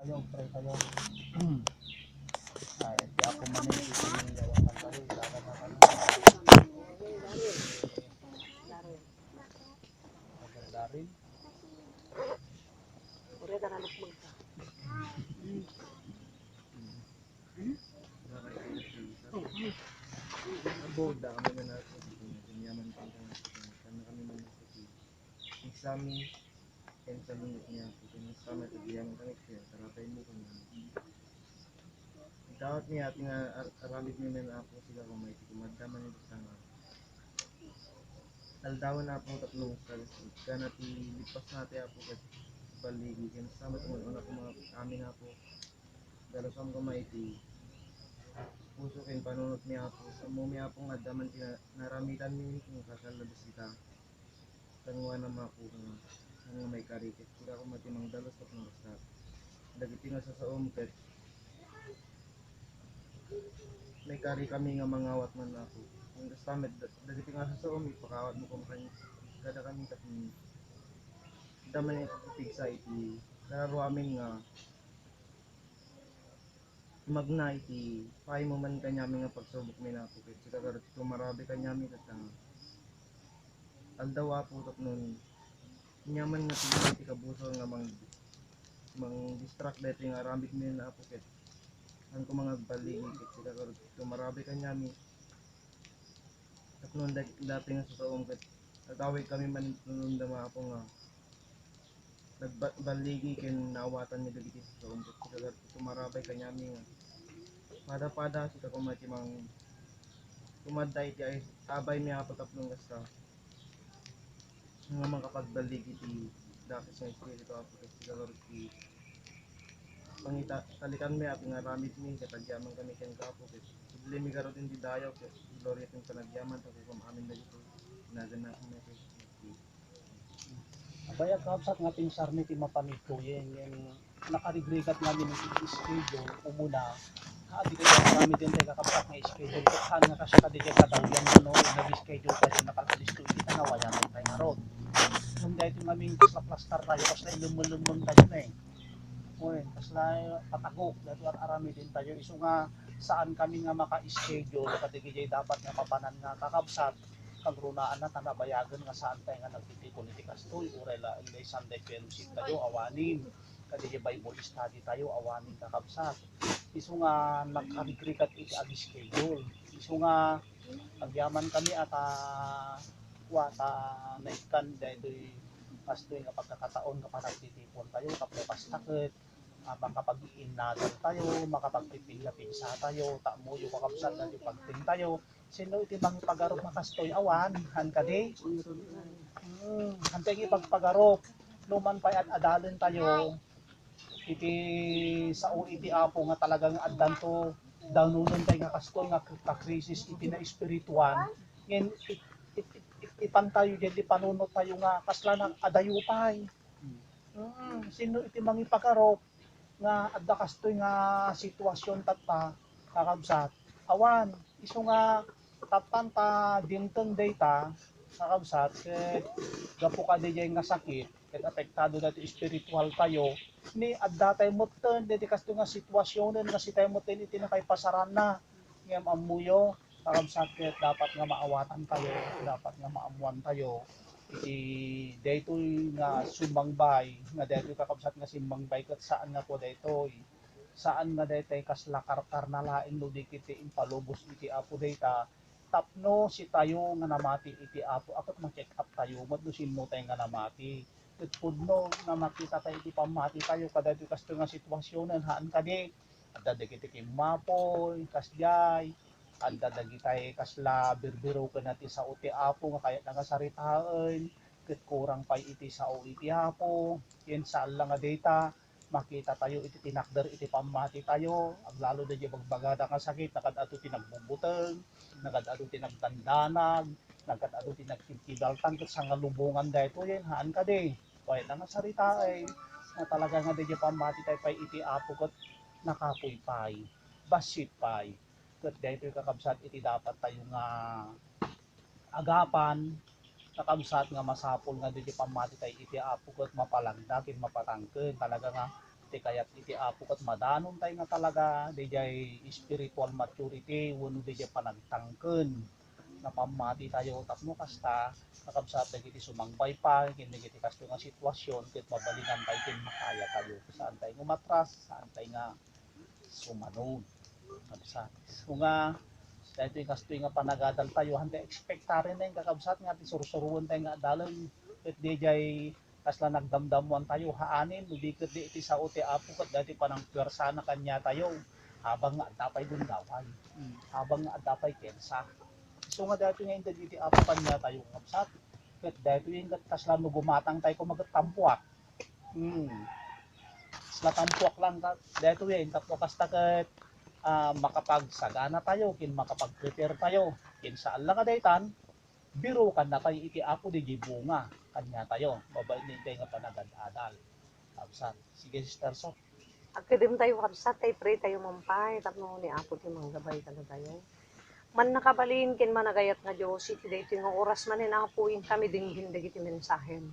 Yung pray kayo. Ay, di ako manin ito yung gawakan kayo. Ilagan na kayo. Darin. Uri ka na magmagka. Boda kami na natin. Yaman pa kami kami man natin. Examen and sa minute niya po. Sama sa diyan kami siya. Tarapay mo kami. Dapat niya ating aramid niyo na ako sila kung may kumadaman nito sana. Aldawan na po tatlong salis. Kaya natin lipas natin ako kasi baligi. Kaya sama ito una ko mga amin ako. Dalo sa mga maiti. Puso kayo panunot niya ako. Sa mumi ako nga daman naramitan niyo kung kasalabas kita. Tanguha naman ako nga may karikit. Kaya ako matimang dalos at ng basta. Dagiti nga sa umket. May kari kami nga mangawat man ako. Ang gastamet, dagiti nga sa ipakawat mo kung kanya. Kada kami tapos daman yung pagpipig sa iti. Nararo amin nga magna iti pay mo man kanyami nga pagsubok mi na ako kaya sila karot tumarabi kanyami katang aldaw po tap nun nyaman nga iti kabuso nga mang distract dito nga rambit mi na ako kaya ang ko mga baligi kaya sila karot tumarabi kanyami tap nun dati nga sa taong kaya nagaway kami man nun dama ako nga nagbaligi kaya naawatan niya dagiti sa taong kaya sila karot tumarabay kanyami nga pada-pada sila kumatimang kumaday ti ay abay niya pagkaplong gasta nga makapagbalig iti dakis nga espiritu apo kasi sila ti pangita talikan mi at nga ramid mi katagyaman kami ken kapo kasi subli mi karot hindi dayaw kasi gloria ken panagyaman to kung amin na ito nagana ko na kasi Abaya kapsat nga pinsar ni ti mapanito yung nakarigrigat namin ng schedule umuna. Di ko marami din tayo kakapsat nga schedule kung saan nga kasi kadidya kadawyan mo no nag-schedule tayo nakakalis to hindi tanawayan mo tayo narod nung dahil yung aming kasla-plastar tayo kasla lumulumon tayo na eh uy kasla patagok dahil arami din tayo iso nga saan kami nga maka-schedule kadidya dapat nga papanan nga kakapsat kagrunaan na tanabayagan nga saan tayo nga nagtitipolitikas to urela ilay Sunday fellowship tayo awanin kadidya Bible study tayo awanin kakapsat iso nga nagkarigrigat iti agi schedule iso nga agyaman kami at wata naikan dahil pastoy nga pagkakataon nga panagtitipon tayo kapapastakit makapag-iinadal tayo makapagpipinga-pinsa tayo tamo yung kakapsat na yung pagting tayo sino iti bang ipagarop makastoy awan han kadi hantay ipagpagarop luman pa at adalin tayo iti sao iti apo nga talagang addan to danunon tayo nga kastoy nga krisis iti na espirituan ngem ipan tayo dyan di panunot tayo nga kasla ng adayupay sino iti mangipakarop nga adda kastoy nga sitwasyon tatta kakabsat awan iso nga taptan ta dinton data kakabsat ket gapo ka di nga sakit ket apektado dati espiritual tayo ni adda tayo moten deti kasto nga sitwasyonen nga si tayo moten iti nakay pasaran na ngem ammuyo kakabsat ket dapat nga maawatan tayo dapat nga maamuan tayo iti daytoy nga sumangbay nga daytoy kakabsat nga simbangbay ket saan nga ko daytoy saan nga daytoy kasla karkar na laing no dikiti impalubos iti apo dayta tapno si tayo nga namati iti apo akot ma-check up tayo madlusin mo tayo nga namati ket pudno na makita tayo iti pamati tayo kadto kasto nga sitwasyonen haan kadi adda dagiti mapoy kasjay adda dagiti kasla birbiro ken iti sao ti apo nga kayat nga saritaen ket kurang pay iti sao iti apo yen saan lang nga data makita tayo iti tinakder iti pamati tayo aglalo da di bagbagada nga sakit nakadto ti nagbubuteng nakadto ti nagtandanag nakadto ti nagkibkibaltan ket sangalubongan dayto yen haan kadi kaya nga sarita ay na talaga nga di pamati tayo pay iti apo ket nakapoy pay basit pay ket daytoy kakabsat iti dapat tayo nga agapan kakabsat nga masapol nga di pamati tayo iti apo ket mapalagda ket mapatangken talaga nga Iti kayat iti apo kat madanon tayo nga talaga, dijay spiritual maturity, wano dijay panagtangken, na pamati tayo tapno kasta, kakabsat dagiti sumangbay pa, kin dagiti kasto nga sitwasyon, ket mabalingan tayo kin makaya tayo, saan tayo ngumatras, saan tayo nga sumanon. Kabsat. Kung nga, dahil ito yung kasto nga panagadal tayo, handa ekspektare na yung kakabsat nga, tisursuruan tayo nga dalan, ket dijay kasla nagdamdamuan tayo haanin lubikot di iti sao ti apo ket dati panang pwersa na kanya tayo habang nga adapay gundaway habang nga adapay kensa so nga dati nga hindi iti apo kanya tayo kapsat ket dati yung kasla no gumatang tayo kumagat tampuak kasla tampuak lang dati yung tapno kasta ket makapagsagana tayo kin makapag-prepare tayo kin saan lang kadaytan biro kan na tayo iti apo di bunga kanya tayo babae ni tayo nga panagad-adal kapsat sige sister so Agkadim tayo kapsat, tayo pray tayo mampay, tapno ni Apo ti manggabay ka na tayo. Man nakabalin, kin managayat nga Diyos, iti dito yung oras man apuin kami dinggin dagiti mensahen.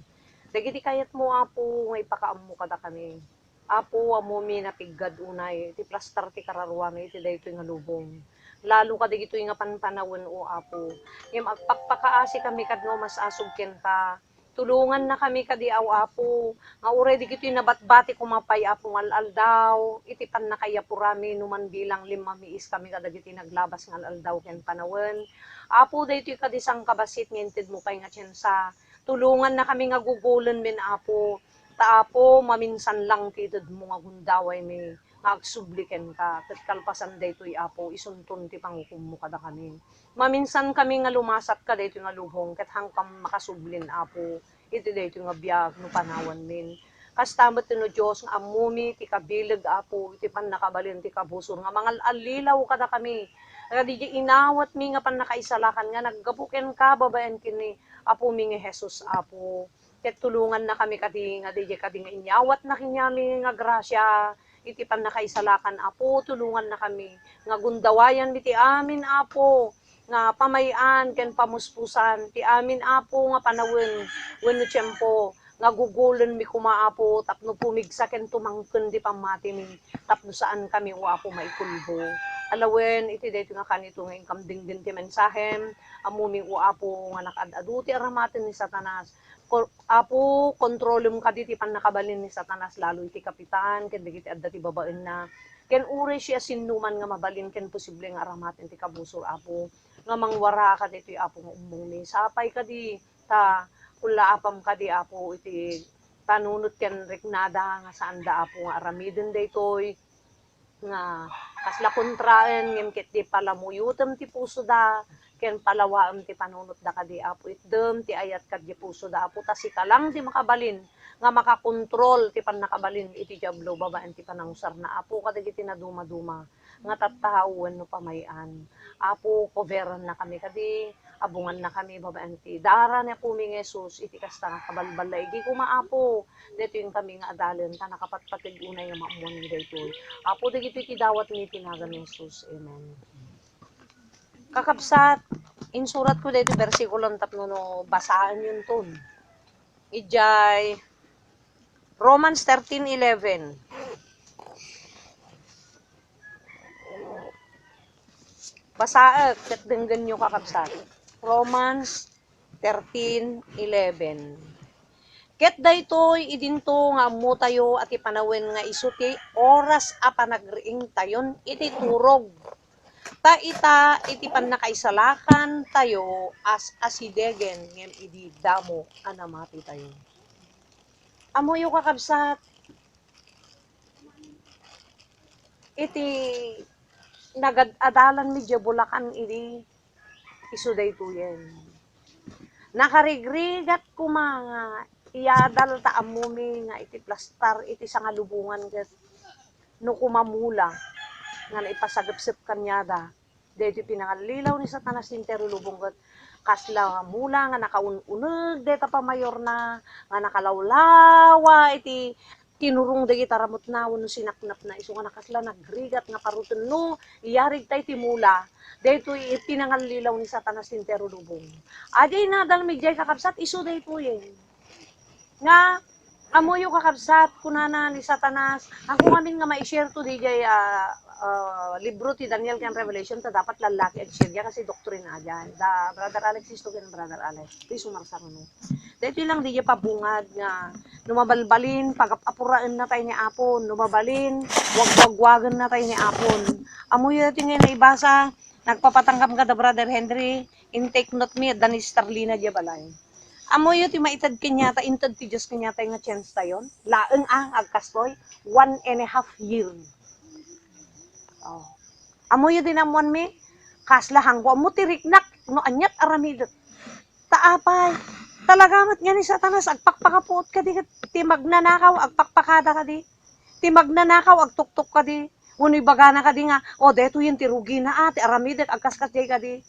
Dagiti kayat mo Apo, nga ipakaammo kada kami. Apo, amo mi napiggad unay, iti plastar ti kararuan, iti dito yung lubong. Lalo ka dagito yung panpanawan o Apo. Yung agpakpakaasi kami kadno mas asugken ka. Tulungan na kami kadi Apo nga already gito'y nabatbati kumapay apong alaldaw, iti pan nakayapurami numan bilang 5 miis kami kadagiti naglabas ng alaldaw ken panawen. Apo daytoy kadisang kabasit ngented mo pay nga tsensa. Tulungan na kami nga gugulen min Apo. Ta Apo maminsan lang kitid mo nga gundaway mi nga agsubliken ka. Ket kalpasan daytoy Apo isunton ti pangukum mo kada kami. Maminsan kami nga lumasat ka daytoy nga lubong ket hangkam makasublin Apo iti daytoy nga biag no panawan min. Kastamet no Dios nga ammumi ti kabileg Apo iti pannakabalin ti kabusor nga mangal alilaw kada kami. Nga di inawat mi nga pannakaisalakan nga naggabuken ka babaen kini Apo mi nga Jesus Apo. Ket tulungan na kami kadi nga di kadi nga inyawat na kinyami nga grasya iti pannakaisalakan Apo tulungan na kami nga gundawayan mi ti amin Apo nga pamayan ken pamuspusan ti amin Apo nga panawin wenno tiyempo nga gugulen mi kumaapo tapno pumigsa ken tumangken di pamati mi tapno saan kami o Apo maikulbo alawen iti dayto nga kanito nga ingkam dingdin ti mensahem amumi o Apo nga nakadadu ti aramaten ni Satanas Apo kontrolem kadi ti pannakabalin ni Satanas lalo iti kapitan ken dagiti adda ti babaen na ken ure siya sinuman nga mabalin ken posible nga aramaten ti kabusor Apo nga mangwara ka dito Apo nga umbong mi sapay kadi ta kula apam kadi Apo iti panunot ken reknada nga saan da Apo nga aramiden daytoy nga kasla kontraen ngem ket di palamuyutem ti puso da ken palawaem ti panunot da kadi Apo itdem ti ayat kadya puso da Apo ta sika lang ti makabalin nga makakontrol ti pannakabalin iti diablo babaen ti panangusar na Apo kadagiti naduma-duma nga tattahauwen no pamayan Apo coveran na kami kadi abungan na kami babaen ti dara na po mi Jesus iti kasta nga kabalbal igi kumaapo dito yung kami nga adalen ta nakapatpatig unay nga maamuan ni daytoy Apo dagiti ti dawat ni tinagan ni Jesus amen kakabsat insurat ko dito bersikulo tapno no basaan yun ton ijay Romans 13:11 basaet ket denggen nyo kakabsat Romans 13:11 ket daytoy idinto nga ammo tayo at ipanawen nga isuti oras a panagriing tayon iti turog ta ita iti pannakaisalakan tayo as asidegen ngem idi damo anamati tayo amoyo kakabsat iti nagadalan medyo Bulacan idi isu daytoyen nakarigrigat kumanga iyadal ta amumi nga iti plastar iti sangalubungan ket no kumamula nga naipasagepsep kanyada dayto pinangalilaw ni Satanas intero lubong ket kasla mula nga nakaununeg deta pamayor na nga nakalawlawa iti tinurong dagiti taramot na wenno sinaknap na isu nga nakasla nagrigat nga paruten no iyarig tay ti mula dayto pinangalilaw ni Satanas intero lubong aday nadal medjay kakabsat isu dayto yen nga Amo yung kakabsat, kunana ni Satanas. Ako ngamin nga ma-share to DJ libro ti Daniel kan Revelation ta dapat lalaki at share kasi doktrine na dyan. Da Brother Alex isto kan Brother Alex. Ti sumarsaro no. Dito lang DJ pabungad nga lumabalbalin pag-apuraan na tayo ni Apon, lumabalin, wag-wagwagan na tayo ni Apon. Amo yung tingin na ibasa, nagpapatanggap ka da Brother Henry, intake note me, Danis Starlina diya balay. Amo yun, ti maitad kanyata, intad ti Diyos kanyata yung chance tayon. Laeng agkastoy, 1.5 year. Oh. Amo yun din amuan mi, kaslahang ko, amo tiriknak, no anyat aramidot. Taapay, talagamat nga ni Satanas, agpakpakapuot ka di, ti magnanakaw, agpakpakada ka di. Ti magnanakaw, agtuktok ka di. Uno'y bagana ka di nga, o deto yun, ti rugi na ti aramidot, agkaskasjay ka di.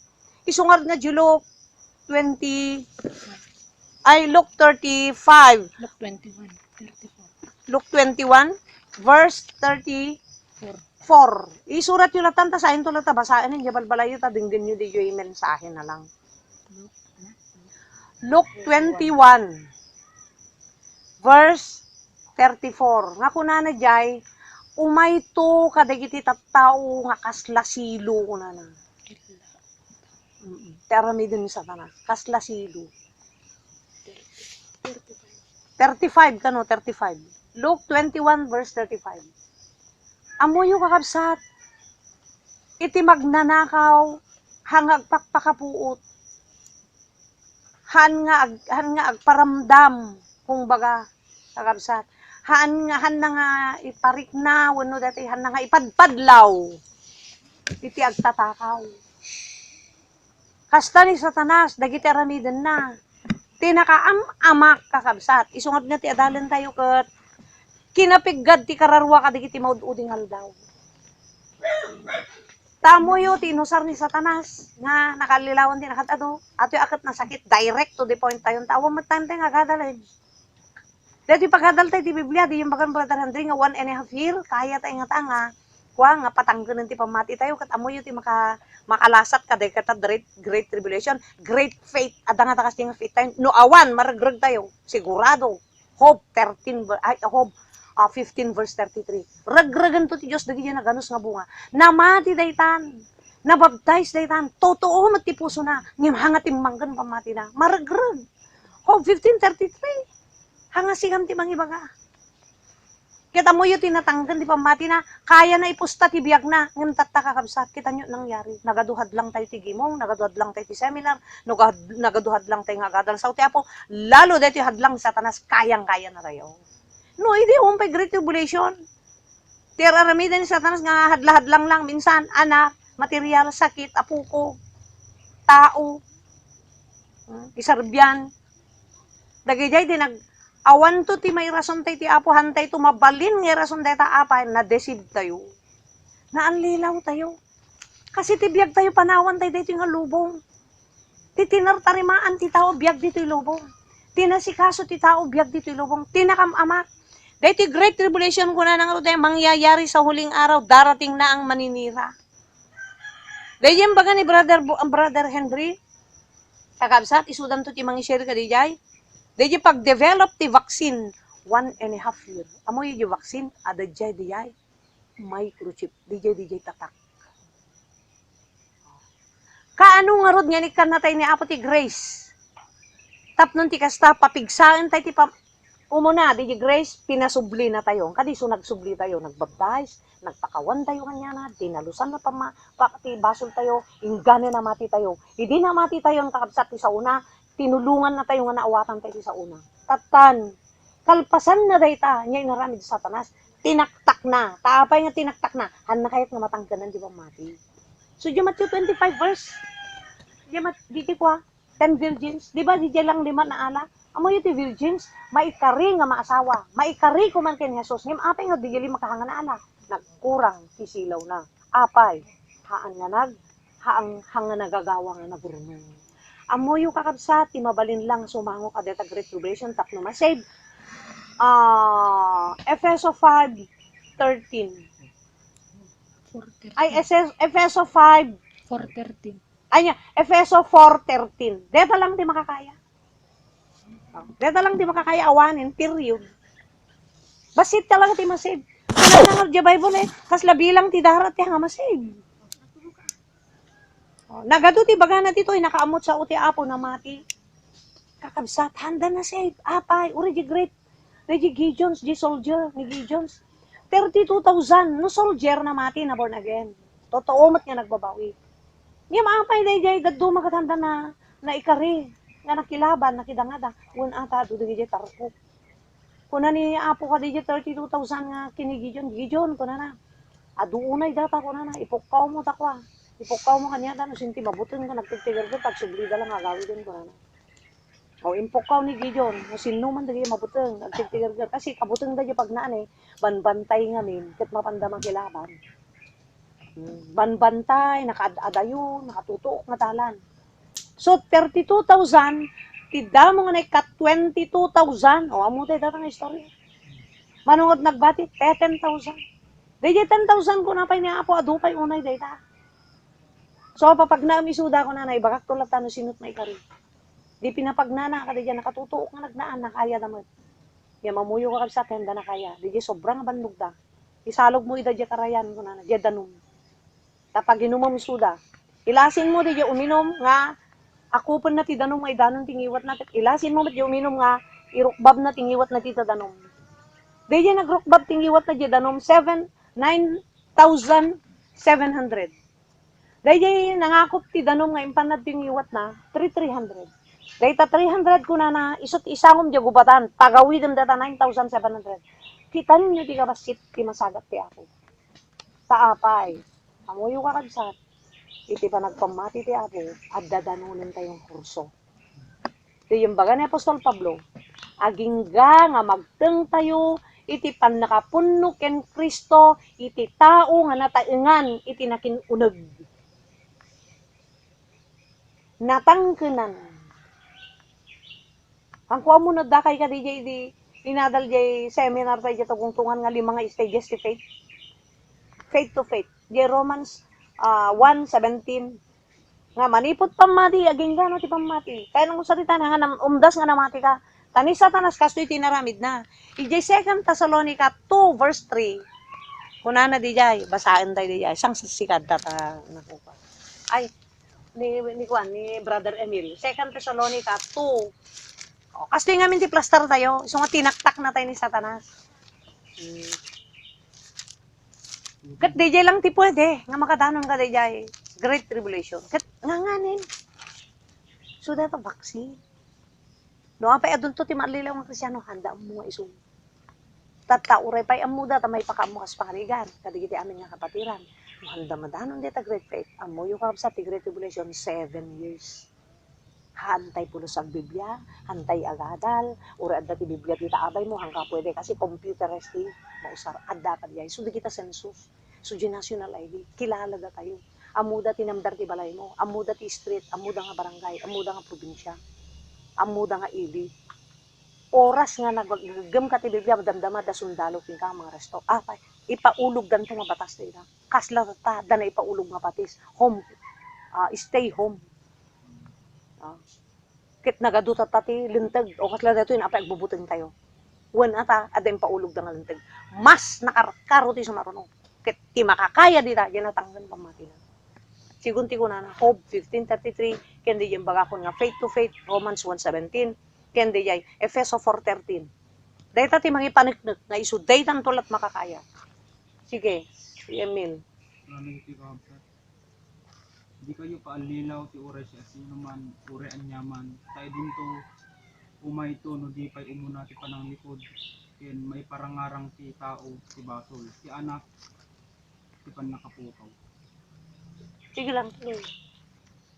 Isungar nga Julo 20, Luke 35. Look 21, 34. Luke 21, verse 34. Isurat yung latan, ta sain to lata, basahin yung balbalayo, ta dinggin nyo di yung mensahe na lang. Luke 21, verse 34. Nga kuna na jay, umay to kadagiti tattao nga kaslasilo kuna na. Teramidin ni Satanas, kaslasilo. 35 kano, 35. Luke 21 verse 35. Amo yung kakabsat, iti magnanakaw, hangag pakpakapuot, han nga agparamdam, kung baga, kakabsat, han na nga iparik na, wano dati, han na nga ipadpadlaw, iti agtatakaw. Kasta ni Satanas, dagiti aramiden na, tinakaamak kakabsat. Isungat nga ti adalan tayo kat kinapiggad ti kararwa ka digiti maududing haldaw. Tamo yo ti inusar ni Satanas nga nakalilawan din akatado. Ato akat na sakit direct to the point tayon tawo matantay nga gadalay. Dati pagkadal tayo ti Biblia di yung bagan Brother Henry nga 1.5 year kaya tayo nga tanga. Kuha nga patanggan ti pamati tayo kat amo yo ti makalasat ka day kata great tribulation, great faith, ada nga takas nga faith tayo, no awan, maragrag tayo, sigurado, Hope 15 verse 33, ragragan to ti Diyos, dagi na ganus nga bunga, namati daytan, nabaptize daytan, totoo matipuso na, ngimhanga timmanggan pamati na, maragrag, Hope 15:33, hanga sigam ti mangibaga. Kita mo yung tinatanggan, di pa mati na, kaya na ipusta ti biyag na, ngam tatakakabsat, kita nyo nangyari. Nagaduhad lang tayo ti gimong, nagaduhad lang tayo ti seminar, nagaduhad lang tayo nga gadal sa utiapo, lalo dito hadlang Satanas, kayang-kaya na tayo. No, hindi umpay great tribulation. Tiraramida ni Satanas nga hadla-hadlang lang, minsan, anak, material, sakit, apuko, tao, isarbiyan. Dagijay din awan to ti may rason tayo ti apo hantay tumabalin nga rason tayo ta apay na deceive tayo. Naanlilaw tayo. Kasi ti biyag tayo panawan tayo dito nga lubong. Ti tinartarimaan ti tao biyag dito yung lubong. Tinasikaso ti tao biyag dito yung lubong. Tinakamamak. Dito great tribulation ko na nang tayo mangyayari sa huling araw, darating na ang maninira. Dahil yung baga ni Brother Henry, kakabsat, isudan to ti mangi-share ka di jay. Dahil pag-develop ti vaccine, 1.5 year. Amo yung vaccine, ada jay di jay, microchip, di jay tatak. Kaano nga rod nga ni kanatay ni Apo ti Grace? Tapnon ti kasta, papigsaan tayo ti umuna, di Grace, pinasubli na tayo. Kadiso nagsubli tayo, nagbaptize, nagpakawan tayo kanya na, dinalusan na ti basol tayo, ingganin na mati tayo. Hindi na mati tayo ang kakabsat ti sa una, tinulungan na tayo nga naawatan tayo sa una. Tatan, kalpasan na dayta, niya inaramid sa Satanas, tinaktak na, taapay nga tinaktak na, han na kayat nga matangganan, di ba mati? So, di Matthew 25 verse, di ko 10 virgins, di ba di lang 5 na ala? Amo yung virgins, maikari nga maasawa, maikari ko man kin Jesus, ngim apay nga di makahanga na ala, nagkurang, sisilaw na, apay, haan hanga nagagawa nga nagurunong. Amo yung kakabsat, mabalin lang sumango ka deta great tribulation, tapno masave. Efeso 5:13. Ay, Efeso 4:13. Ay, Efeso 4:13. Deta lang di makakaya. Deta lang di makakaya awanin, period. Basit talaga ti masave. Kaya nga di Bible kas labi lang ti darat ti nga masave. Nagado ti baga na tito, nakaamot sa uti apo na mati. Kakabsat, handa na save. Apay, uri di great. Di Gideons, di soldier, ni Gideons. 32,000, no soldier na mati na born again. Totoo mat nga nagbabawi. Nga maapay day jay, daddo makatanda na ikari. Nga nakilaban, nakidangada. Un ata, dudu di tarko. Kuna ni apo ka di 32,000 nga kini Gideon, kuna na. Aduunay data kuna na, ipukaw mo takwa. Ipukaw mo kanya no sinti mabutin ka nagtitigar ko pag sublida lang agawi din ko na. O impukaw ni Gideon, no sino man dali mabutin nagtitigar ka kasi kabutin da pag naan banbantay ngamin ket mapandamang kilaban. Banbantay, nakaadayon, nakatutok nga talan. So 32,000 tida mo nga kat 22,000. O amo tay datang istorya. Manungod nagbati 10,000. Dayjay 10,000 ko na pay ni apo adupay unay dayta. So, papag naamisuda ko nanay, bakak tulad tano sinut may kari. Di pinapagnana ka diyan, nakatutuok nga nagnaan, nakaya naman. Yan, mamuyo ka sa tenda na kaya. Di sobrang bandog da. Isalog mo ida diya karayan ko nanay, diya danom. Tapag inumom suda, ilasin mo diya uminom nga, akupon na ti danom ay danon tingiwat na. Ilasin mo diya uminom nga, irukbab na tingiwat na ti danom. Diya nagrukbab tingiwat na diya danom, 9,700. Dahil nangakop ti danom nga impanad tingiwat na 3,300. Dahil ta 300 ko na isot isangom di gubatan. Pagawidem data 9,700. Kita ninyo di kabasit ti masagat ti ako. Sa apay. Amuyo ka kagsat. Iti pa nagpamati ti ako at dadanunin tayong kurso. Di yung baga ni Apostol Pablo. Agingga nga magteng tayo iti pan nakapunno ken Kristo iti tao nga nataengan iti nakinuneg. Natangkenan. Ang kuha mo na dakay ka di inadal jay seminar tayo dito tugtungan nga 5 stages ti faith. Faith to faith. Jay Romans 1:17. Nga manipot pamati, aging gano ti pamati. Kaya nang salita na nga umdas nga namati ka. Tani satanas kastoy tinaramid na. Ijay 2 Thessalonica 2 verse 3. Kuna na di jay, basahin tayo di jay. Isang sisikad data nakuha. Ay, ni Brother Emil. 2 Thessalonica 2. O, kasi nga min ti plaster tayo. So nga tinaktak na tayo ni Satanas. Kat DJ lang ti pwede. Nga makadanon ka DJ. Great Tribulation. Kat nganganin. So dato vaccine. No, apay adun to ti malilaw nga Kristyano. Handa mo nga isong. Tatauray pa'y amuda. Tamay pakamukas pangaligan. Kadigiti amin nga kapatiran. Handa madanon dita great faith. Amo yung sa ti Great Tribulation 7 years. Hantay pulos ang Biblia, hantay agadal, ura adda ti Biblia dita abay mo hangka pwede kasi computerized ti mausar adda pa diay. So di kita census. So di national ID, kilala da tayo. Amuda ti namdar ti balay mo, amuda ti street, amuda nga barangay, amuda nga probinsya, amuda nga ili. Oras nga naggam ka ti Biblia madamdama da sundalo king ka mga resto. Pay ipaulog ganto nga batas dita. Kasla ta da na ipaulog nga batis. Home stay home. Kit nagadutat tati lintag o kasla dato yun apay agbubuting tayo. Wan ata adem paulog da nga lintag. Mas nakarkaro ti sumaruno. Kit ti makakaya dita ginatanggan pamati na. Sigunti ko na Hope 15:33 kendi yung bagakon nga faith to faith Romans 1:17 kendi jay Efeso 4:13. Dayta ti mangipaniknek nga isu daytan tulat makakaya. Sige, si Emil. Di kayo paalilaw ti uray siya sino man uray anyaman tayo din to umay to no di pay umuna ti panang likod ken may parangarang ti tao ti basol ti anak ti pan nakapukaw Sige lang.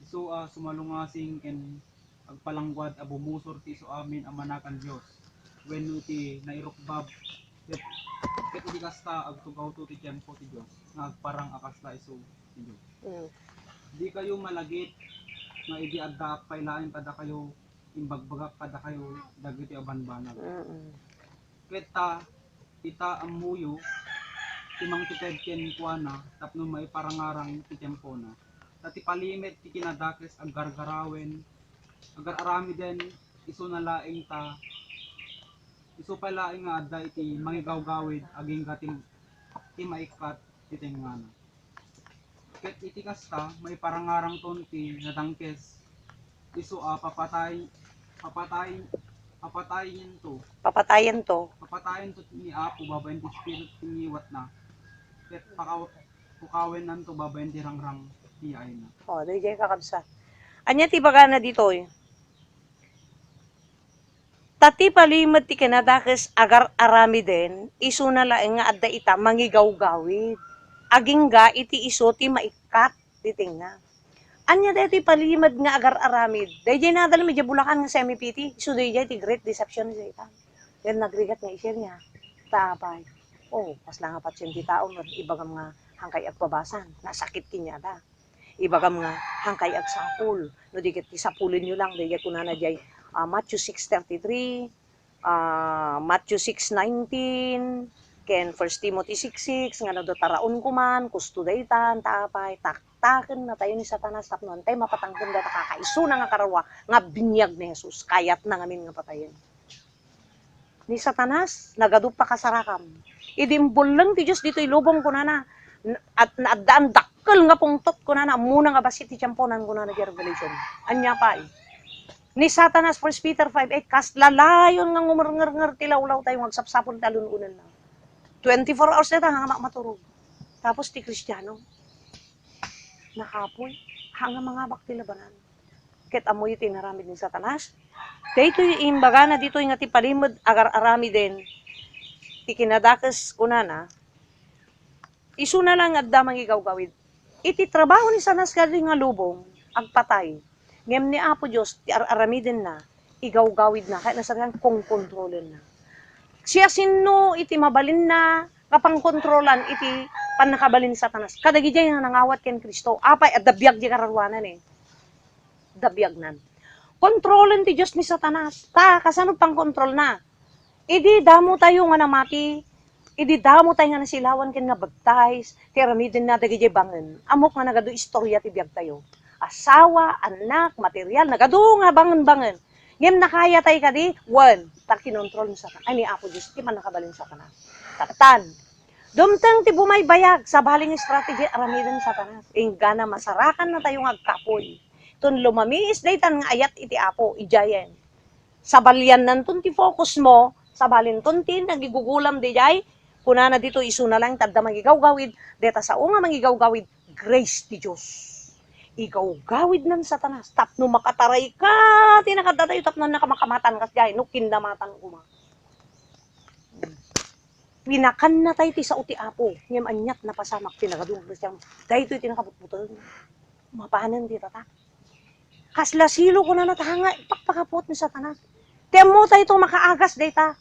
so sumalungasing ken agpalangguad a bumusor ti isu amin a manakan Dios wenno ti nairukbab ket di kasta agtugaw to ti tiempo ti Dios nga agparang akasla isu ti Dios. Di kayo malagit nga idi adda pailain kada kayo imbagbagak kada kayo dagiti abanbanag. Kita amuyo timang tiped ken kuana tapno may parangarang ti tempo na. Tati palimit ti kinadakes agar-garawen agar arami den isu na laing ta Isu pala nga adda iti mangigaw-gawid aging katim ti maikat iti ngana. Ket iti kasta may parangarang tonti na dangkes isu papatayin to. Papatayin to ni Apo babayin ti spirit tiniwat na. Ket pukawen nanto babayin ti rangrang ti ay na. O, di jay kakabsat. Anya ti baga na dito eh. Tati palimod ti kinadakes agar arami din, iso na laeng nga adda ita mangigaw-gawid. Aging ga iti iso ti maikat ti tinga. Anya deti palimod nga agar aramid. Dayjay nadal medyo Bulacan nga semi-piti. Iso dayjay ti great deception sa ita. Yan nagrigat nga isir niya. Tapay. Oh, pas lang nga pasyente tao ibagam nga hangkay agpabasan. Nasakit kinyada. Ibagam nga hangkay agsapul. No di ti sapulin nyo lang dayjay kunana jay Matthew 6:33, Matthew 6:19, ken 1 Timothy 6:6, nga do taraon kuman, kusto daytan, tapay, taktaken na tayo ni Satanas tapnon, tay mapatangken data kakaiso na nga karawa, nga binyag ni Jesus, kayat na ngamin nga patayen. Ni Satanas, nagadup pa kasarakam. Idimbol lang ti Diyos dito ilubong ko na at naadaan dakkel nga pungtot ko na muna nga basit ti tiyamponan ko na Revelation. Anya pa ni Satanas, 1 Peter 5:8, kas lalayon nga ngumer-nger tilawlaw tayo magsapsapon talununan na. 24 hours na hanga maturog. Tapos ti Kristiyano, nakapoy, hanga mga bakti labanan. Ket amoy tinaramid ni Satanas. Dito yung imbaga na dito yung ti palimod agar arami din, ti kinadakes kunana, isu na lang adda mangigaw-gawid. Iti trabaho ni Satanas kadi nga lubong, agpatay. Ngem ni Apo Diyos, ti aramidin na, igaw-gawid na, kaya nasabihan kong kontrolin na. Siya sino iti mabalin na, kapang kontrolan iti panakabalin sa Satanas. Kadagi dyan nga nangawat ken Kristo, apay at dabiyag di kararwanan eh. Dabiyag nan. Kontrolin ti Diyos ni Satanas. Kasano pang kontrol na? Idi damo tayo nga namati, idi damo tayo nga nasilawan ken nga bagtays, ti aramidin na dagi dyan bangen. Amok nga nagado istorya ti biyag tayo. Asawa, anak, material, nagado nga bangen-bangen. Ngem nakaya tayo kadi, tak kinontrol ni Satanas. Ay ni Apo Diyos, di man nakabalin Satanas. Tatan. Dumtang ti bumaybayag sa baling strategy aramidin Satanas. Ingga na masarakan na tayo agkapoy. Tun lumamiis daytan nga ayat iti Apo, ijayen. Sa balyan nantun ti focus mo, sa balin tuntin, nagigugulam di jay, kunana dito isu na lang, tadda magigaw-gawid, deta sa unga magigaw-gawid, grace ti Diyos. Igaw-gawid ng Satanas. Tapno makataray ka, tinakadatayo tapno nakamakamatan kas jay, no kindamatan kuma. Pinakan na tayo ti sa uti Apo, ngem anyat na pasamak tinagadung Kristiyang, dahil ito'y tinakabutbutan. Mapahanan di tata. Kasla silo ko na natahanga, ipakpakapot ni Satanas. Temo tayo ito makaagas data.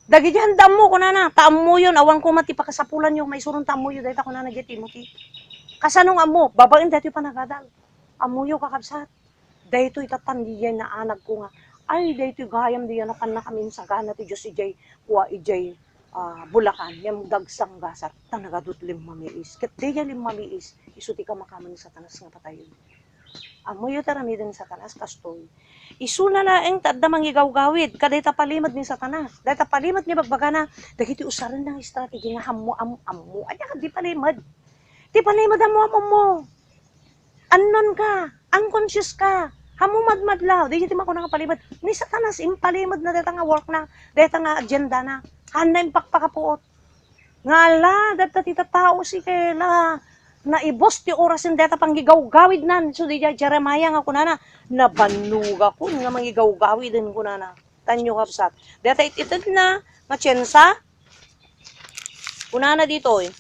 Dagi dyan damo ko na taamo yun, awang ko mati pakasapulan yung may surong taamo yun, data ko na nagya Timothy. Kasanong amo, babain dito pa nagadal. Amuyo kakabsat. Dito itatandiyan na anak ko nga. Ay, dito gayam diyan na kanak kami sa gana ti Diyos ijay, kuwa ijay Bulacan. Yung dagsang gasat, tang nagadut mamiis. Kat diyan mamiis, isuti ka makaman ni Satanas nga patayon. Amuyo taramidin Satanas kastoy. Isu na laeng tadda mangigaw-gawid, kadayta palimad ni Satanas. Dayta palimad ni bagbaga na, dagiti usaran ng estrategi nga amu. Anya ka di palimad. Di palimad mo. Anon ka, unconscious ka, hamumad-madlaw, di jiti mako nga palibad. Ni Satanas, impalimad na deta nga work na, deta nga agenda na, handa impakpakapuot. Ngala, deta tita tao si kela, naibos ti orasin deta panggigaw-gawid nan. So di Jeremiah nga kunana, nabanuga ko nga mangigaw-gawid din kunana. Tanyo kapsat. Deta ititid na, nga tsensa, kunana dito eh.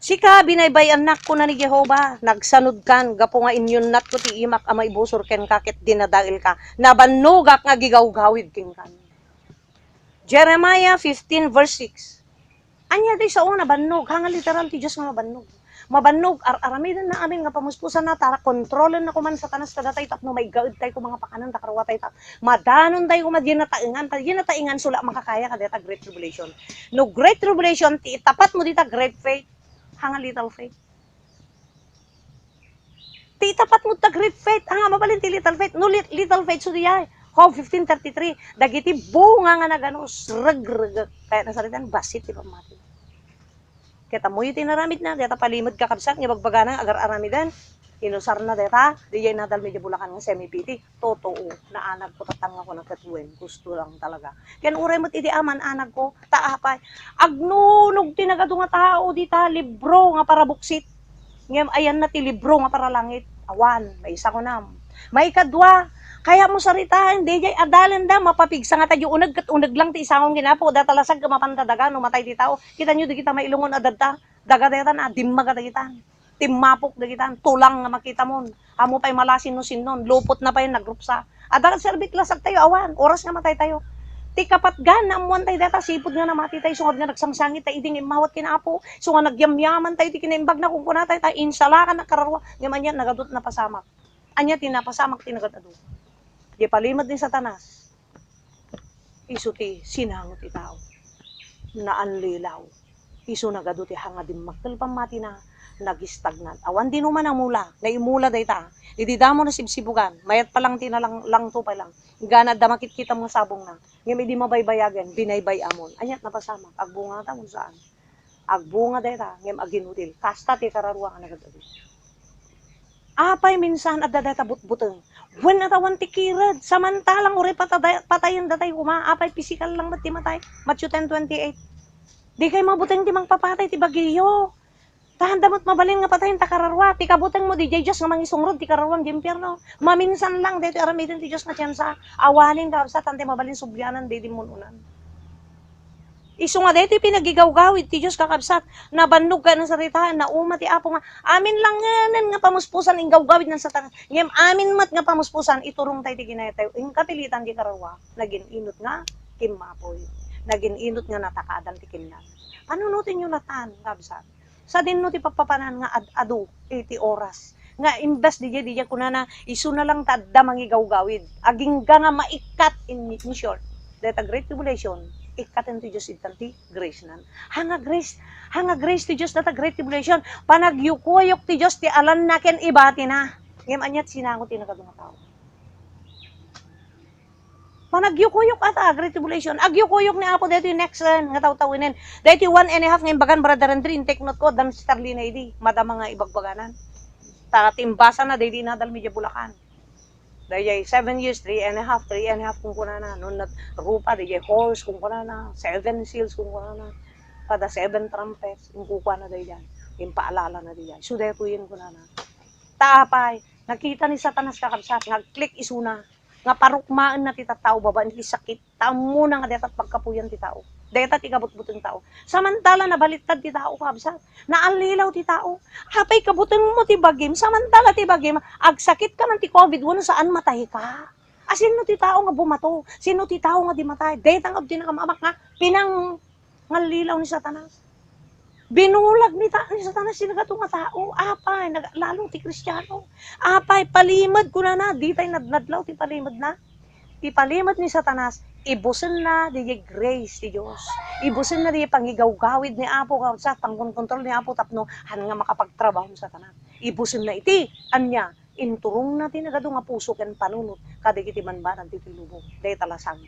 Sika binaybay anak ko na ni Jehova, nagsanod kan, gapo nga inyon nat ko ti imak amay busor ken kakit dinadail ka, nabanugak nga gigaw-gawid ken kan. Jeremiah 15 verse 6. Anya day sa una bannog, hanga literal ti Dios nga mabannog. Mabannog aramidan na amin nga pamuspusan na tara kontrolen na kuman Satanas kada tay tapno may gaud tay ko mga pakanan takarwa tay ta. Madanon tay ko ginataingan sula makakaya kada great tribulation. No great tribulation ti tapat mo dita great faith. Hanga little faith. Ti tapat mo ta great faith, hanga mabalin ti little faith. No little faith so diay. Ko 1533 dagiti bunga nga naganos reg kaya nasalitan basit ti pamati. Kita mo yung tinaramid na deta palimod ka kabsat nga bagbaganang agar aramidan. Inusar na deta, di jay nadal medyo bulakan ng semi-piti. Totoo, na anak ko tatanga ko ng katuwin. Gusto lang talaga. Kaya uray mo't idi aman anak ko, taapay. Agnunog tinagado nga tao dita, libro nga para buksit. Ngayon, ayan na ti libro nga para langit. Awan, may isa ko na. May kadwa, kaya mo saritaan, di jay adalan da, mapapigsa nga tayo unag kat unag lang ti isangong ginapo, datalasag ka mapantadaga, no matay ti tao. Kita nyo, di kita mailungon adadta, dagadatan, dimma ka dagitan. Timmapok dagitan, tulang nga makita mo. Amo pa'y malasin no sinon, lupot na pa yung nagrupsa. Adagat serbit lasag tayo, awan, oras nga matay tayo. Ti kapat gan, amuan tayo data, sipod nga na mati tayo, sungad nga nagsangsangit tayo, iding imawat kinapo, so nga nagyamyaman tayo, ti kinaimbag na kung kuna tayo, insala ka na kararwa, ngayon yan, nagadot na pasamak. Anya, tinapasamak, tinagadado. Di palimad din Satanas. Isu ti sinangot ti tao. Naanlilaw. Isu nagadot ti hangadim maktal pamati na, nagistagnat. Awan din naman ang mula, naimula day ta. Ididamo na sibsibugan, mayat pa lang tinalang lang to pa lang. Gana damakit kita mga sabong na. Ngayon hindi mabaybayagan, binaybay amon. Anyat napasama, agbunga ta kung saan. Agbunga day ta, ngayon aginutil. Kasta ti kararuang ang nagadado. Apay minsan at daday ta butbuteng. Buwan na tawan ti kirad, samantalang uri patayin datay kuma, apay pisikal lang ba't ti matay. Matthew 10:28. Di kay mabuteng ti magpapatay ti bagyo. Tahan damot mabalin nga patayin ta kararwa, ti kabuteng mo di jay Diyos nga mangisungrod ti kararwang di impyerno. Maminsan lang dito aramidin ti Diyos nga tiyansa, awanin ka sa tante mabalin subyanan di mununan. Isu nga dito pinagigawgawid ti Diyos kakabsat, nabannog ka ng saritaan, nauma ti apo nga, amin lang nga pamuspusan ing gawgawid ng Satanas. Ngem amin mat nga pamuspusan, iturong tayo ti ginaya tayo, ing kapilitan di kararwa, naging inot nga, kimapoy, naging inot nga natakadan ti kinnan. Panunutin yung latan, kabsat. Sa din no ti papapanan nga adu 80 oras nga imbes di kunana isu na lang tadda mangigawgawid aging nga maikat in short that a great tribulation ikaten ti Diyos itanti grace nan hanga grace ti Diyos that a great tribulation panagyukuyok ti Diyos ti alan naken ibati na ngem anyat sinangot ti nakadunga tao panagyukuyok ata great tribulation agyukuyok ni apo dito yung next nga taw-tawinen dito 1.5 nga imbagan brother and three take note ko dan starlina idi madama nga ibagbaganan tatimbasa na dito nadal medyo bulakan dahil 7 years 3.5 kung kuna na nun rupa dahil horse kung kuna na 7 seals kung kuna na pada 7 trumpets yung kukuha na dahil yan yung paalala na dahil yan so dito yun kuna na taapay nakita ni Satanas kakabsat nag-click isuna nga parukmaan na ti tao babaan ti sakit tamo na nga detat pagkapuyan ti tao detat ikabutbuteng tao samantala nabaliktad ti tao kabsat naalilaw ti tao hapay kabuteng mo ti bagim samantala ti bagim agsakit ka man ti COVID wano saan matay ka sino ti tao nga bumato sino ti tao nga di matay detang abdi na kamamak nga pinang ngalilaw ni Satanas binulag ni Satanas sinagatong nga tao apay lalo ti Kristiyano apay palimad ko na di tayo nadladlaw ti palimad na ti palimad ni Satanas ibusin na di grace ti Diyos ibusin na di pangigawgawid ni Apo sa pangkontrol ni Apo tapno han nga makapagtrabaho ni Satanas ibusin na iti anya inturong na tinagadong nga puso ken panunot kadigiti manbanan ti tilubong day talasang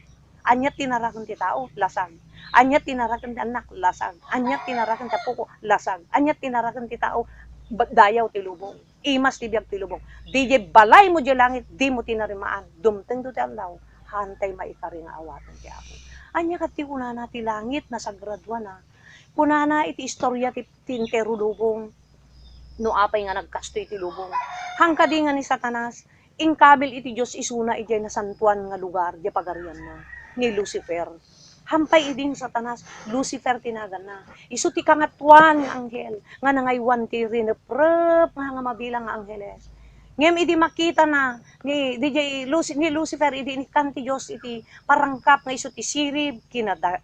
anyat tinarakan ti tao lasag anyat tinarakan ti anak lasag anyat tinarakan ti puko lasag anyat tinarakan ti tao dayaw ti lubong imas ti biag ti lubong di balay mo di langit di mo tinarimaan dumteng do ti aldaw hantay maikari nga awatan ti Apo anya kat ti kunana ti langit na sagradwa na kunana iti istorya ti tintero lubong no apay nga nagkastoy ti lubong hangkadi nga ni Satanas ingkabil iti Diyos isuna iti na santuan nga lugar di pagarian na ni Lucifer. Hampay iding Satanas, Lucifer tinagan na. Isu ti kangatuan nga anghel, nga nangaywan ti rineprep nga mabilang nga angheles. Ngem idi makita na ni Lucifer idi kan ti Dios iti parangkap nga isu ti sirib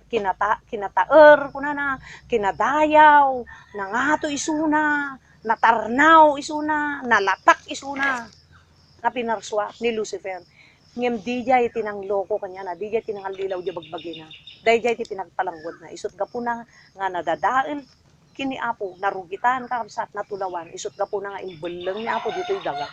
kinataer kunana kinadayaw nangato isuna natarnaw isuna nalatak isuna nga pinarswa ni Lucifer. Ngem dijay tinangloko kanya na, dijay tinanglilaw di bagbagi na. Dijay ti pinagpalanggod na. Isut gapo na nga nadadael kini Apo, narugitan kakabsat natulawan. Isut gapo na nga imbelang ni Apo dito'y daga.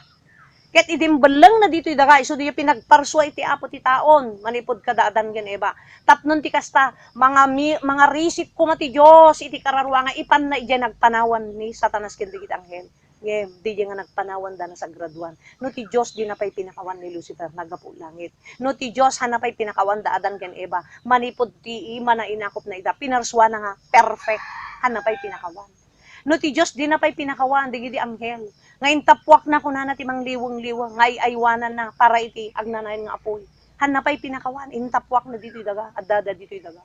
Ket idimbelang na dito daga iso di pinagparswa iti apo ti taon manipod kadaadan gen eba. Tapnon ti kasta mga risit ko mati Dios iti kararwa nga ipan na ija nagpanawan ni Satanas ken digit anghel. Ngem di nga nagpanawan da na sa graduan. No ti Dios di na pay pinakawan ni Lucifer nagapu langit. No ti Dios hanapay pinakawan da adan ken eba. Manipod ti ima na inakop na ida pinarswa na nga perfect hanapay pinakawan. No ti Dios di na pay pinakawan digiti anghel. Ngayon tapwak na kunana ti mangliwang-liwang, ngay aywanan na para iti agnanayon nga apoy. Hanapay pinakawan, intapwak na dito daga, adada dito daga.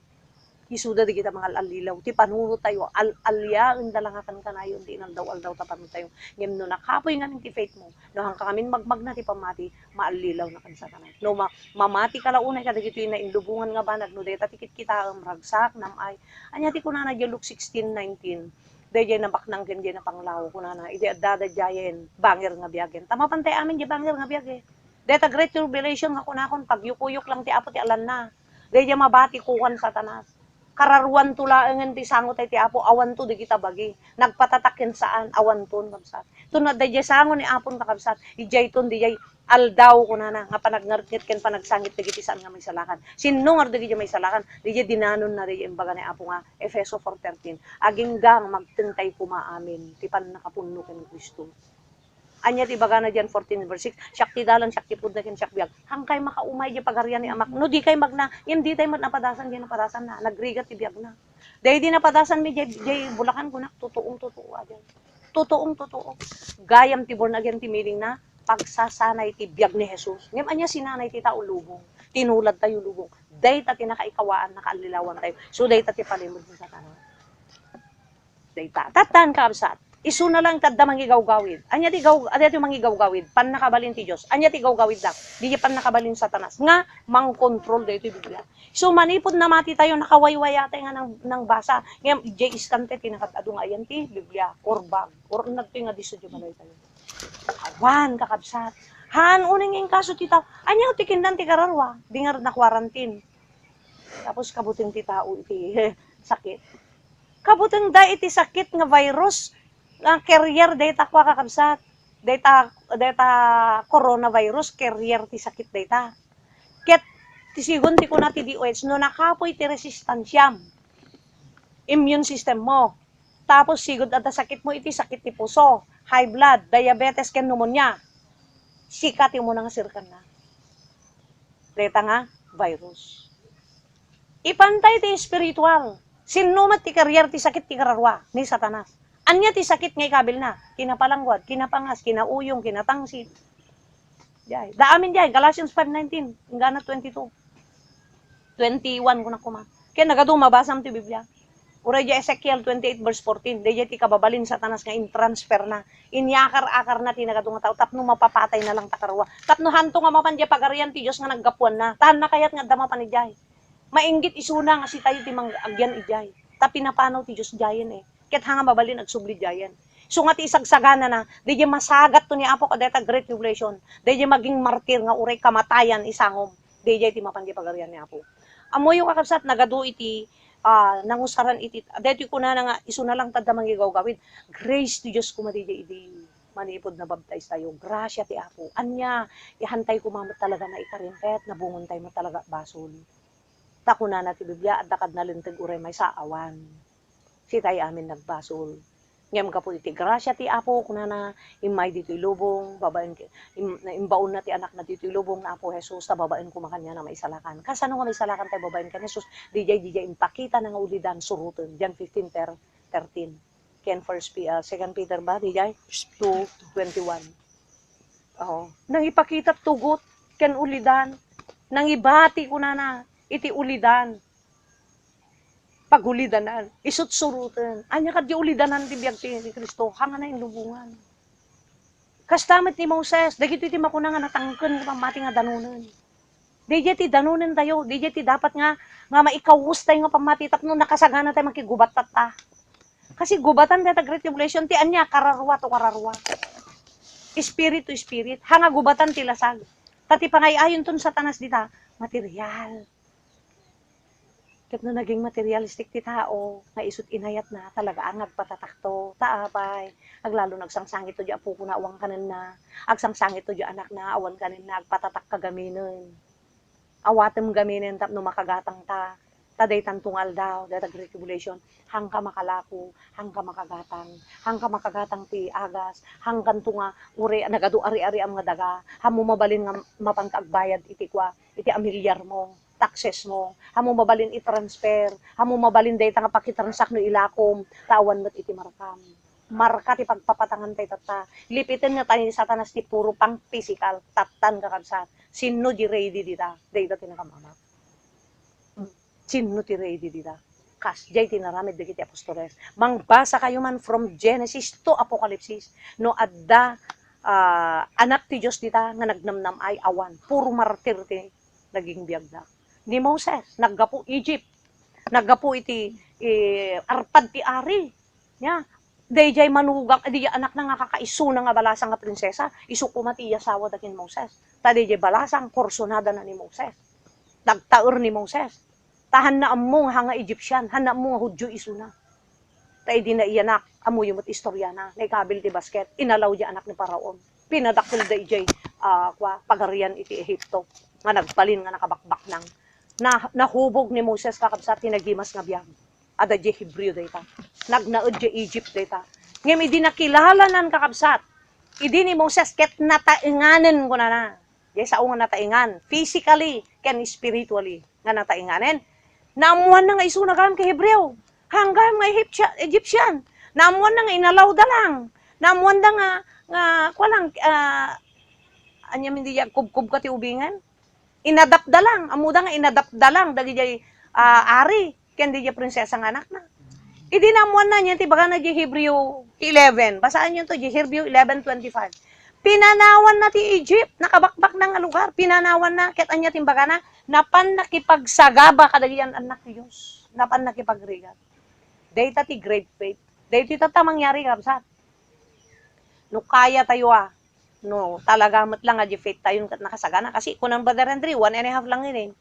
Isuda di kita mga alilaw, ti panunod tayo, alya, indalangakan ka na yun, di inaldaw-aldaw tapanod tayo. Ngayon no nakapoy nga ti faith mo, no hangka kamin magmag na ti pamati, maalilaw na kansa ka na. No mamati ka launay ka, dito yung nainlubungan nga banag, no deta tikit kita ragsak, namay. Anya ti kunana dyan Luke 16:19. Dayjay na baknang ganyan na panglaw ko na ide dadadyayen bangir nga biyagen tama pantay amin di bangir nga biyage deta great tribulation nga kunakon pagyukuyok lang ti apo ti alan na dayjay mabati kuwan Satanas kararuan tulaengen ti sangot ti apo awan to di kita bagi nagpatatakin saan awan ton kabsat tunad dayjay sangon ni apon kakabsat ijay ton dijay aldaw ko na nga panagngart ken panagsangit dagiti saan nga may salakan sinno nga dagiti may salakan dijay dinanon na dijay imbaga ni apo nga Efeso 4:13 aging gang magtentay kuma amin ti pan nakapunno ken Kristo anya ti baga na diyan 14:6 syakti dalan syakti pud na ken syakbiag hangkay makaumay di pagarian ni amak no di kay magna hindi tay mat napadasan di napadasan na nagrigat ti biag na dahil di napadasan mi jay bulakan ko na totoong totoo adyan totoong totoo gayam ti born again ti meaning na pagsasanay ti biag ni Jesus. Ngem anya sinanay ti tao lubong. Tinulad tayo lubong. Dayta ti nakaikawaan nakaalilawan tayo. So dayta ti palimod ni Satanas. Dayta. Tatan kabsat. Isu na lang kadda mangigawgawid. Anya ti mangigawgawid pan nakabalin ti Dios. Anya ti gawgawid dak. Di pan nakabalin Satanas. Nga mangkontrol dayto Biblia. So manipod na mati tayo nakawaywaya tayo nga ng basa. Ngem ije iskante ti nakatado nga ayan ti Biblia or bag or nagto nga diso di malay tayo. Awan kakabsat. Han uning ing kaso ti tao. Anya ti kindan ti kararwa, dingar na quarantine. Tapos kabuting ti tao iti sakit. Kabuting da iti sakit nga virus nga carrier data kwa kakabsat. Data coronavirus carrier ti sakit data. Ket ti sigon ti kuna ti DOH no nakapoy ti resistansyam. Immune system mo. Tapos sigod at sakit mo iti sakit ti puso. High blood, diabetes, ken pneumonia. Sikati mo nga sirkan na. Deta nga, virus. Ipantay ti spiritual. Sinumat ti karyar ti sakit ti kararwa ni Satanas. Anya ti sakit nga ikabil na. Kinapalangwad, kinapangas, kinauyong, kinatangsit. Jay. Daamin jay, Galatians 5:19, hingga 22. 21 ko na kuma. Kaya nagadong mabasam ti Biblia. Uray di Ezekiel 28:14, di ti kababalin Satanas nga in-transfer na. Inyakar-akar na tinagadong nga tao, tapno mapapatay na lang takarwa. Tapno hanto nga mapandya pagarian ti Diyos nga naggapuan na. Tahan na kayat nga dama panijay. Mainggit isuna nga si tayo ti agyan ijay. Tapi napanaw ti Diyos jayen eh. Ket hanga mabalin agsubli jayen. So nga ti isagsagana na, di masagat to ni Apo kadeta great tribulation. Di maging martir nga uray kamatayan isangom. Di ti mapandya pagarian ni Apo. Amoy yung kakabsat nagadu iti nangusaran iti deti ko na nga isu na lang tadda mangigawgawid grace to Dios kumadija idi manipod na baptize tayo grasya ti Apo anya ihantay ko mamat talaga na ikarimpet nabungon tayo mo talaga basol takuna na ti Biblia at dakad na linteg uray may saawan si tayo amin nagbasol ngem kapo iti grasya ti Apo kuna na imay dito ilubong babaen imbaon na ti anak na dito ilubong na Apo Jesus ta babaen ko makanya na maisalakan kasano nga maisalakan tayo babaen kan Jesus dijay impakita na nga ulidan suruten John 15:13 ken 2 Peter ba dijay 2:21 nang ipakita tugot ken ulidan nang ibati kuna na iti ulidan pagulidanan, isut surutan. Anya kadya ulidanan ti biag ti Kristo, hanga na yung lubungan. Kastamet ni Moses, dagito ti makuna nga natangken nga pamati nga danunan. Dije ti danunan tayo, dije ti dapat nga maikawus tayo nga pamati tapno nakasagana tayo makigubat ta. Kasi gubatan data great tribulation ti anya kararwa to kararwa. Spirit to spirit, hanga gubatan ti lasag. Tati pangayayon ton Satanas dita, material. Ket no naging materialistic ti tao, nga isut inayat na talaga ang agpatatakto, taapay, aglalo nagsangsangit to di apo ko na awang kanan na, agsangsangit to di anak na awan kanin na agpatatak kagaminon. Awatem gaminin tapno makagatang ta, taday tantungal daw, datag retribulation, hangka makalako, hangka makagatang ti agas, hangkan tunga, uri, nagadu ari-ari ang nga daga, hamo mabalin nga mapangkaagbayad iti kwa, iti amilyar mo, taxes mo, hamo mabalin i-transfer, hamo mabalin data nga pakitransak no ilakom, tawan mo't iti markam. Marka ti pagpapatangan tayo tata. Lipitin nga tayo ni Satanas ti puro pang physical, tatan kakabsat. Sino di ready dita? Data tinakamama. Sino ti ready dita? Kas, jay tinaramid dagiti apostoles. Mangbasa kayo man from Genesis to Apocalypse. No adda anak ti Diyos dita nga nagnamnam ay awan. Puro martir ti naging biyagda. Ni Moses, naggapo Egypt. Naggapo iti arpad ti ari. Nya, dayjay manugang, di anak na nga kakaiso na nga balasang nga prinsesa, isu kumati yasawa dakin Moses. Tadi jay balasang korsonada na ni Moses. Nagtaur ni Moses. Tahan na among hanga Egyptian, hana among Hudyo isuna. Tay di na iyanak, amuyo mo't istorya na, naikabil ti basket, inalaw di anak ni Paraon. Pinadakil dayjay pagarian iti Ehipto, nga nagpalin nga nakabakbak nang nahubog ni Moses kakabsat tinagimas nga biyag. Ada di Hebreo data. Nagnaod di Egypt data. Ngayon, idi nakilala nan kakabsat. Idi ni Moses ket natainganen ko na. Di sa nga nataingan. Physically, ken spiritually. Nga natainganen. Namuhan na nga isunagam kay Hebreo. Hanggang nga Egyptian. Namuhan na nga inalaw dalang. Namuhan na nga kwalang, anyam hindi yan, kubkub ka ti ubingan. Inadapt dalang. Amuda nga inadapt dalang. Dagi jay ari. Ken di prinsesa nga anak na. Idi namuan na niya, tibaga na di Hebreo 11. Basaan nyo to, di Hebreo 11:25. Pinanawan na ti Egypt, nakabakbak na nga lugar. Pinanawan na, ket anya timbaga na, napan nakipagsagaba kadagiyan anak ni Diyos. Napan nakipagrigat. Data ti great faith. Dito tata mangyari kapsat. No kaya tayo no talaga matlang nga di faith tayo nakasagana. Kasi kunang Brother Andre, 1.5 lang yun eh.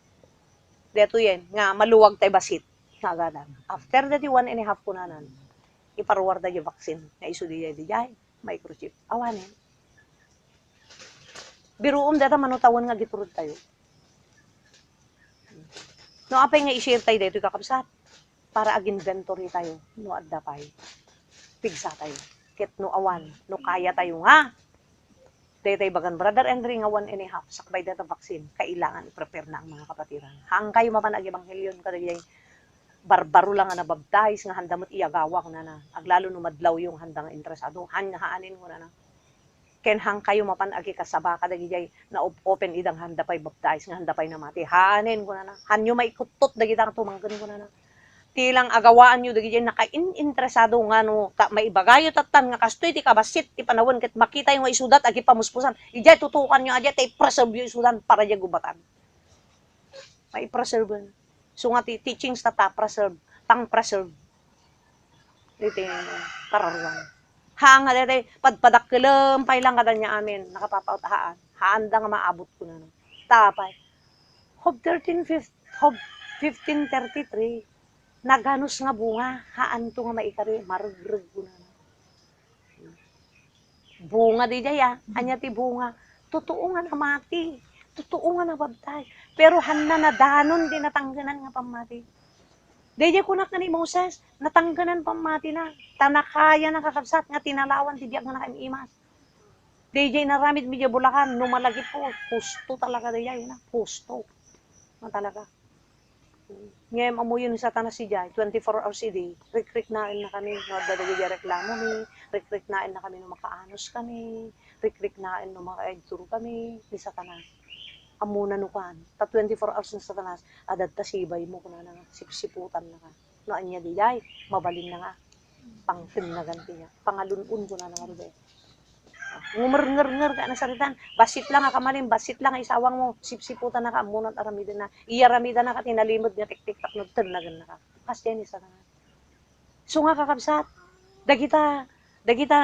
Dito yan, nga maluwag tayo basit. Kagadan. After that, 1.5 kunanan, iparwar da yung vaccine na iso di jay, microchip. Awanin. Biruom data manutawan nga giturod tayo. No, apay nga i-share tayo dito kakabsat. Para ag-inventory tayo. No, adda pay. Pigsa tayo. Ket no awan. No kaya tayo nga. Dito tayo bagan, Brother Henry nga 1.5. Sakbay data vaccine. Kailangan i-prepare na ang mga kapatiran. Hang kayo mapanag-ebanghelyon kadagay barbaro lang nga nabaptize nga handa mo't iyagawa ko na aglalo no madlaw yung handang interesado haanin ko na ken hang kayo mapanagi kasaba kadagijay na open idang handa pay baptize nga handa pay namati haanin ko na hanyo maikutot dagitang tumangken ko na tilang agawaan nyo dagijay naka-interesado nga no maibagayo tatan nga kastoy ti kabasit ti panawon ket makita yung isudat agi pamuspusan ijay tutukan nyo adya tay preserve yung isudan para jay gubatan may preserve. So nga teachings tata preserve, pang-preserve. Dito yung kararuan. Hanga dito, padpadakilem, pailang kada niya amin, nakapapautahaan. Haanda nga maabot ko na. Tapay. Hob 1533, naganos nga bunga, haan to nga maikari, marugrug ko na. Bunga di jaya, anya ti bunga, totoo nga namati. Totoo nga nababtay. Pero handa na danon din natangganan nga pamati. Daya kunak nga ni Moses, natangganan pamati na. Tanakaya na kakabsat nga tinalawan ti diyak nga nakamimas. Daya naramid medyo bulakan, numalagi po. Pusto talaga daya yun na. Pusto. Na talaga. Ngayon amuyo ni Satanas si Jai, 24 hours a day. Rik-rik nain na kami, nagdadagay reklamo ni. Rik-rik nain na kami, makaanos kami. Rik-rik nain, makaedturo kami ni Satanas. Amuna no kan ta 24 hours ng Satanas adad ta sibay mo kuna na sipsiputan na ka no anya di jay mabalin na nga pangtin na ganti niya pangalun-un ko na nga rube ngumer-nger ka na saritan basit lang ka malim basit lang isawang mo sipsiputan na ka amunat aramiden na iyaramida na ka tinalimod niya tik-tik tak nudten na gan na ka kasya ni Satanas so nga kakabsat dagita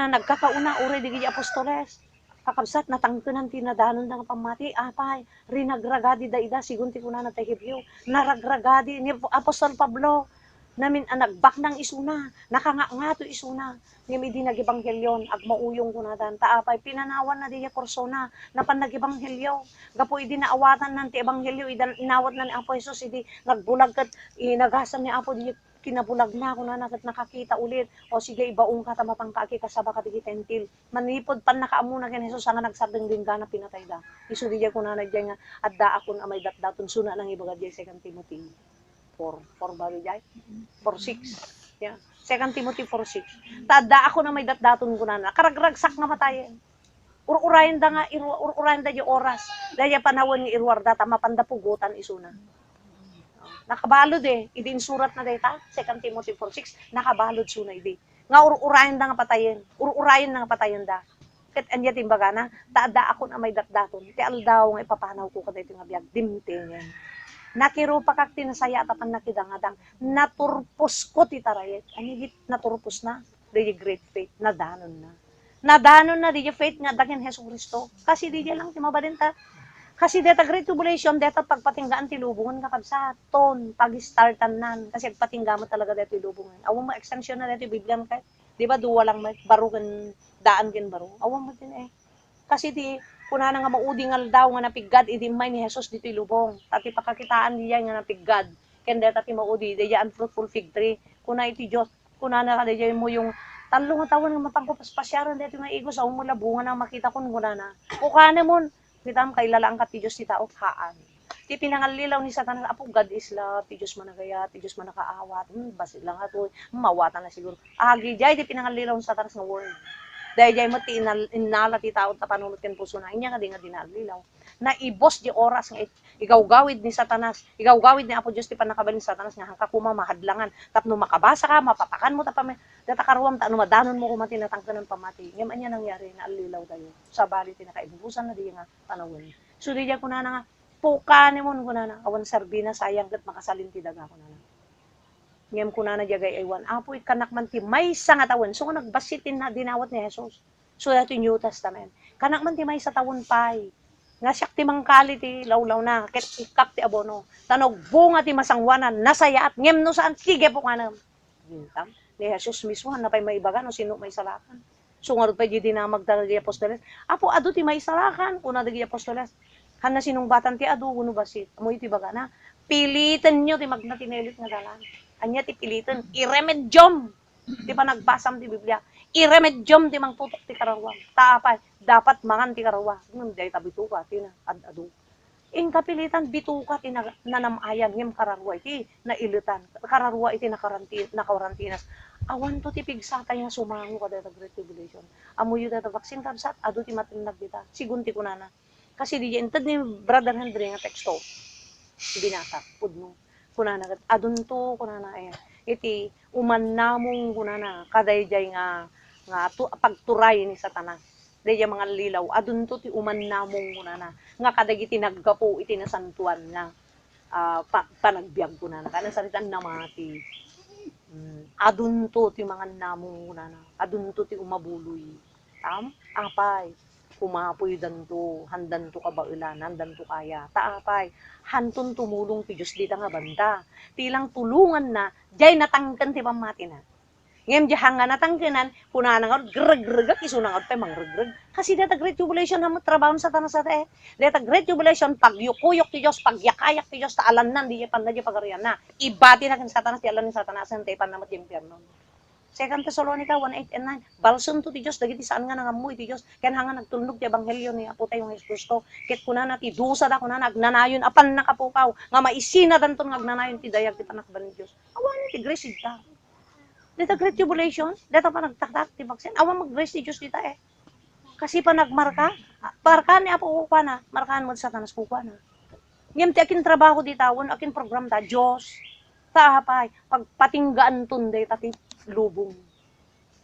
nagkakauna uri di apostoles kakabsat natangkenan tinadanon ng pamati apay rinagragadi da ida sigunti ko na natahibyo naragragadi ni Apostol Pablo namin nagbak ng isuna nakanga to isuna ni midi nagibanghelyon ag mauyong kunadan taapay pinanawan na diya korsona napan nagibanghelyo gapo idi naawatan nan ti ebanghelyo inawat na ni Apo Jesus idi nagbulag kat inagasan ni Apo di kinabulag na kuno na kat nakakita ulit o sige ibaong ka tamapang kaaki kasaba ka di tentil manipod pan nakaamu na ken Jesus nga nagsardeng linggana pinatay da isu di kuno na diya nga adda akon amay datdaton suna nang ibagad diya 2 Timothy 4 bago diya 4:6 yeah 2 Timothy 4:6 tada ako na may datdaton ko na karagragsak na matayen ururayan da nga ururayan da yung oras daya panahon ni irwarda tama pandapugutan isuna nakabalod idin surat na data 2 Timothy 4:6 nakabalod suna idi nga ururayan da nga patayen ururayan nga patayen da ket anya timbaga na tada ako na may datdaton ti aldaw nga ipapanaw ko kada iti nga biag dimtengen nakiro pa kak tinasaya tapan nakidangadang naturpos ko ti tarayet ani git naturpos na di great faith nadanon na di faith nga daken Hesus Kristo kasi di lang ti mabadenta kasi deta great tribulation deta pagpatinggaan ti lubungan nga kabsaton pag-startan nan kasi pagpatinggaan mo talaga deta ti lubungan awang ma extension na deta Biblia kay di ba duwa lang may baro ken daan ken baro awang mo din kasi di kuna nga maudi nga daw nga napiggad idi may ni Jesus dito lubong tati pakakitaan diya nga napiggad ken deta ti maudi diya unfruitful fig tree kuna iti Dios kuna na diya mo yung talong nga tawon nga mapangpaspasyaran dito nga igos aw mo labungan ang makita kun kuna na ukane mon kitam kay lalang ka ti Dios ti tao haan ti pinangalilaw ni Satanas apo God is love ti Dios managaya ti Dios manakaawat basit lang ato mawatan na siguro agi jay ti pinangalilaw ni Satanas nga word dahil jay mo ti inala ti tao ta panunot ken puso na inya nga dinalilaw na ibos di oras nga igawgawid ni Satanas igawgawid ni Apo Dios ti panakabalin ni Satanas nga hangka kuma mahadlangan tapno makabasa ka mapapakan mo ta pa data karuam ta ano madanon mo kumati natangkan ng pamati ngem anya nangyari na alilaw tayo sa bali ti nakaibusan na di nga panawon so di ko na nga puka ni mon ko na awan sarbina sayang ket makasalin ti daga ko na ngem kuna na jagay aywan apoy kanak man ti maysa nga tawon so nagbasitin na dinawat ni Jesus so dati New Testament kanak man ti maysa tawon pay nga siyak ti mangkali ti lawlaw na ket ikak ti abono tanog bunga ti masangwanan nasaya at ngem no saan sige po kanam bintang ni Jesus mismo na pay maibaga no sino may salakan so ngarud pay di na magdala di apostoles apo adu ti may salakan kuna di apostoles han na sinong batan ti adu kuno basit mo iti baga na pilitan nyo ti magna tinelit nga dalan anya ti pilitan iremedium ti pa nagbasam ti Biblia iremedium ti mangtutok ti karawang taapay dapat mangan ti karawang ngem day tabituka ti na adu in kapilitan bituka ti nanamayan ngem kararwa iti nailutan kararwa iti nakarantinas awan to ti pigsatay nga sumango kada great tribulation amuyo data vaccine kabsat adu ti matinag dita sigun ti kunana kasi di ented ni brother Henry nga teksto binasa pudno kunana adunto kunana iti uman namong kunana kadayjay nga pagturay ni Satanas dayjay mga lilaw adunto ti uman namong kunana nga kadagiti naggapo iti nasantuan nga panagbiag kunana kana saritan namati adunto ti mga namong kunana adunto ti umabuloy apay kumapoy danto handanto kabailan handanto kaya taapay hantun tumulong ti Dios dita nga banda tilang tulungan na jay natangken ti pamati na ngem jahang nga natangkenan kunana nga greg isuna nga pay mangregreg kasi data great tribulation na trabaho sa tanas sa data great tribulation pagyukuyok ti Dios pagyakayak ti Dios ta alannan di pan na pagarian na ibati na ken Satanas ti alan ni Satanas te panamat ti impierno 2 Thessalonica 1:8-9 balson to ti Dios dagiti saan nga nangamuy ti Dios ken hanga nagtulnog ti ebanghelyo ni Apo tayo Hesus Kristo ket kunana ti dusa da kunana agnanayon apan nakapukaw nga maisina danton nga agnanayon ti dayag ti panakban ni Dios awan ti grace ta dita great tribulation data pa nagtaktak ti vaccine awan mag-grace ti Dios dita kasi pa nagmarka ni Apo kuana markaan mo Satanas kuana ngem ti akin trabaho dita won akin program ta Dios taapay pagpatinggaan tunday ti lubong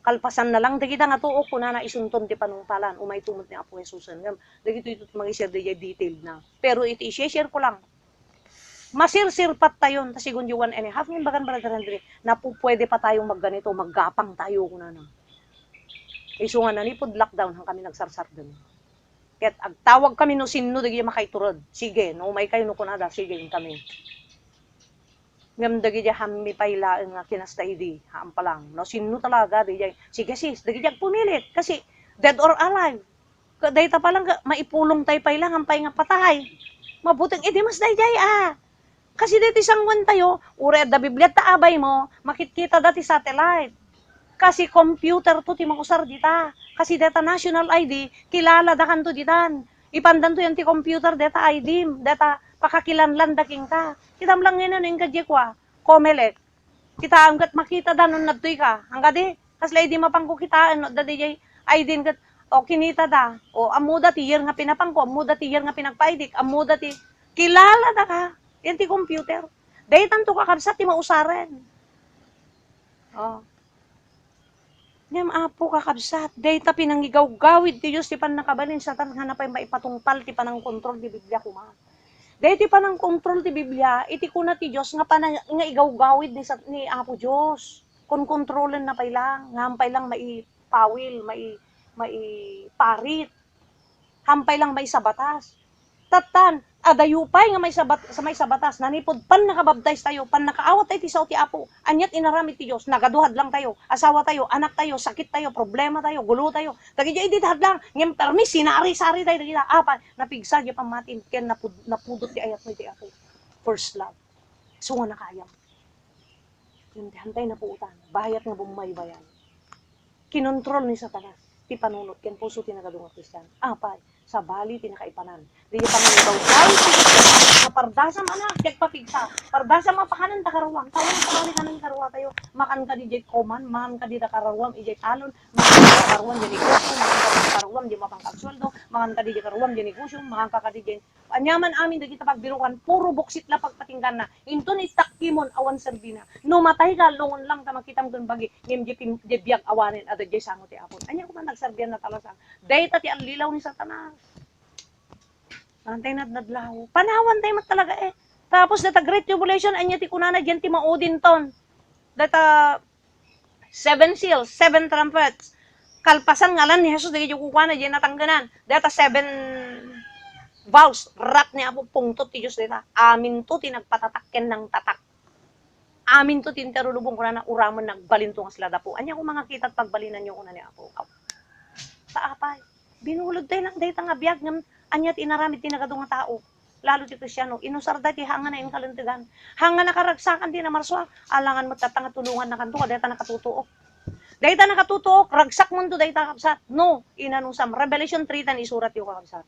kalpasan na lang dagita nga tuok kuna na isunton ti panungpalan umay tumot ni Apo Jesus ngem dagito ito mag-share di detailed na pero iti i-share ko lang masirsirpat tayon ta sigun 1.5 ngem bagan brother Andre na pwede pa tayong magganito maggapang tayo kuna na isu nga nanipod lockdown hang kami nagsarsar dun Ket agtawag kami no sinno dagi makaiturod. Sige, no may kayo no kunada, sige kami. Ngam dagi hammi pailaan nga kinasta idi, haam pa lang. No sinno talaga dagi sige sis, dagi pumilit kasi dead or alive. Dayta pa lang maipulong tay pailang hampay nga patay. Mabuting edi mas dayjay Kasi dati sangwan tayo, ure da Biblia ta abay mo, makikita dati satellite. Kasi computer to ti makusar dita. Kasi data national ID, kilala da kanto ditan. Ipandan to yan ti computer data ID, data pakakilanlan da king ka. Kitam lang ngayon yung kadye kwa, Comelec. Kita angkat makita da nun nagtoy ka. Hangga di, kasla di mapangko kita, da di ID kat, o kinita da, o amuda ti year nga pinapangko, amuda ti year nga pinagpaidik, amuda ti, kilala da ka. Yan ti computer. Dahil tanto kakabsat, ti mausaren. Oh. Ngam apo kakabsat. Dahil ta pinangigaw-gawid ti Diyos, ti panakabalin sa tanang na pa maipatungpal, ti panang kontrol ti Biblia kuma. Dahil ti panang kontrol ti Biblia, iti kuna ti Diyos, nga igaw-gawid ni apo Diyos. Kung kontrolin na pailang, nga hampay lang maipawil, maiparit. Hampay lang may sabatas. Tatan, adayupay nga may sabatas, nanipod pan nakababtize tayo, pan nakaawat tayo ti sao ti apo, anyat inaramid ti Diyos, nagaduhad lang tayo, asawa tayo, anak tayo, sakit tayo, problema tayo, gulo tayo, dagiti iditad lang, ngem permis, sinari-sari tayo, dagiti napigsa, di pamatin, ken napudot ti ayat mo ti apo, first love, so nga nakayam, yung hantay na puutan, bayat nga bumaybayan, kinontrol ni Satanas, ti panunot, ken puso ti nagadunga Kristiyan, apay, sa bali tinakaipanan. Di pa nga daw na pardasa man kek papigsa. Pardasa mapakanan ta karuwang. Tawon sa bali kanan karuwa tayo. Makan ka di koman, makan ka di karuwang ijay talon, makan ka di karuwang di negosyo, makan ka di karuwang di mapangkagsweldo, makan ka di karuwang di negosyo, makan ka di anyaman amin di kita pagbirukan, puro buksit la pagpatinggan na. Inton itakimon awan serbina. No matay ka lungon lang ta makitam kun bagi ngem di biag awanin at di sango ti apon. Anya ko man nagserbian na talasan. Dayta ti alilaw ni Satanas. Antay nadlaw. Panawan tayo talaga Tapos data Great Tribulation, anya ti kunana dyan ti maudin ton. Data 7 seals, 7 trumpets. Kalpasan ngalan ni Jesus, dagi kukuha na dyan natangganan. Data 7 vows, rat ni Apo pungtot ti Diyos data. Amin to, tinagpatatakken ng tatak. Amin to, tinterulubong ko na uraman nagbalinto nga sila dapo. Anya ko mga kita't pagbalinan nyo kuna ni Apo. Sa apay. Binulod tayo ng data nga biyag ng anyat inaramid tinagadong nga tao. Lalo ti Kristyano, inusarda ti hanga na inkalintigan. Hanga nakaragsakan ti na marswa, alangan mo tatanga tulungan na kanto, dahita nakatutuok. Dahita nakatutuok, ragsak mo to dahita kapsat. No, inanusam. Revelation 3:10 isurat yung kakapsat.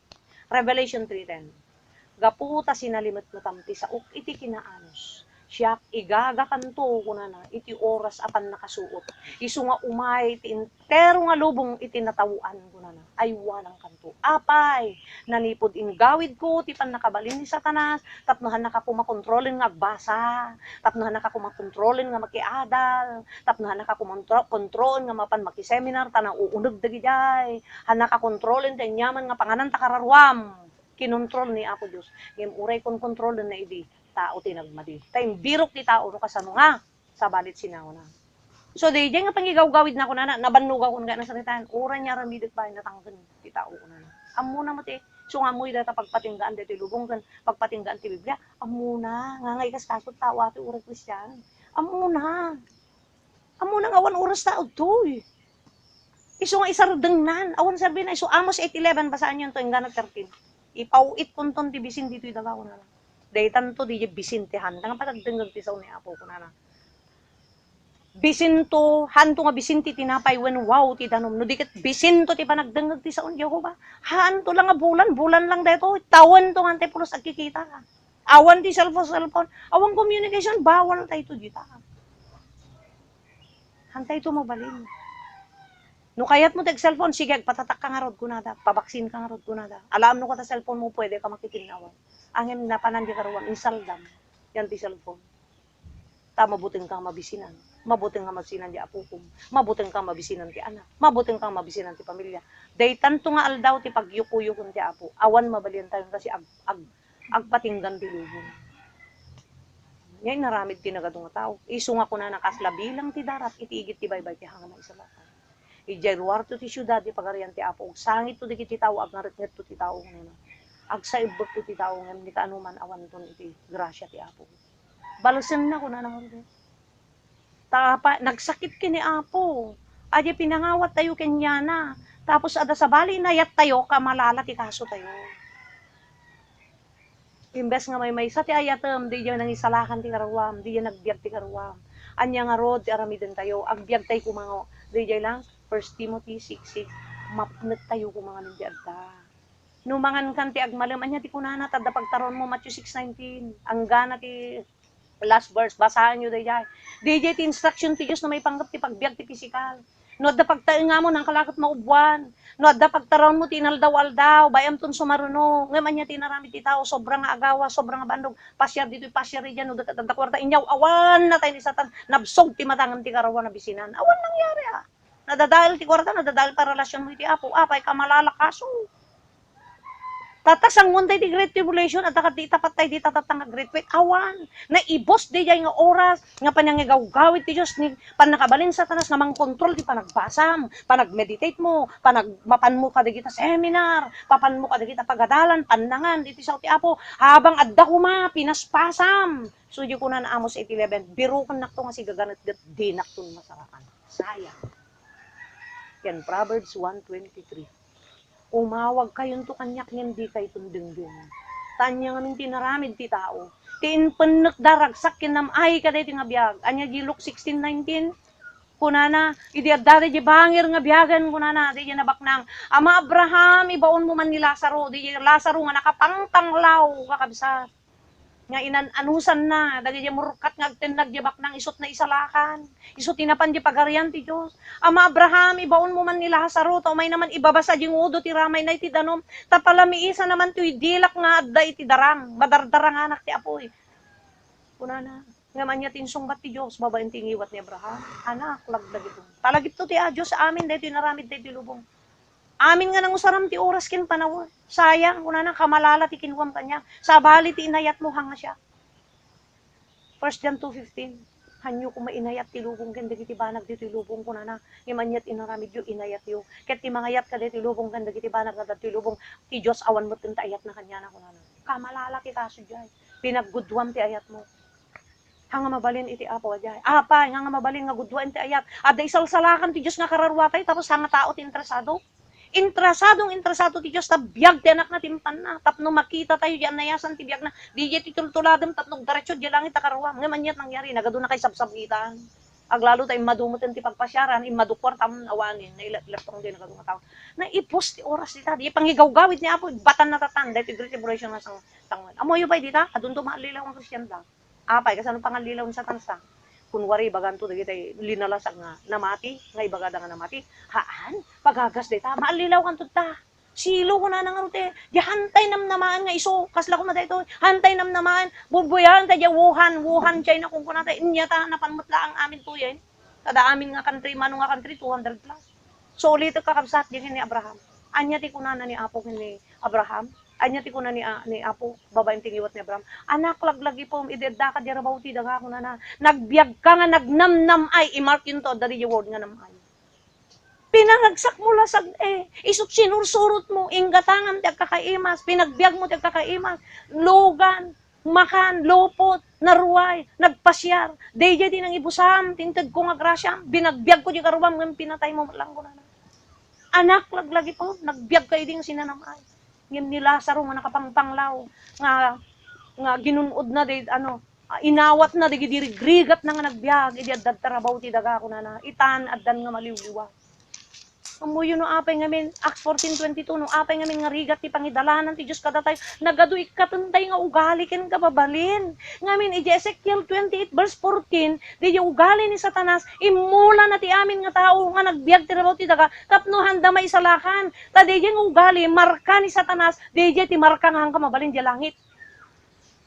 Revelation 3:10. Gaputa sinalimot mo tamti sa iti kinaanos. Siya igaga kanto kunana iti oras apan nakasuot. Isu nga umay ti entero nga lubong iti natawuan kunana. Ay walang kanto. Apay nalipod ingawid ko ti pan nakabalin ni Satanas, tapnohan nakakumakontrolin nga agbasa, tapnohan nakakumakontrolin nga makiadal, tapnohan nakakumakontrol nga mapan makiseminar tanang uunog dagijay, han nakakontrolin ti nyaman nga panganan takararwam. Kinontrol ni Apo Diyos. Ngem uray kon kontrol na idi tao tinagmadi. Tayong birok ti tao no kasano nga sa balit sinaw na. So di nga pangigaw-gawid na ko na nabanlugaw ko nga na salitaan. Ura niya ramidit pa natanggan ti tao ko na. Amuna mo ti so nga mo data pagpatinggaan ti lubong kan pagpatinggaan ti Biblia. Amuna nga ngay kas kasot tao ati ura Kristiyan. Amuna. Amuna nga awan oras tao to. Iso nga isardengnan. Awan sabi na iso Amos 8:11 basaan yun to yung ganag 13. Ipauit kunton ti bisin dito idaga ko na. Dahil tanto di bisintehan. Nga patagdengag ti sa ni Apo ko na. Bisinto, hanto nga bisinti tinapay when wow ti danom. No dikit bisinto ti panagdengag ti sa Jehova. Hanto lang nga bulan lang dito. Tawan to nga te pulos agkikita. Awan ti cellphone. Awan communication, bawal tayo to dita. Hantay to mabalin. No kayat mo tag cellphone, sige, patatak ka nga rod kunada, pabaksin ka nga rod kunada. Alam no ko ta cellphone mo, pwede ka makikinawan. Angin na panandi karuan, insaldam, yan ti cellphone. Ta mabuting kang mabisinan, mabuting kang mabisinan di apukum, mabuting kang mabisinan ti anak, mabuting kang mabisinan ti pamilya. Day tanto nga aldaw ti pagyuko-yukon ti apo, awan mabalian tayo kasi agpatinggan ti lubong. Ngayon naramid ti nagadong tao, isunga ko na nakasla bilang ti darat, itiigit ti baybay ti hanga na isalatan. Ijay luar to ti syudad ti pagarian ti Apo. Sangit to di kiti tao ag ngarit to ti tao ngano. Ag sa ibot to ti tao ngam ni kaanuman awan ton iti grasya ti Apo. Balasen na ko na nang tapa nagsakit kini Apo. Adi pinangawat tayo kanya na. Tapos ada sa bali na yat tayo kamalala ti kaso tayo. Imbes nga may sa ti ayatem di nang isalakan ti karawam, di nagbiag ti karawam. Anya nga rod ti aramiden tayo, agbiag tayo kumango. Di lang 1 Timothy 6:6 mapnet tayo kumangan ng biag ta. Numangan kan ti agmalem anya ti kunana tadda pagtaron mo Matthew 6:19. Ang gana ti last verse basahan nyo dayjay. Dayjay ti instruction ti Dios na may panggap ti pagbiag ti physical. No adda pagtaenga mo nang kalakot maubuan. No adda pagtaron mo tinaldaw-aldaw, bayam ton sumaruno. Ngem anya tinarami ti tao sobrang nga agawa, sobrang nga bandog. Pasyar dito pasyar diyan no da kwarta inyaw awan na tay ni satan nabsog ti matangam ti karawan na bisinan. Awan nangyari Nadadahil ti kwarta, nadadahil pa relasyon mo iti Apo. Apay ka malalakaso. Tatas ang munday di Great Tribulation at di tapat tayo di tatatang Great Wait. Awan, na ibos di jay nga oras, nga panangigaw-gawit ti Diyos, ni panakabalin sa tanas, nga mangkontrol ti panagbasam, panagmeditate mo, mapan mo ka di kita seminar, papan mo ka di kita pagadalan, pandangan, diti sa ti Apo, habang adda kuma, pinaspasam. So di ko na Amos 8:11, biro kan nakto nga si gaganat di nakton masarakan. Sayang. Yan, Proverbs 1:23. Umawag kayon to kanyak hindi kay tundengdeng. Tanya nga tinaramid ti tao. Tiin penek daragsak kinam ay kaday ti nga biag. Anya di Luke 16:19. Kunana, idi adda di bangir nga biagan kunana, di nabaknang. Ama Abraham, ibaon mo man ni Lazaro, di Lazaro nga nakapangtanglaw kakabsat. Nga inanusan na, dagi di murkat nga agtenag di baknang isot na isalakan. Isot tinapan di pagarian ti Diyos. Ama Abraham, ibaon mo man ni Lazaro, ta may naman ibabasa di ngudo ti ramay na iti danom. Tapalamiisa naman ti dilak nga adda iti darang, madardarang anak ti Apoy. Kunana, nga man niya tinsungbat ti Diyos, babaen tingiwat ni Abraham. Anak, lagdag ito. Talagip to ti Diyos amin, dahil naramid dahil ti lubong. Amin nga nang usaram ti oras kin panawon. Sayang, kunana kamalala ti kinwam kanya. Sa bali ti inayat mo hanga siya. 1 John 2:15. Hanyo ko mainayat ti lubong ken dagiti banag diti lubong kunana. Imanyat inaramid yu inayat yu. Ket ti mangayat ka diti lubong ken dagiti banag nga diti lubong ti Dios awan mo ten ayat na kanya na kunana. Kamalala ti kaso jay. Pinaggudwam ti ayat mo. Hanga mabalin iti Apo jay. Apay nga mabalin nga gudwan ti ayat. Adda isalsalakan ti Dios nga kararwatay tapos hanga tao ti interesado. Interesado ti Diyos, tabiyag ti anak na timpan na. Tapno makita tayo diyan nayasan ti biyag na. Di diya ti tultuladem, tapno diretso diya langit akaruam. Ngayon yan nangyari, nagado na kay sabsabitan. Aglalo tayo madumutin ti pagpasyaran, imadukwar tamon awanin, na ilat-ilatong din nagado nga tao. Na ipos ti oras dita, di pangigaw-gawit niya po, batan na tatan, dahil ti Great Tribulation na sang tangon. Amoy ba dita? Adun to maalilaw ang Christian lang. Apay, kasano pangalilaw sa tansa? Kunwari baganto dagiti tay linalasag nga namati nga ibagada nga namati haan pagagas dita maalilaw kan ta silo ko na nga rute di hantay namnamaan nga iso kasla ko maday to hantay namnamaan bubuyan ta di Wuhan China kung kunata inya ta napanmutla ang amin to yan kada amin nga country mano nga country 200 plus so ulit kakabsat di ni Abraham anya ti kunana ni Apo ni Abraham anya ti kuna ni Apo babaeng tingiwat ni Abraham anak laglagi po idedda ka di rabaw ti daga kuna na nagbiag ka nga nagnamnam ay i-mark yun to dari yung word nga namay pinangagsak mo lasag isok sinursurot mo inggatangan ti agkakaimas pinagbiag mo ti agkakaimas lugan makan lupot naruway nagpasyar dayjay din ang ibusam tinted ko nga grasya binagbiag ko di karuwam ng pinatay mo lang kuna na anak laglagi po nagbiag kayo din sinanamay ngem ni Lazaro nga nakapangpanglaw nga ginunod na di inawat na di grigat na nga nagbiag idi addad tarabaw ti daga kunana itan addan nga maliwliwa amuyo no apay ngamin Acts 14:22 no apay ngamin nga rigat ti pangidalanan ti Dios kada tayo nagadu ikatentay nga ugali ken kababalin ngamin iti Ezekiel 28:14 di ugali ni Satanas imula na ti amin nga tao nga nagbiag ti rabaw ti daga tapno handa may salakan ta di nga ugali marka ni Satanas di ti marka nga mabalin di langit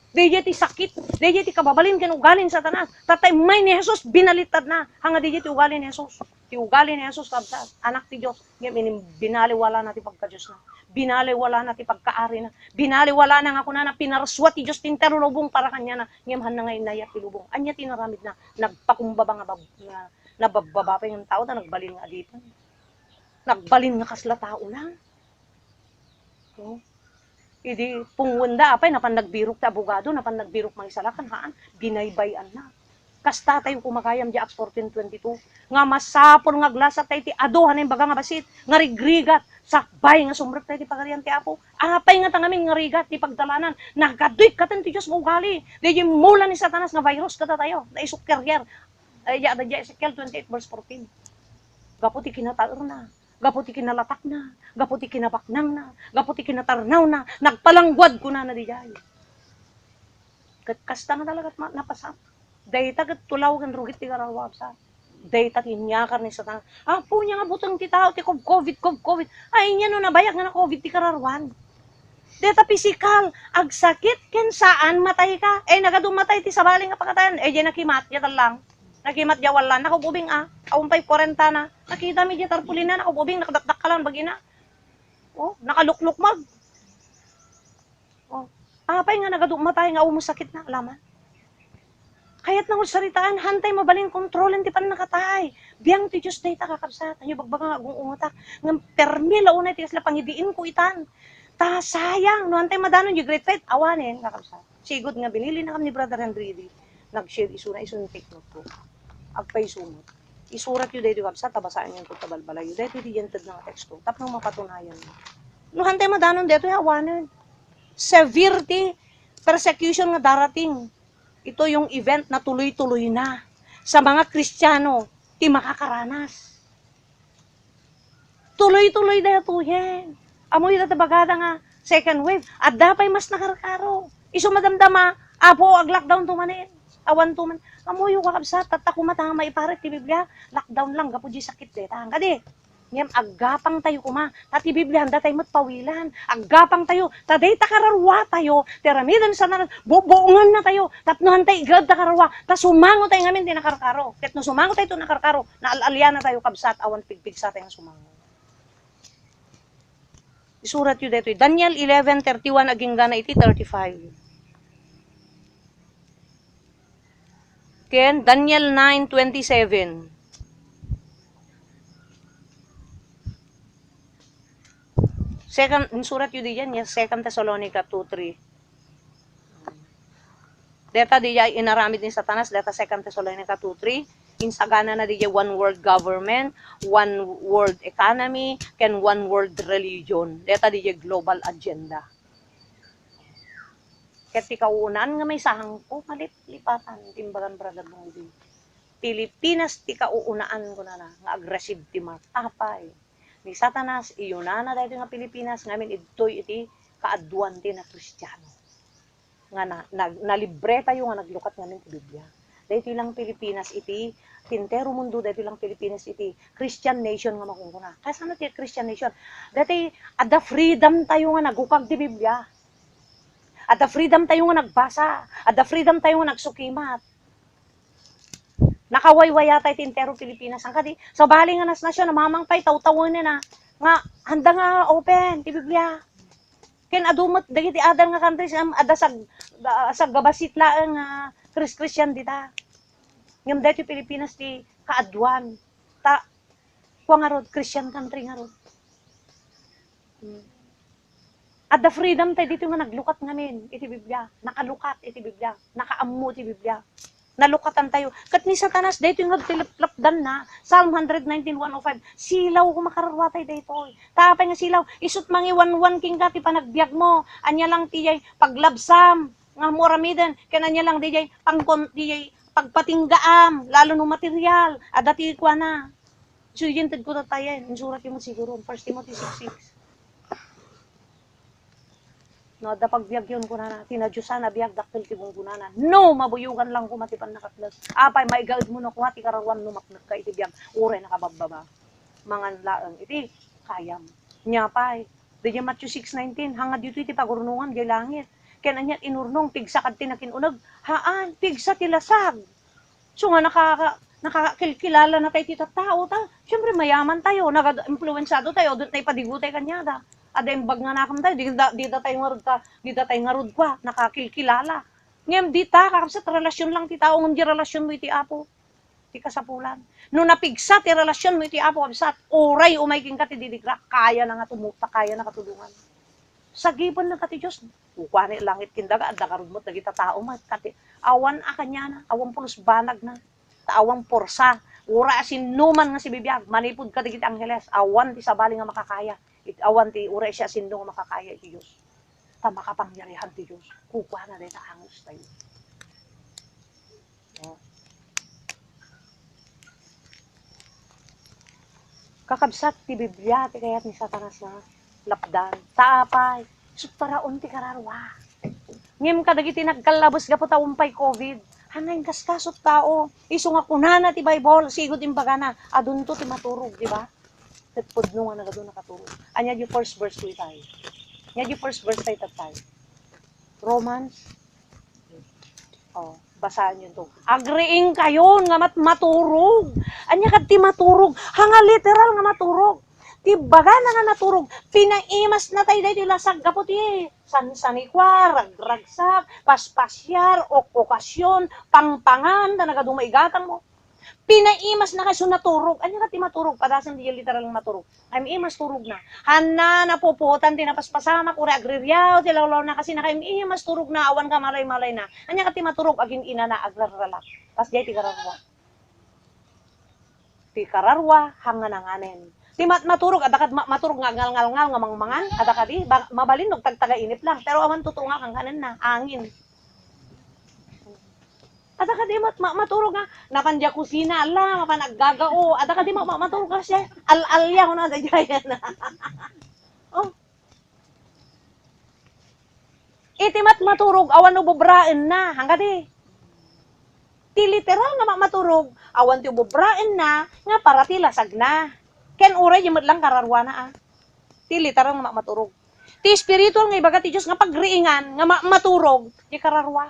di ti sakit di ti kababalin ken ugali ni Satanas tatay may ni Jesus binalitad na hanga di ti ugali ni Jesus ti ugali ni Jesus kabsat anak ti Dios ngem binaliwala na ti pagka-Dios na binaliwala na ti pagkaari na binaliwala na nga kunana pinaraswa ti Dios tin terulubong para kanya na ngem han na nga inayat ti lubong anya tinaramid na nagpakumbaba nga nabababa pa yung tao na nagbalin nga adipan Nagbalin nga kasla tao lang. Oh. Idi pungwanda apay napan nagbirok ta abogado, napan nagbirok mang isalakan haan, binaybayan na. Kasta tayo kumakayam di Acts 14:22 nga masapon nga glasa tayo ti aduhan ng baga nga basit nga rigrigat sakbay nga sumrek tayo ti pagarian ti Apo. Apay nga tangamin nga rigat ti pagdalanan nagaduy katan ti Dios mo ugali. Di mula ni Satanas nga virus kata tayo. Na isuk carrier. Ay ya da Ezekiel 28 verse 14. Gapo ti kinataer na. Gapo ti kinalatak na. Gapo ti kinabaknang na. Gapo ti kinatarnaw na. Nagpalanggwad ko na di jay. Kasta nga talaga napasap. Dayta kat tulaw kan rugit ti karawab sa. Dayta tinyakar ni Satanas. Apo niya nga butang ti tao ti COVID. Ay niya no nabayak nga na COVID ti kararwan. Dayta pisikal agsakit ken saan matay ka. Nagadumatay ti sabaling nga pakatayan. Diyan nakimat ya lang. Nakimat ya wala nakububing aumpay 40 na. Nakita mi di tarpulin na nakububing nakadakdak ka lang bagina. Oh, nakalukluk mag. Oh, apay nga nagadumatay nga umusakit na alaman. Kaya't nang saritaan, hantay mabalin kontrolin ti pan nakatay. Biyang ti Diyos day takakabsat. Anyo bagbaga nga ungutak. Ng permila unay ti kasla pangidiin ko itan. Ta sayang. No hantay madanon yung great faith. Awanin kakabsat. Sigod nga binili na kami ni Brother Henry. Nag-share isuna take note ko. Agpay sumot. Isurat yun dito kabsat. Tabasaan yung tabalbalay. Yun dito diyanted ng teksto. Tapos mapatunayan. No hantay madanon dito awanin. Severity persecution nga darating. Ito yung event na tuloy-tuloy na sa mga Kristiyano, ti makakaranas. Tuloy-tuloy na ito yan. Amoy na tabagada nga, second wave, at dapay mas nakarakaro. Iso madamdama, apo ag-lockdown tumanin. Awan tuman. Amoy yung kakabsat, tatakumata nga maiparit ti Biblia, lockdown lang, gapo di sakit de. Tahang ka di. Ngem aggapang tayo kuma, tati Biblia handa tayo matpawilan. Aggapang tayo, taday takararwa tayo, teramidan sa nanan, bubuungan na tayo, tapno hantay igad takararwa, ta sumango tayo ngamin di nakarkaro. Ket no sumango tayo to nakarkaro, naalalya na tayo kabsat, awan pigpig sa tayo sumango. Isurat yu dito, Daniel 11:31 aging gana iti 35. Ken Daniel 9:27. Second, surat yun diyan, yes, 2 Thessalonica 2:3. Deta diya inaramid ni Satanas, deta 2 Thessalonica 2:3. Insagana na diya one world government, one world economy, can one world religion. Deta diya global agenda. Ket ti kauunan nga may sahang ko, lipatan, timbagan brother mo di. Pilipinas ti kauunaan ko na nga aggressive ti matapay. Ni Satanas, iyuna na dahil nga Pilipinas, ngamin ito'y iti kaaduan din na Kristiyano. Nga nalibre tayo nga naglukat ngamin ti Biblia. Dahil lang Pilipinas iti, tintero mundo, dahil lang Pilipinas iti, Christian nation nga makungkuna. Kaya saan iti Christian nation? Dahil ada freedom tayo nga nagukag ti Biblia. Ada freedom tayo nga nagbasa. Ada freedom tayo nga nagsukimat. Nakawaywaya tayo tintero Pilipinas. Ang kadi, sa bali nga nas nasyon, namamangpay, taw-tawon na nga, handa nga open, ti Biblia. Ken adumot, dagiti adal nga countries, ada sa gabasit lang nga Christian dita. Ngam dahil Pilipinas ti kaadwan. Kuwa nga rod, Christian country nga rod. Ada freedom tayo dito nga naglukat ngamin, iti Biblia. Nakalukat, iti Biblia. Nakaammo, iti Biblia. Nalukatan tayo. Kat ni Satanas, dito yung nagtilap-lapdan na, Psalm 119:105, silaw kumakararwa tayo dito. Tapay nga silaw, isut mangi 1:1 king ka, ti panagbiag mo, anya lang tiyay paglabsam, nga moramidan, kanya lang tiyay pagpatinggaam, lalo no material, adati kwa na. So yun, tad ko tatayan, yung surat yung siguro, 1 Timothy 6:6. No, da pagbiag yun ko na tinadyusan na biag daktil ti bunggunanan. No, mabuyugan lang ko matipan nakatlas. Apay maigaid mo no ko ti karawan lumaknak ka iti biag. Ure nakababbaba. Mangan laeng iti kayam. Nya pay. Di Matthew 6:19 hangad dito iti pagurnungan di langit. Ken anya inurnong pigsa kadti nakinuneg. Haan pigsa ti lasag. So nga nakakilala na tayo ti tao ta. Syempre mayaman tayo, naga-influensado tayo, doon tayo padigutay kanya da. Ada yung bag nga nakam tayo, di da tayo ngarud kwa, nakakilkilala. Ngayon, di ta, kakabsat, relasyon lang ti tao, ng relasyon mo iti Apo. ti kasapulan. No napigsa ti relasyon mo iti Apo kabsat, oray umayking ka ti didigra, kaya na nga tumuta, kaya na katulungan. Sagiban na kati Diyos, kukwani langit kindaga, at nakarod mo't nagita tao mat, kati awan akanya na, awan pulos banag na, awang porsa, ura asin numan nga si bibiyag, manipod ka ti Angeles, awan ti sabali nga makakaya, awan ti ura siya asin nga makakaya iti Diyos. Ta makapangyarihan ti Diyos, kukwa na rin angos tayo. Oh. Kakabsat ti Biblia, ti kayat ni Satanas na lapdan, taapay, sutaraon ti kararwa. Ngem kadagiti nagkalabos gapo taumpay COVID, hanay kaskasot tao, iso nga kunana ti Bible, sigod imbaga na, adunto ti maturog, di ba? Tetpudno nga nagadun nakaturog. Anya di first verse ko tayo. Anya di first verse tayo tatay. Romans. Oh, basahan nyo to. Agreeing kayon nga maturog. Anya kad ti maturog, hanga literal nga maturog. Ti baga na nga naturog, pinaimas na tayo dahil lasag gapo ti sansanikwa, ragragsak, paspasyar, okasyon, pangpangan, na nagadumaigatang mo. Pinaimas na kayo naturog. Anya ka ti maturog, padasan di literal nga maturog. I'm imas turog na. Hana na puputan, tinapaspasama, kura agriryaw, tilawlaw na kasi na kayo imas turog na, awan ka malay-malay na. Anya ka ti maturog, aging ina na agraralak. Pas jay ti kararwa. Ti kararwa, hanga nanganen. Ti maturog, adakad maturog nga ngal-ngal-ngal nga mangmangan, adakad di, mabalinog, tagtaga-inip lang. Pero awan totoo nga kang kanan na, angin. Adakad di maturog nga, napandya kusina, ala, mapanaggagao, adakad di maturog ka siya, al-alya ko na, dajaya na. Oh. Iti maturog, awan no bubraen na, hangga di. Ti literal nga maturog, awan ti bubraen na, nga para ti lasag na. Ken uray yung lang kararwa na Ti literal nga maturog. Ti spiritual nga ibaga ti Diyos nga pagriingan, nga maturog, ti kararwa.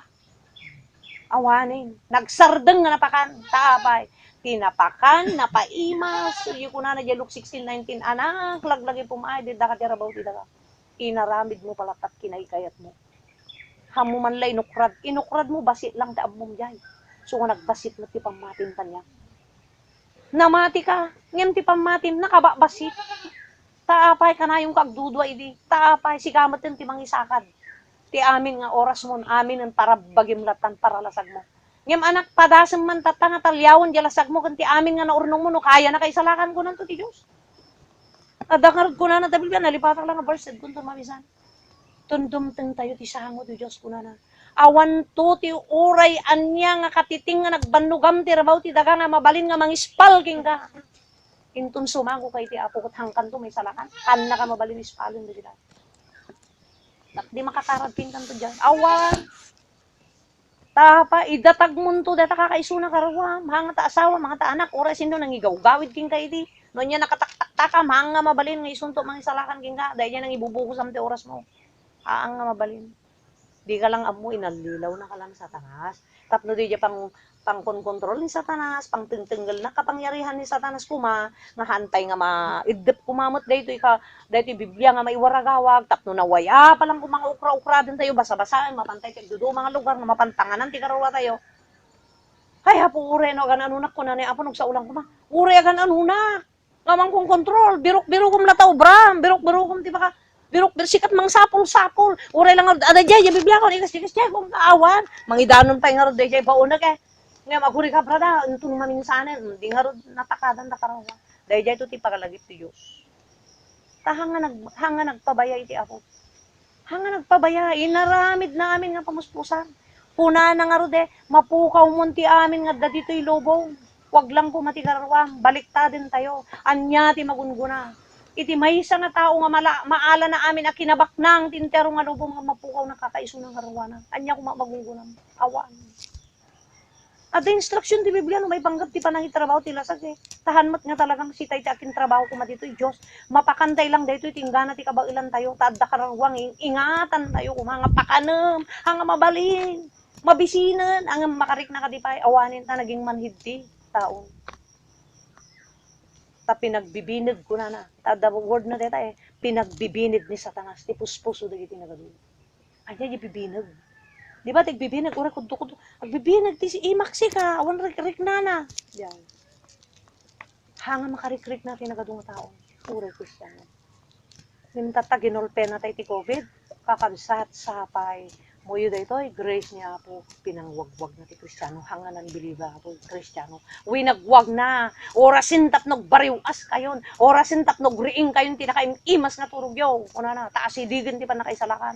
Awanin. Nagsardeng nga napakan, taapay. Tinapakan, napaimas, yung kuna na Luke 16:19, anak, laglagi pumay, di dakat yarabaw ti daga. Inaramid mo pala tat kinaykayat mo. Hamuman lay inukrad mo, basit lang taab mong jay. So nga nagbasit mo ti pamatin tanya. Namati ka, ngem ti pamatin, nakababasit. Taapay ka na yung kagdudwa, idi. Taapay, sigamat din ti mangisakad. Ti amin nga oras mo, amin ang para bagimlatan, para lasag mo. Ngem anak, padasem man tatanga talyawon, di lasag mo, kanti amin nga naurnong mo, no, kaya na kaisalakan ko nanto ti Diyos. Adakarad ko na na tabi, nalipatang lang nga verse, kung tumabisan. Tundumteng tayo ti sango ti Diyos ko na. Awan to ti uray anya nga katiting nga nagbanugam ti rabaw ti daga nga mabalin nga mangispal king ka. Intun sumago kay ti Apo ket hangkan to may salakan. Kan na ka mabalin ispalon di kita. Di makakarapin kan to diyan. Awan. Tapa idatag munto data kakaisuna karawam. Hanga ta asawa, mga ta anak, oras sindo nangigaw-gawid king kay ti. No nya nakataktak ka hanga mabalin nga isunto mangisalakan king ka. Dahil nya nangibubukos am ti oras mo. Aang nga mabalin. Di ka lang amo, inalilaw na ka lang Satanas. Tapno di dya pang kontrol ni Satanas, pang tingtinggal na kapangyarihan ni Satanas kuma, nga hantay nga maidip kumamot dayto Biblia nga maiwaragawag, tapno nawaya pa lang kung mga ukra-ukra din tayo, basa-basaan, mapantay tayo, dudo mga lugar, nga mapantanganan, ti karola tayo. Kaya po ure, no, agan anunak ko na ni Apo, sa ulang kuma, ure agan anunak, ngamang kong kontrol, birok-birok kum lataw, bram, birok-birok kum, di ba ka, birok sikat mang sapol uray lang ada jay Biblia ko ikas jay kung kaawan mangidanon pa nga rod jay pauna kay nga maguri ka brada untun maminsanen di nga rod natakadan ta karawa day jay to ti pagalagip ti Dios ta hanga nagpabaya iti Apo hanga nagpabaya inaramid na amin nga pamuspusan puna na nga rod mapukaw munti amin nga daditoy lobo wag lang ko matigarwam balikta din tayo anya ti magunguna iti maysa nga tao nga maala na amin a kinabaknang tintero nga lubong nga mapukaw na kakaiso ng karwanan. Anya ko magungunam. Awan. At instruction di Biblia no may panggap ti panang itrabaho ti lasag Tahanmat nga talagang sitay ti akin trabaho ko matito Diyos. Mapakantay lang dayto tinggana ti kabailan tayo. Tadda karawang ingatan tayo kung mga pakanem, hanga mabalin, mabisinan, ang makarik na kadipay awanin ta naging manhid ti taon. Ta pinagbibinid ko na. The word na deta pinagbibinid ni Satanas, ti puspuso dagiti nagadulo. Anya di bibinid. Di ba, tigbibinag, ura kudo-kudo. Agbibinag, ti si imaksi ka, awan rik-rik na. Yan. Hanga makarik-rik na tinagadong tao. Ura Kristiyano. Nimtata, ginulpe na tayo ti COVID. Kakabsat, sapay. Muyo da ito, grace niya po, pinangwagwag na ti Kristiyano. Hanga nan biliba po, Kristiyano. Winagwag na. Orasin tapnog bariwas kayon. Orasin tapnog riing kayon, tinakaim imas nga turugyo. Kuna na, taasidigin ti pa nakaisalakan.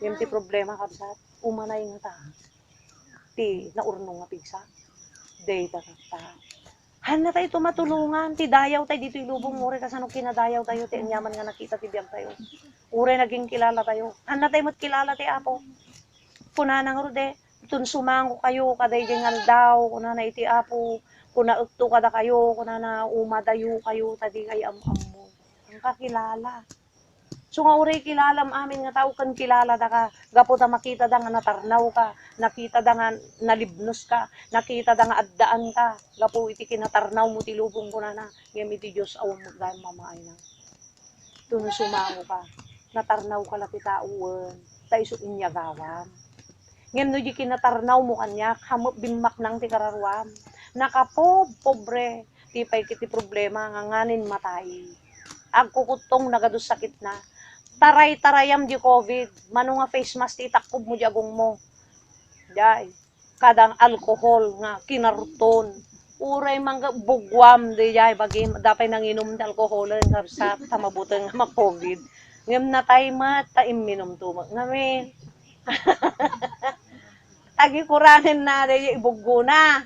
Yung ti problema, kabsat. Umanay nga ta. Ti naurnong nga pigsa. Day ta ta. Hana tayo tumatulungan. Ti dayaw tayo dito ilubong ure kasano kinadayaw tayo. Ti anyaman nga nakita ti biyag tayo. Ure naging kilala tayo. Hana tayo mo't kilala ti apo. Kuna nang rude. Tun sumango kayo. Kaday jengal daw. Kuna na iti apo. Kuna ukto kada kayo. Kuna na umadayo kayo. Tadi kay am-am mo. Ang kakilala. So nga uri kilalam amin nga tao kan kilala da ka, gapo da makita da nga natarnaw ka, nakita da nga nalibnos ka, nakita da nga addaan ka, gapo iti kinatarnaw mo ti lubong ko na, ngem iti Diyos awang magdaan mamaay na. Tun sumango ka, natarnaw ka lapi tauan, tayo so inyagawan. Ngem no di kinatarnaw mo kanyak, hamot bimak nang ti kararwam, pobre, ti pay kiti problema, nga nganin matay. Agkukutong nagadus sakit na, taray-tarayam di COVID, mano nga face mask itakkob mo di agong mo. Day, kadang alcohol nga kinarton. Uray mangga bugwam di jay bagi dapay nanginom di alcohol nga sa tamabutan nga ma-COVID. Ngem natay mat ta iminom to ngamin. Agi kuranin na di ibuggo na.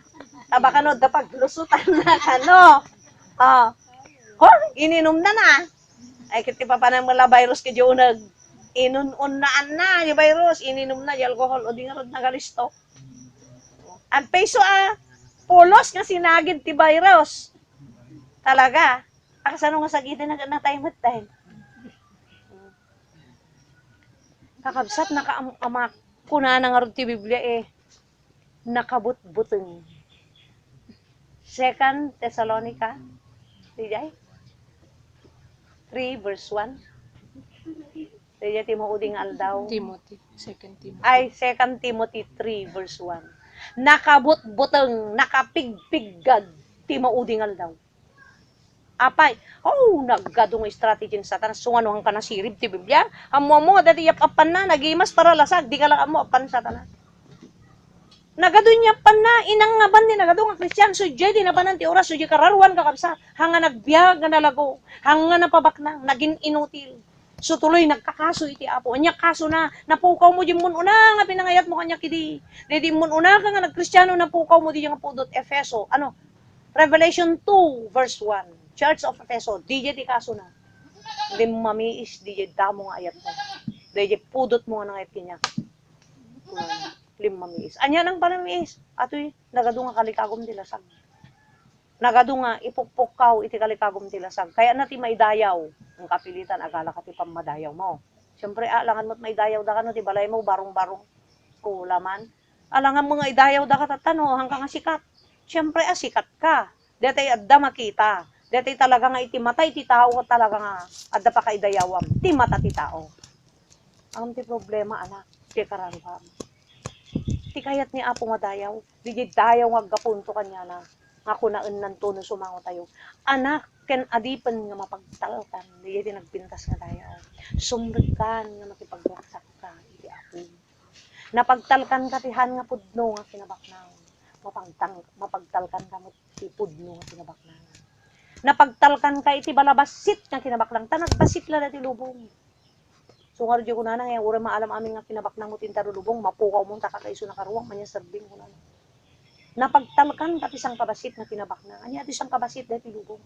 Aba kanod da paglusutan na kano. Ah. Ininom na na. Ay kiti pa panang mala virus kay unag inunnaan na yung virus, ininom na yung alcohol o di nga rod nagalisto. Ang peso pulos nga sinagid ti virus. Talaga. Akasano nga sagitin na tayo tayo. Kakabsat naka-amak kuna na nga rod ti Biblia nakabut-buteng. 2 Thessalonica, Dijay? 3 verse 1. Dijay timuuding aldaw. Timothy. 2 Timothy. Ay, 2 Timothy 3 verse 1. Nakabut-buteng, nakapigpiggad, timuuding aldaw. Apay, naggadong strategy ng satanas. Sunganuhan ka na sirib ti Biblia. Amo mo, dati yapapan na, nagimas para lasag, di ka lang amo, apan satanas. Nagadun niya pa na, inang nga ban din, nagadun nga Christian, so jay, di na ba nanti oras, so jay kararuan ka kapsa, hanga nagbiag nga nalago, hanga napabaknang, naging inutil. So tuloy, nagkakaso iti apo, anya kaso na, napukaw mo di mun una, nga pinangayat mo kanya kidi, di mun una ka nga nagkristyano, napukaw mo di nga pudot, Efeso, Revelation 2 verse 1, Church of Efeso, di jay di kaso na, di mamiis, di jay damo nga ayat mo, di jay pudot mo nga nangayat kanya. Mamiis. Anya nang panamiis. Atoy, nagadunga kalikagom ti lasag. Nagadunga ipukpukaw iti kalikagom ti lasag. Kaya nati maidayaw. Ang kapilitan, agala ka ti pamadayaw mo. Siyempre, alangan mo't maidayaw da ka no, ti balay mo, barong-barong kulaman. Alangan mo nga idayaw da ka tatano, hanggang nga sikat. Siyempre, sikat ka. Dati adda makita. Dati talaga nga iti matay ti tao, talaga nga adda pa kaidayawam. Ti mata ti tao. Ang ti problema, anak, ti karanbam. Ti kayat ni Apo nga dayaw, di dayaw nga gapunto kanya na, nga kunaan nanto no sumango tayo. Anak, ken adipan nga mapagtalkan, di nagpintas nga dayaw. Sumrikan nga makipaglaksak ka, iti Apo. Napagtalkan ka tihan nga pudno nga kinabaknang. Mapagtalkan ka mo ti pudno nga kinabaknang. Napagtalkan ka iti balabasit nga kinabaknang, tanagbasit la dati lubong. So nga rin ko na nga, ura maalam amin nga kinabaknang mo tintarulubong, mapukaw mong takakaiso na karuwang, manya sarbing ko na. Napagtalkan ka tisang kabasit na kinabaknang, anya tisang kabasit dahil lubong.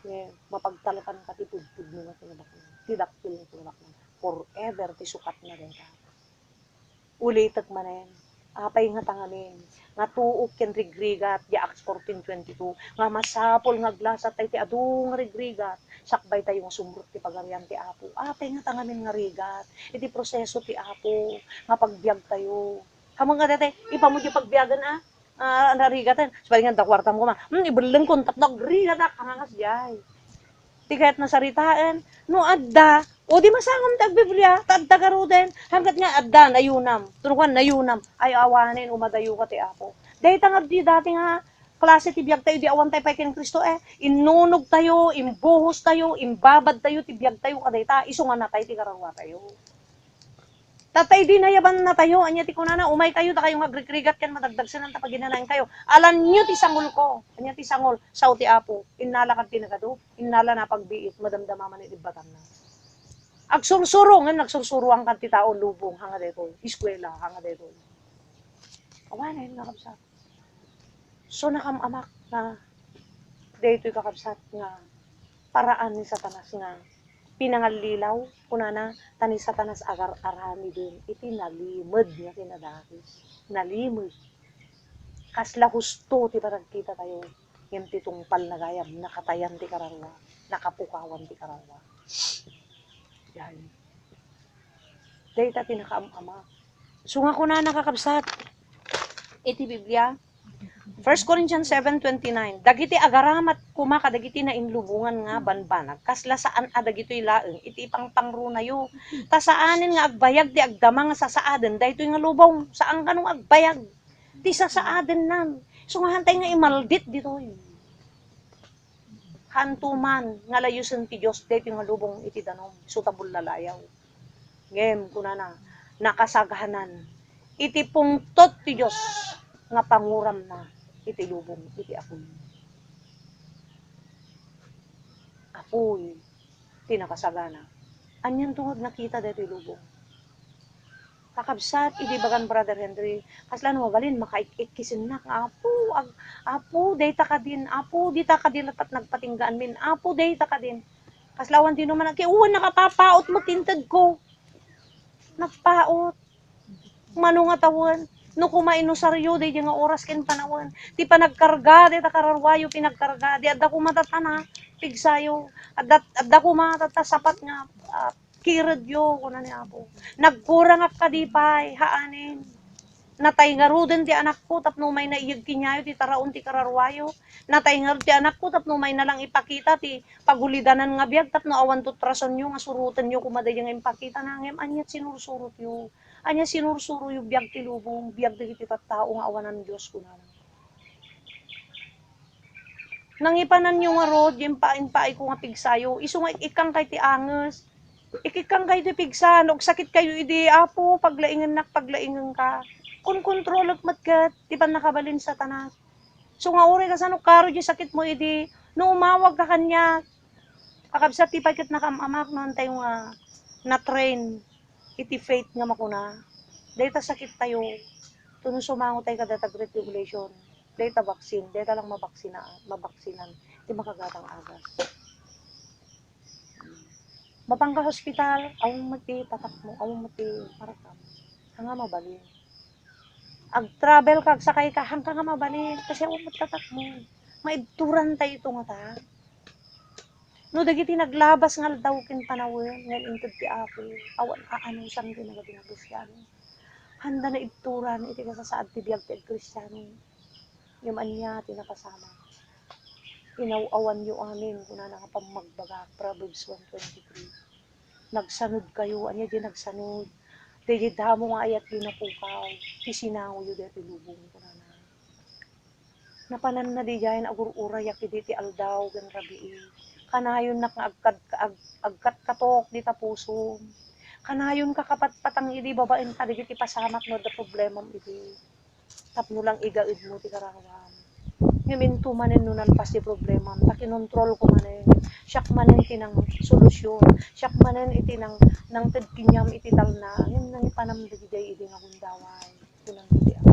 Yeah, mapagtalkan ka tipud-pud mo nga kinabaknang, tidakpil na kinabaknang, forever tisukat na dahil. Ulitak manen, apay nga tangamin, nga tuok ken rigrigat, di Acts 14:22, nga masapol nga glasat tayo ti adung rigrigat, sakbay tayo nga sumrot ti pagarian ti Apo. Apay nga tangamin nga rigat, iti proseso ti Apo, nga pagbiag tayo. Kamang nga dati, ipa mo di pagbiagan narigatan. Sabi nga dakwartam ko iberleng kontak rigat kangangas jay. Ti kahit nasaritaan, no adda, O di masangam tag Biblia, tagtagaruden, hanggat nga adda, nayunam, turukan nayunam, ay awanin, umadayo ka ti Apo. Dahil tangad di dati nga, klase ti biyag tayo, di awan tayo pa kin Kristo inunog tayo, imbuhos tayo, imbabad tayo, ti biyag tayo, kadayta, isungan na tayo, ti karanwa tayo. Tatay di nayaban na tayo, anya ti kunana, umay kayo, da kayong agrikrigat kan, madagdagsan ang tapaginanayin kayo. Alam nyo ti sangol ko, anya ti sangol, sa ti Apo, inala kad tinagado, inala na pagbiit, madamdama man ibatan na. Agsursuro nga nagsursuro ang kanti tao lubong hanga dito, eskwela hanga dito. Awanin nga kabsat. So nakamamak na dito kakabsat nga paraan ni Satanas nga pinangalilaw kunana tani Satanas agar arami din iti nalimod nga kinadakis. Nalimod. Kasla husto ti paragkita tayo yung titungpal na gayam nakatayan ti kararwa, nakapukawan ti kararwa. Yan. Dahil ta tinakaamama. So nga ko na nakakabsat. Iti Biblia. 1 Corinthians 7:29. Dagiti agaramat kuma kadagiti na inlubungan nga banbanag. Kasla saan adagitoy laeng iti pangpangrunayo. Ta saanin nga agbayag di agdama nga sasaaden daytoy nga lubong. Saan kanong agbayag? Ti sasaaden nan. So nga hantay nga imaldit ditoy. Hantuman nga layusen ti Dios daytoy nga lubong iti danom. Sutabul lalayaw. Ngem kunana nakasaghanan iti pungtot ti Dios nga panguram na iti lubong iti apoy. Apoy ti nakasagana. Anyan tungod nakita dito lubong. Kakabsat iti bagan Brother Henry kaslan mabalin makaikkisin na apo dayta ka din apo dita ka din lapat nagpatinggaan min apo dayta ka din kaslawan din naman uwan nakapapaot mo tinted ko nagpaot mano nga tawon no kumain no saryo day nga oras ken panawon ti panagkarga day ta kararwayo pinagkarga di adda ko matatana pigsayo adda ko matata sapat nga kiradyo kuno ni Apo nagkurang ak kadipay haanin natay nga ruden ti anak ko tapno may naiyag kinyayo ti taraon ti kararwayo natay nga ti anak ko tapno may nalang ipakita ti pagulidanan nga biag tapno awan tutrason nyo nga surutan nyo kumaday nga ipakita nangem anyat sinursurot yo anya sinursuro yung biag ti lubong biag ti tattao nga awanan Dios kunana nangipanan nyo nga rod yung pain-paay ko nga pigsayo iso nga ikang kay ti anges ikikang kay ti pigsan og sakit kayo idi Apo paglaingan ka kun kontrol at matgat ti pan nakabalin sa tanas so nga uri ka sano karo di sakit mo idi no umawag ka kanya kakabsat ti pagkat nakamamak noon tayo nga na train iti faith nga makuna dayta sakit tayo tuno sumango tayo kada Great Tribulation dayta vaccine dayta lang mabaksinan ti makagatang agas mapangka hospital awong mati patak mo awong mati parakam hanga mabalin ag-travel kag sakay ka hangka nga mabalin kasi awong matatak mo maibturan tayo ito nga ta no dagiti naglabas nga daw kin panawin ngel inted ti Apo awan aanusan din nga mga Kristiyano handa na ibturan iti kasasaad ti biag ti Kristiyano yung anya tinapasama inawawan yo amin kuna nga pamagbaga Proverbs 1:23 nagsanod kayo anya di nagsanod di damo nga ayat di napukaw isinango yo deti lubong kuna na napanan na di jayan agur-ura yak di aldaw gan rabii kanayon nak agkat katok di tapusom kanayon kakapat patang idi babaen ka di pasamak no da problema idi tapno lang igaid mo ti karawam ngaminto manen nunan pas ti problema takinontrol ko manen siyak manen tinang solusyon siyak manen iti nang tedkinyam iti talna ngem nang ipanamdagi day idi nga gundaway kunang iti ako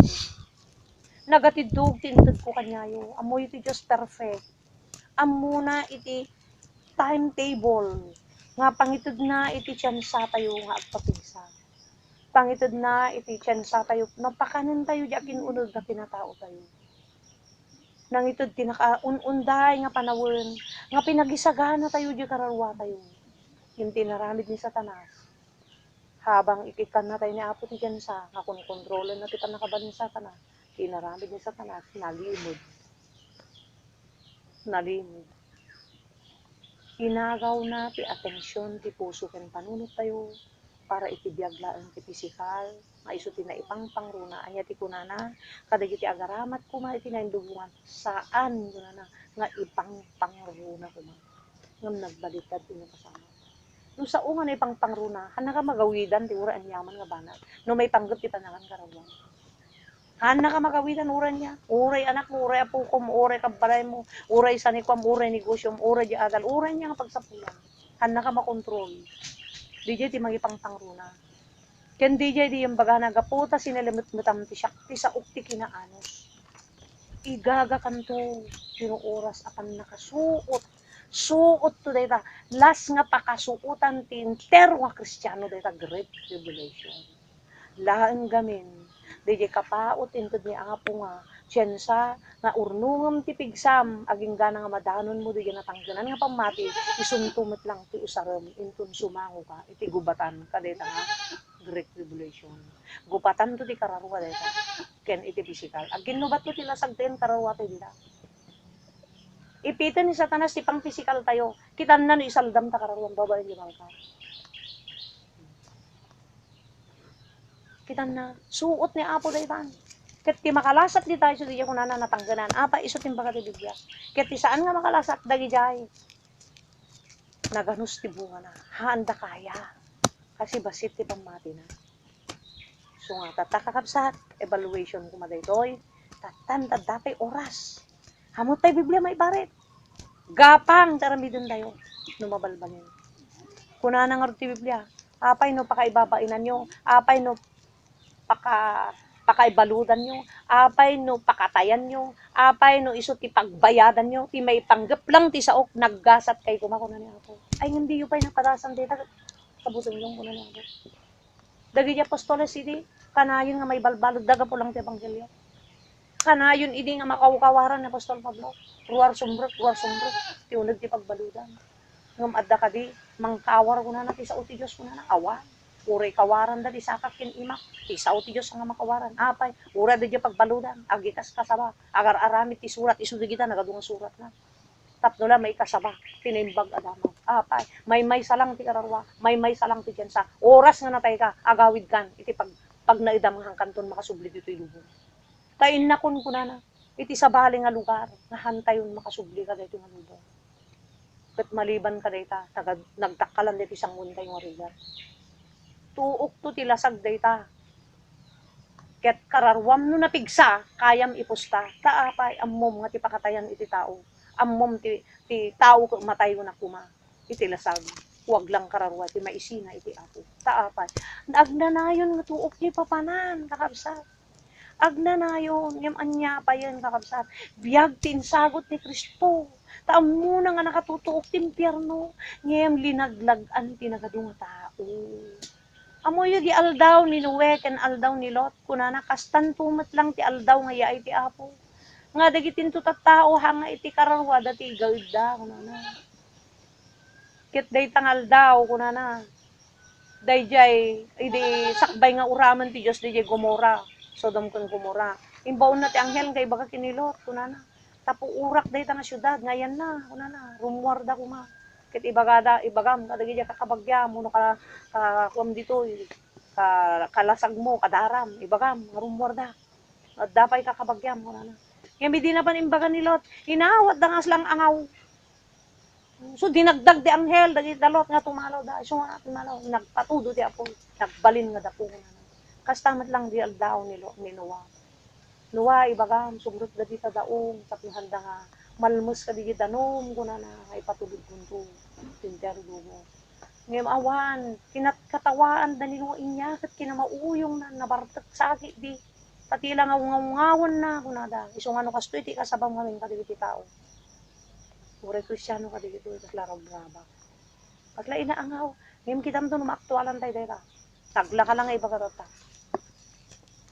nagatidog tinted ko kanyayo amoy iti Dios perfect amuna iti timetable nga pangited na iti tiyansa tayo nga agpapigsa pangited na iti tiyansa tayo napakanan tayo di akin unod na pinatao tayo nangitod tinaka-ununday nga panawon nga pinagisagana tayo di kararwa tayo yung tinaramid ni Satanas habang ikikan na tayo ni Apo ti tiyansa nga kontrolan na ti panakaban ni Satanas tinaramid ni Satanas nalimod Hinagaw na ti atensyon ti puso ken panunot tayo para iti biyaglaan ti pisikal nga iso ti naipangpang runa anya ti kunana kadagiti agaramat kuma iti naindubungan saan kunana nga ipangpang runa kuma ngam nagbaliktad ti kasama no sa unga na ipangpang runa han ka magawidan ti ura anyaman nga banat no may panggap ti panangan karawang han ka magawidan ura niya uray anak mo uray apo ko mo uray kabalay mo uray sanikwam uray negosyo mo uray di adal uray niya nga pagsapulan han ka makontrol DJ ti magipangpang runa. Ken DJ di yung baga nagaputa sinalimit-mitam ti syakti sa ukti kinaanos. Igaga kanto tinuoras apan nakasuot. Suot to data. Las nga pakasuotan ti entero nga Kristiyano data Great Tribulation. Laeng gamin. DJ kapaot intod ni Apo nga siyensa nga urnungam ti pigsam aging gana nga madanon mo di natangganan nga pamati isuntumot lang ti usarem intun sumango ka iti gubatan kadeta nga Great Tribulation gubatan to ti kararwa deta ken iti physical agin no ba't to ti lasagten kararwa ti dita ipitan ni Satanas ti pang physical tayo kitan na no isaldam ta kararwa babae di bangka kitan na suot ni Apo daytan ket ti makalasat di tayo so di kunana natangganan apa iso timbaga ti Biblia ket ti saan nga makalasat dagi jay naganus ti bunga na handa kaya kasi basit ti pamati na so nga tatakakabsat evaluation kuma daytoy tatan tadapay oras hamot tay Biblia may barit gapang taramidon tayo numabalbalin kunana nga ti Biblia apay no pakaibabainan nyo apay no pakaibaludan nyo, apay no pakatayan nyo, apay no iso ti pagbayadan nyo, ti may panggap lang ti saok, naggasat kay kumakuna niya ako. Ay hindi yung pa'y napadasan dita, kabutong yung kuna niya ako. Dagi di apostoles idi, kanayon nga may balbalod, daga po lang ti ebanghelyo. Kanayon idi nga makawkawaran ni Apostol Pablo, ruwar sumbrot, ti unag ti pagbaludan. Ngam adda kadi, mangkawar kuna na, ti sao ti Diyos kuna na, awan. Uray kawaran da di sakak kin imak ti sao ti Dios nga makawaran apay ura da di pagbaludan agikas kasaba agar aramid ti surat isu di kita nagadungan surat na tapno la may kasaba tinimbag adamag apay may salang ti kararwa may salang ti jensa oras nga natay ka agawid kan iti pag naidamang kanton makasubli dito ilubong tayin na kun kunana iti sabali nga lugar nga hantayon makasubli ka dito nga lubong ket maliban ka dayta nagtakkalan dito isang muntay nga rigar tuok to ti lasag dayta. Ket kararwam no napigsa, kayam ipusta. Kaapay ammom nga ti pakatayan iti tao. Ammom ti tao matayo na kuma. Iti lasag. Huwag lang kararwa ti maisina iti Apo. Kaapay. Agnanayon nga tuok ti papanan kakabsat. Agnanayon ngem anya pa yan kakabsat. Biag tinsagot ni Kristo. Taam muna nga nakatutuok ti impyerno. Ngem linaglagan ti nagadunga tao. Amoy di aldaw ni Noe ken aldaw ni Lot kunana kastan tumet lang ti aldaw nga yaay ti Apo. Nga dagitin to tattao hanga iti kararwa dati gawid da kunana. Ket daytang aldaw kunana. Dayjay idi sakbay nga uraman ti Dios dayjay Gomora, Sodom ken Gomora. Imbaw na ti anghel kay baga kini Lot kunana. Tapo urak dayta nga syudad ngayan na kunana rumwar da kuma. Ket ibagam kadagi ja kakabagya muno ka kuam dito kalasag mo kadaram ibagam rumwar da at dapay kakabagyam kunana ngem di na pan imbaga ni Lot inawat da nga lang angaw so dinagdag di anghel dagi dalot nga tumalaw da so nga tumalaw nagpatudo ti Apo nagbalin nga dapo kunana kastamat lang di aldaw ni Noah ibagam sugrot da dita daong tapnohan da nga malmus ka di danom kunana nga ipatulog kunto tintergo mo ngem awan kinatawaan da nino inya ket kinamauyong na nabartek sagi di pati lang ngawon na kunada iso ngano kasto iti kasabang ngamin kadigiti tao ure Kristiyano kadigito kaslaraw braba pagla inaangaw ngem kitam to maaktualan tay dayta tagla ka lang ay bagarota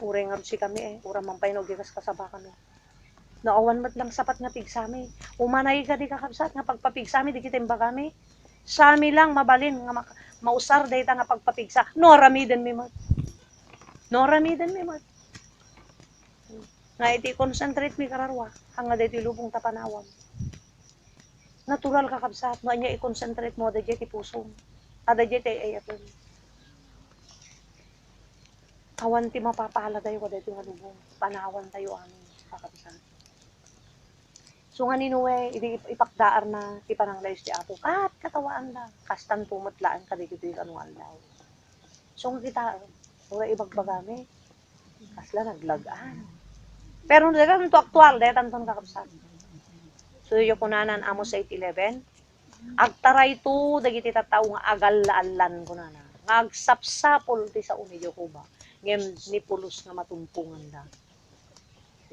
ure nga si kami ura mampay no gikas kasaba kami naawan mat lang sapat nga pigsami. Umanay ka di kakabsat nga pagpapigsami di kita imbagami. Sami lang mabalin nga mausar dayta nga pagpapigsa. No ramiden mi mat. Nga iti concentrate mi kararwa hanga dayta lubong tapanawam. Natural ka kabsat, mo anya i-concentrate mo, da ti puso. Ada ti ayatan. Awan ti mapapala tayo kada iti nga lubong. Panawan tayo amin, kakabsat. So nga ninuwe, ipakdaar na ti pananglayos ti apo. Katawaan da. Kastan pumatlaan ka dito yung anuan daw. So nga kita, ura ibagbagami. Kasla naglagaan. Pero dahil ito aktual, dahil tanton kakabsat. So yung kunanan, Amos 8:11. Agtaray to, dagiti tataw nga agal-laalan kunana. Ngagsapsapol ti sa uniyo ko ba. Ngem ni pulos nga matumpungan da.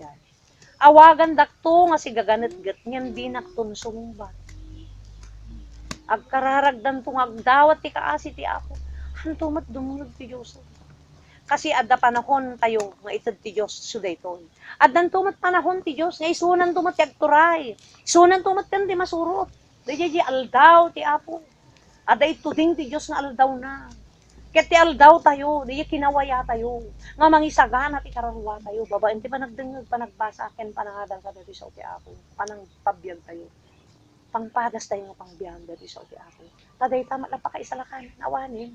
Yan. Awagan dakto nga si gaganit-gat ngem di naktunsong ba. Agkararagdan to agdawat ti kaasi ti apo. Hantumat dumungod ti Diyos. Kasi adda panahon tayo nga itad ti Diyos sudayton. Addan tumat panahon ti Diyos nga isunan tumat ti agturay. Isunan tumat kan ti masurot. Dayjay aldaw ti apo. Adda ituding ti Diyos nga aldaw na. Ket ti aldaw tayo, di kinawaya tayo. Nga mangisagana ti kararwa tayo. Babaen ti panagdengeg, panagbasa ken panangadan ka dati sa ti apo. Panangpabiyag tayo. Pangpadas tayo nga pangbiyan dati sa ti apo. Taday tama lang pakaisalakan, nawanin.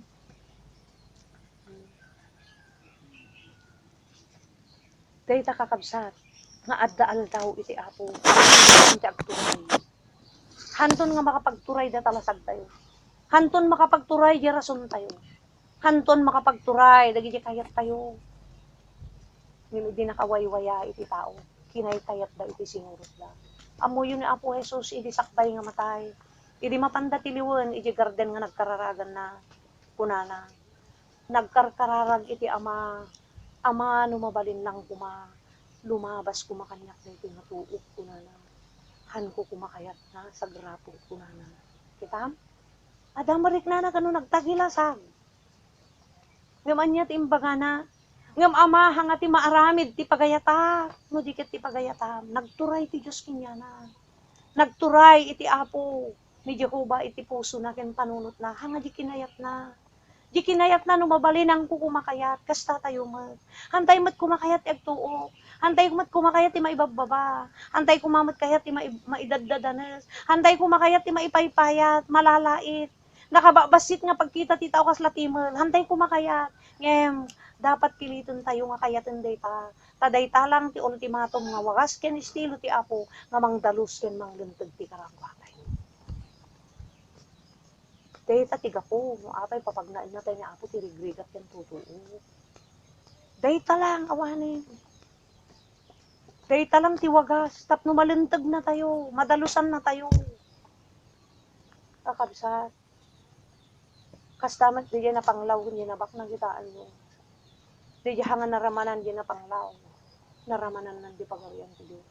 Day ta kakabsat, nga adda aldaw iti apo. Iti agturay. Hanton nga makapagturay da talasag tayo. Hanton makapagturay di rason tayo. Hanton makapagturay, dagiti kayat tayo. Ngem di nakawaywaya iti tao. Kinaytayat da iti sinurot da. Amo yun ni Apo Jesus, iti sakbay nga matay. Iti mapanda tiliwen, iti garden nga nagkararagan na kunana. Nagkarkararag iti ama. Ama numabalin lang kuma. Lumabas kumakanyak na iti nga tuok kunana. Han ko kumakayat na sa grapo kunana. Kitam? Adamarik na kanu nagtagilasag. Ngam anya ti imbaga na, ngam ama hanga ti maaramid ti pagayata, no dikit ti pagayata, nagturay ti Diyos kinyana. Nagturay iti apo, ni Jehovah iti puso na ken panunot na, hanga di kinayat na. Di kinayat na numabalin ang kukumakayat, kasta tayo mat. Hantay mat kumakayat ti agtuo, hantay mat kumakayat ti maibababa, hantay kumamat kayat ti maidadadanes, hantay kumakayat ti maipaypayat, malalait. Nakababasit nga pagkita ti tao kas latimel, hantay kumakayat. Ngem, dapat piliton tayo nga kayaten dayta. Tadayta lang ti ultimatum nga wagas ken estilo ti apo nga mangdalus ken manglenteg ti karangwa tayo. Dayta ti gapo, no apay papagnain na tayo ni apo ti rigrigat ken tutuo. Dayta lang awanin. Dayta lang ti wagas, tapno malenteg na tayo, madalusan na tayo. Kakabsat. Kastamat di na panglaw, di na bak nang kitaan mo. Di hangan naramanan di na panglaw. Naramanan nan di pagawin ti Diyos.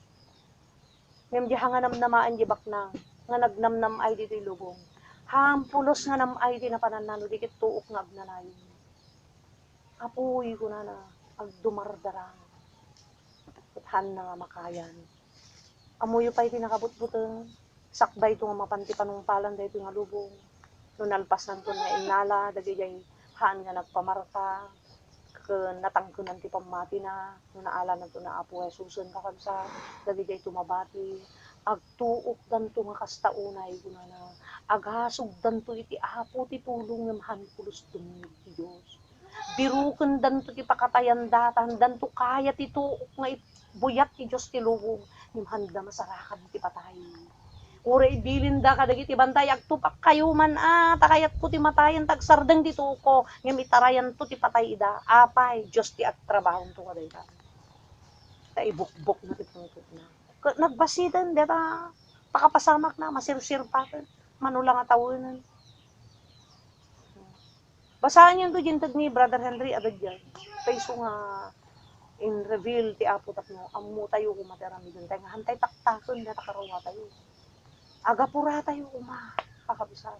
Ngem di hangan namnamaan di bak nang, nga nagnamnam ay di lubong. Hampulos nga nam ay di na pananano, di kit tuok nga agnanayon. Apuy ko na agdumardarang. Kuthan na nga makayan. Amuyo pa iti nakabutbuteng, sakbay ito nga mapanti panumpalan da ito nga lubong. No nalpas nanto nga inala, dagayay haan nga nagpamarka, natangkunan ti pamati na, no naala nanto na Apo Jesus kakabsa, dagayay tumabati, agtuok danto nga kastaunay gunana, aghasog danto iti Apo ti tulong nga mahanpulos dumit ti Dios. Biruken danto ti pakatayan datan, danto kaya ti tuok nga buyat ti Dios ti lubong, nimhanda masarakan ti patay. Ura ibilin da kadagiti bantay agtupak kayo man takayat ko ti matayan tagsardeng dito ko ngem itarayan to ti patay ida apay Dios ti agtrabahon to kaday ta. Ta ibukbok na ti pungkot na. Nagbasidan deta pakapasamak na masirsir pa manulang nga tawonan. Basahan yun to jintad ni Brother Henry agad yan. Paiso nga in reveal ti Apo tapno ammo tayo kumaterami dun tayo hantay taktason deta karawa tayo. Agapura tayo kakabisat.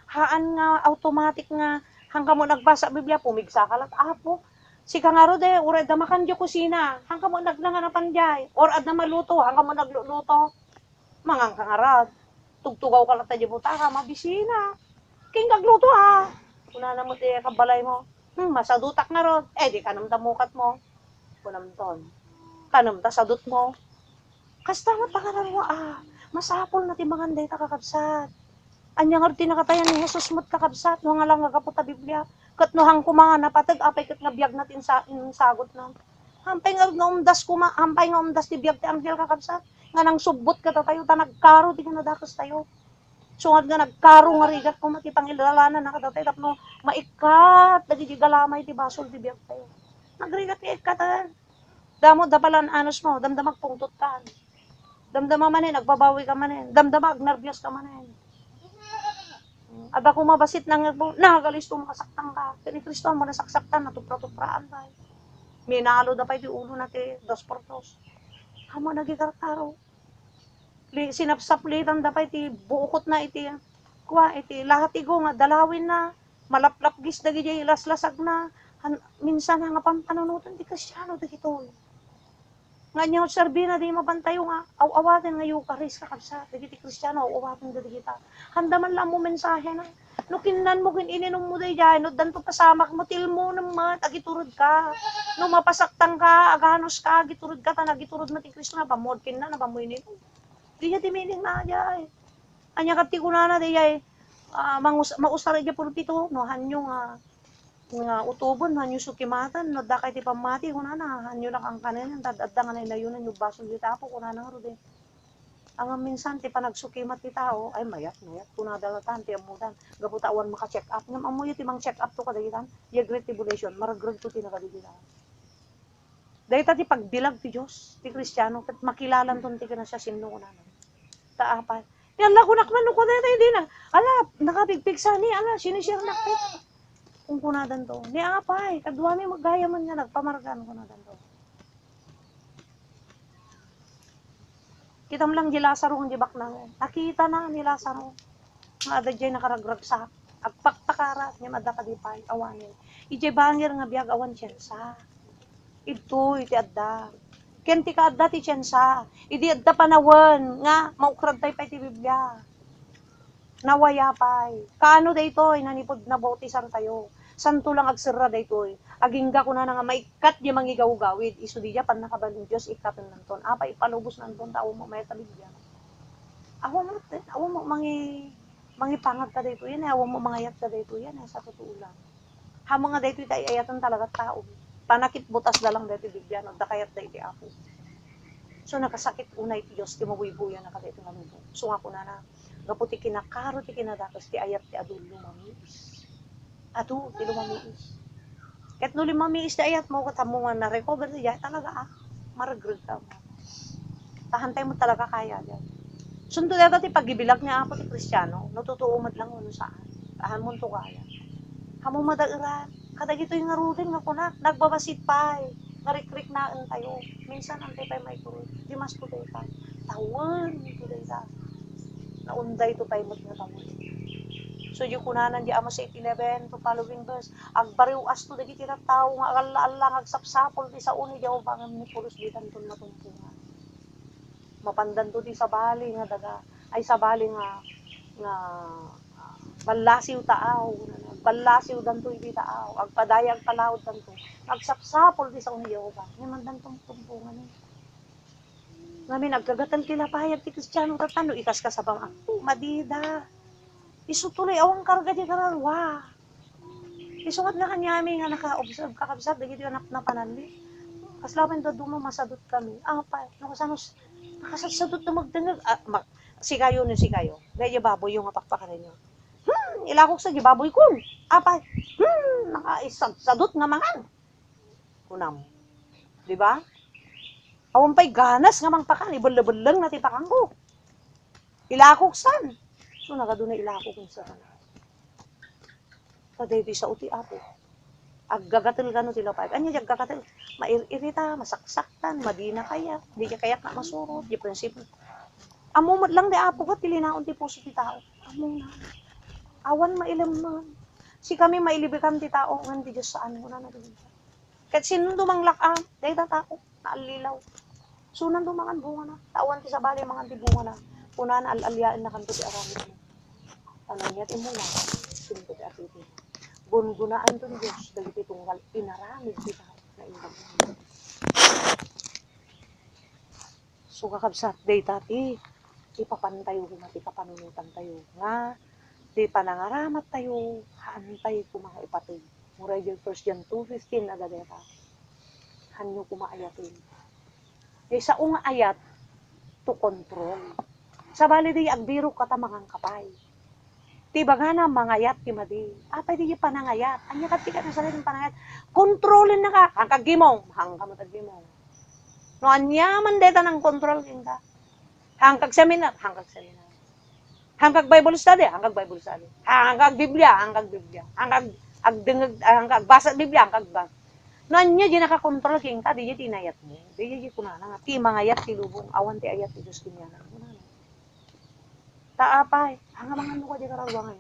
Haan nga automatic nga hanggang mo nagbasa Biblia pumigsa ka lat Apo. Sika nga ro de ura da makan di kusina hanggang mo nagnanganapan jay or ad na maluto hanggang mo nagluluto. Mangang kangarad. Tugtugaw ka lat di buta ka mabisina. King nagluto ha. Una na mo ti kabalay mo. Masadutak na ro. Di kanam tamukat mo. Kunamton. Kanam ta sadut mo. Kasta mo pangararwa Masapol na ti manganday ta kakabsat. Anya nga tinakatayan ni Jesus mo't kakabsat, no nga lang nga kapot ta Biblia. Kat no hang kumanga napatag, apay kat nga biyag natin sa sagot na. Hampay nga umdas hampay nga umdas ti biyag ti anghel kakabsat. Nga nang subot ka ta tayo, ta nagkaro ti kinadatos tayo. Sungad nga nagkaro nga rigat ko mati pangilalanan na kadatay tapno maikat dagiti galamay ti basol ti biyag tayo. Nagrigat ti ikat damo dapalan anos mo, damdamag pungtot ka. Damdama manin, nagbabawi ka manin. Damdamag nervyos ka manin. Ada ko mabasit nang nakagalisto makasaktang ka. Kani Kristo mo nasaksaktan, natupra-tupraan ba. Minalo da pa iti ulo na ti 2x2. Hamo nagikarkaro. Sinapsaplitan da pa iti buukot na iti iti lahat igo nga dalawin na malaplap gis dagiti laslasag na minsan nga pampanunutan ti Kristiyano dagito. Nga niya obserbi na di mabantayo nga awaten nga Eucharist kakabsa dagiti Kristiyano awaten da digita. Handa man lang mo mensahe na no kinnan mo ininom mo day dyan no danto pasamak mo tilmo naman agiturod ka no mapasaktan ka aganos ka agiturod ka tanagiturod mo ti Kristo na pamod kinna na pamoy ininom. Di niya timiling na dyan. Anya kati ko na di mausara dyan pulpito, no, hanyo nga utubon, hanyo sukimatan, no, dakay ti pamati, ko na, hanyo na kang kanin, dadda nga na yun, yung baso di tapo, ko na nga rin. Ang minsan, ti panagsukimat ti tao, ay mayat, kunadalatan, ti amutan, gabutawan maka-check up, ngam amoy ti mang check up to kadagitan, yung great tribulation, maragrag to ti nakadigitan. Dahil ti pagbilag ti Diyos, ti Kristiyano, kat makilalan ton ti ka na siya sino ko na. Taapay. Yan lang kunak man ko dito hindi na. Ala, nakabigpig sa ni, ala, sinishare na kita. Kung kunadan to. Ni apay, kadwa mi maggaya man nga, nagpamargan kunadan to. Kita mo lang di Lazaro kung di baknang. Nakita na ni Lazaro. Nga ada dyan nakaragragsak. Agpakpakarat niya madakadipay, awanin. Ije bangir nga biyag awan siyensa. Ito, iti adda. Kenti ka adda ti siyensa. Idi adda panawan nga maukrad tayo pa iti Biblia. Nawaya pay. Kaano daytoy nanipod na bautisan tayo. Santo lang agsirra daytoy. Agingga ko na nga maikat di mangigaw-gawid. Isu di pan nakabalin Dios ikatan nanton. Apa ipalubos nanton tao mo may Biblia. Awo mo mangipangag ka daytoy yan. Awo mo mangayat ka daytoy yan sa totoo lang. Hamo nga daytoy tayo ayatan talaga tao. Panakit butas dalang daytoy Biblia nagdakayat daytoy ako. So nakasakit unay ti Dios ti mabuy-buyan na kadaytoy nga lubong. So nga ko na gaputi kinakaro ti kinadakas ti ayat ti adu lumamiis. Adu ti lumamiis. Ket no lumamiis ti ayat mo katamo nga na-recover ti talaga maragreg ka mo. Tahantay mo talaga kaya diyan. Sundo daga ti pagibilag niya ako ti Kristiyano, natutuo mat lang uno saan. Tahan mo to kaya. Hamo madairan, kadagito yung ngarutin nga kunak, nagbabasit pa narik-rik na tayo. Minsan antay pa may turo. Di mas tuday ka. Tawan, tuday ka. Naunday to tayo mo't nga tawon. So yung kunanan di ama sa 11 to following verse. Agbariw as to dagi tira tao nga agala-ala agsapsapol di sa uni di ako bangan ni pulos di tanton matumpungan. Mapandan to di sa bali nga daga. Ay sa bali nga balasiw taaw. Balasiw danto iti taaw. Agpadayag palawod danto. Agsapsapol di sa uni di ako bangan. Ngayon dantong tumpungan eh. Ngamin, nagkagatan kinapayag ti Kristiyano tatano, ikas ka sa bang ako, madida. Isutuloy, awang karga di kararwa. Isungat nga kanyami nga naka-observe, kakabsat, dagiti anak na pananli. Kaslaman do duma masadot kami. Pa, nakasanos, nakasadot na magdangag. Si kayo. Gaya baboy yung apakpakan ninyo. Ilakok sa gibaboy kun. Pa, nakaisadot nga mangan. Kunam. Diba? Awan pa'y ganas nga mang pakan, ibala-balang na ti pakan ko. Ilakok san. So, nakaduna ilakok yung sa kanan. Kaday di sa uti apo. Aggagatil ka no tila pa. Anya aggagatil. Mairita, masaksaktan, madina kaya. Di kaya na masurot. Di prinsipyo. Amumot lang di apo ka, tilinaon ti puso ti tao. Among na. Awan mailam man. Si kami mailibikan ti tao, ngan di Diyos saan ko na naging. Kahit sinong dumanglakam, dahil tao, naalilaw. Sunan dumangan bunga na. Tawan ti sa bali, mangan ti bunga na. Una na al-alyaan na kanto ti aramid mo. Tanong niya, timula. Sinto ti atitin. Gungunaan to ni Diyos. Dagiti tunggal, pinaramid ti tao. Na indang mo. So kakabsat, day tati. Di papantayo humati ka panunutan tayo. Nga, di panangaramat tayo, haantay ko mga ipatid. Muray yung 1 John 2:15 na dadeta. Hanyo kumaayatin. E sa unga ayat, to control. Sa bali di agbiro katamangang kapay. Ti baga na mangayat ti madi. Apay di panangayat. Anya kat ti ka na salin panangayat. Kontrolin na ka. Hangkag gimong. Hangkag matag gimong. No anya man deta ng control kinta. Hangkag seminar. Hangkag seminar. Hangkag Bible study. Hangkag Bible study. Hangkag Biblia. Hangkag Biblia. Hangkag hangkag basa Biblia. Hangkag basa. No anya di nakakontrol kinta. Di tinayat mo. Di kunana nga. Ti mangayat ti lubong. Awan ti ayat ti Diyos kinyanan. Kunana. Taapay, hangamangan mo ka di karawangan.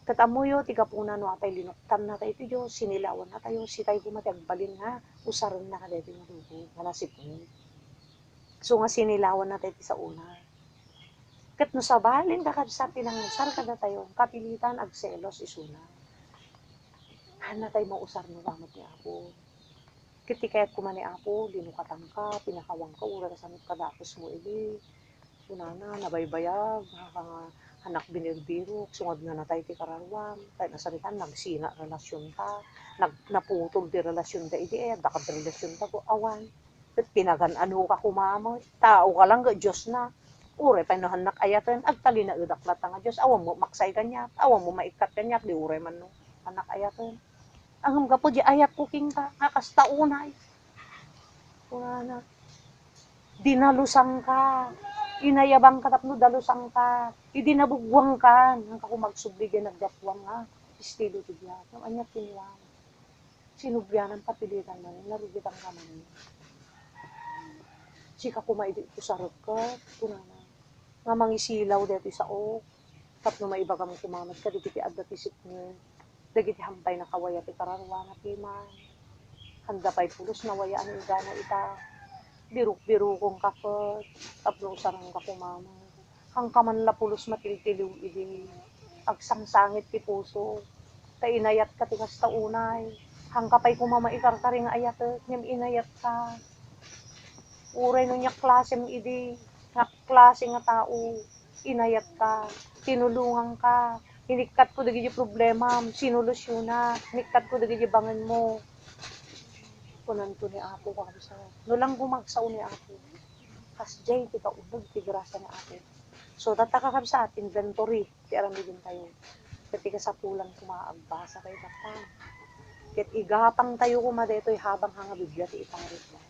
Katamuyo, tiga puna no atay linuktan na tayo iti Diyos, sinilawan na tayo, si tayo kumatagbalin nga, usaran na ka dito yung dugo, nalasip mo. So nga sinilawan na tayo sa una. Kat no sabalin ka sa pinangasar ka na tayo, kapilitan ag selos isuna. Hana tayo mausar no gamot ni Apo. Kiti kaya't kumani Apo, linukatan ka, pinakawang ka, ura ka sanot kadakos mo ili. Kunana, nabaybayag, anak binirbiro, sungod nga na tayo ti kararwang, tayo nasalitan, nagsina relasyon ta, naputol di relasyon ta, idi dakad relasyon ta ko, awan, at pinagan ano ka kumamot, tao ka lang, Diyos na, ure pa nahanak ayatan, agtali na udaklat nga Diyos, awan mo maksay kanya, awan mo maikat kanya, di ure man no, anak ayatan, ang gapo di ayat kuking ka, nakastaunay, kunana, dinalusang ka, inayabang ka tapno dalusang ka, idinabugwang ka, nang kako magsubligyan nagdapwang nga, estilo to diya, no anya tinwang, sinubyanan papilitan man, narugitan ka man. Sika kumaidi ko sa ragkat, kunana, nga mangisilaw dito sa o, tapno maibaga mo kumamat ka, digiti adatisip mo, digiti hampay na kawaya ti kararwa na timan, handa pa'y pulos na wayaan yung gana ita, biruk-biru kong kapot, tapno sarang ka kumama. Hang kaman la pulos matiltiliw idi, agsangsangit ti puso, ta inayat ka ti kasta unay, hang kapay kumama ikarkari nga ayat, ngem inayat ka. Uray no niya klasem idi, nga klase nga tao, inayat ka, tinulungan ka, hinikat ko dagi problema, sinulusyonan, hinikat ko dagi bangan mo, kunan to ni Apo ka sa no lang gumagsaw ni Apo kas jay ti kaubog ti grasya ni Apo so tataka kami sa inventory ti arami din tayo ketika sa pulang kumaagbasa kay tapang ket igapang tayo kuma detoy habang hanga Biblia ti itarit na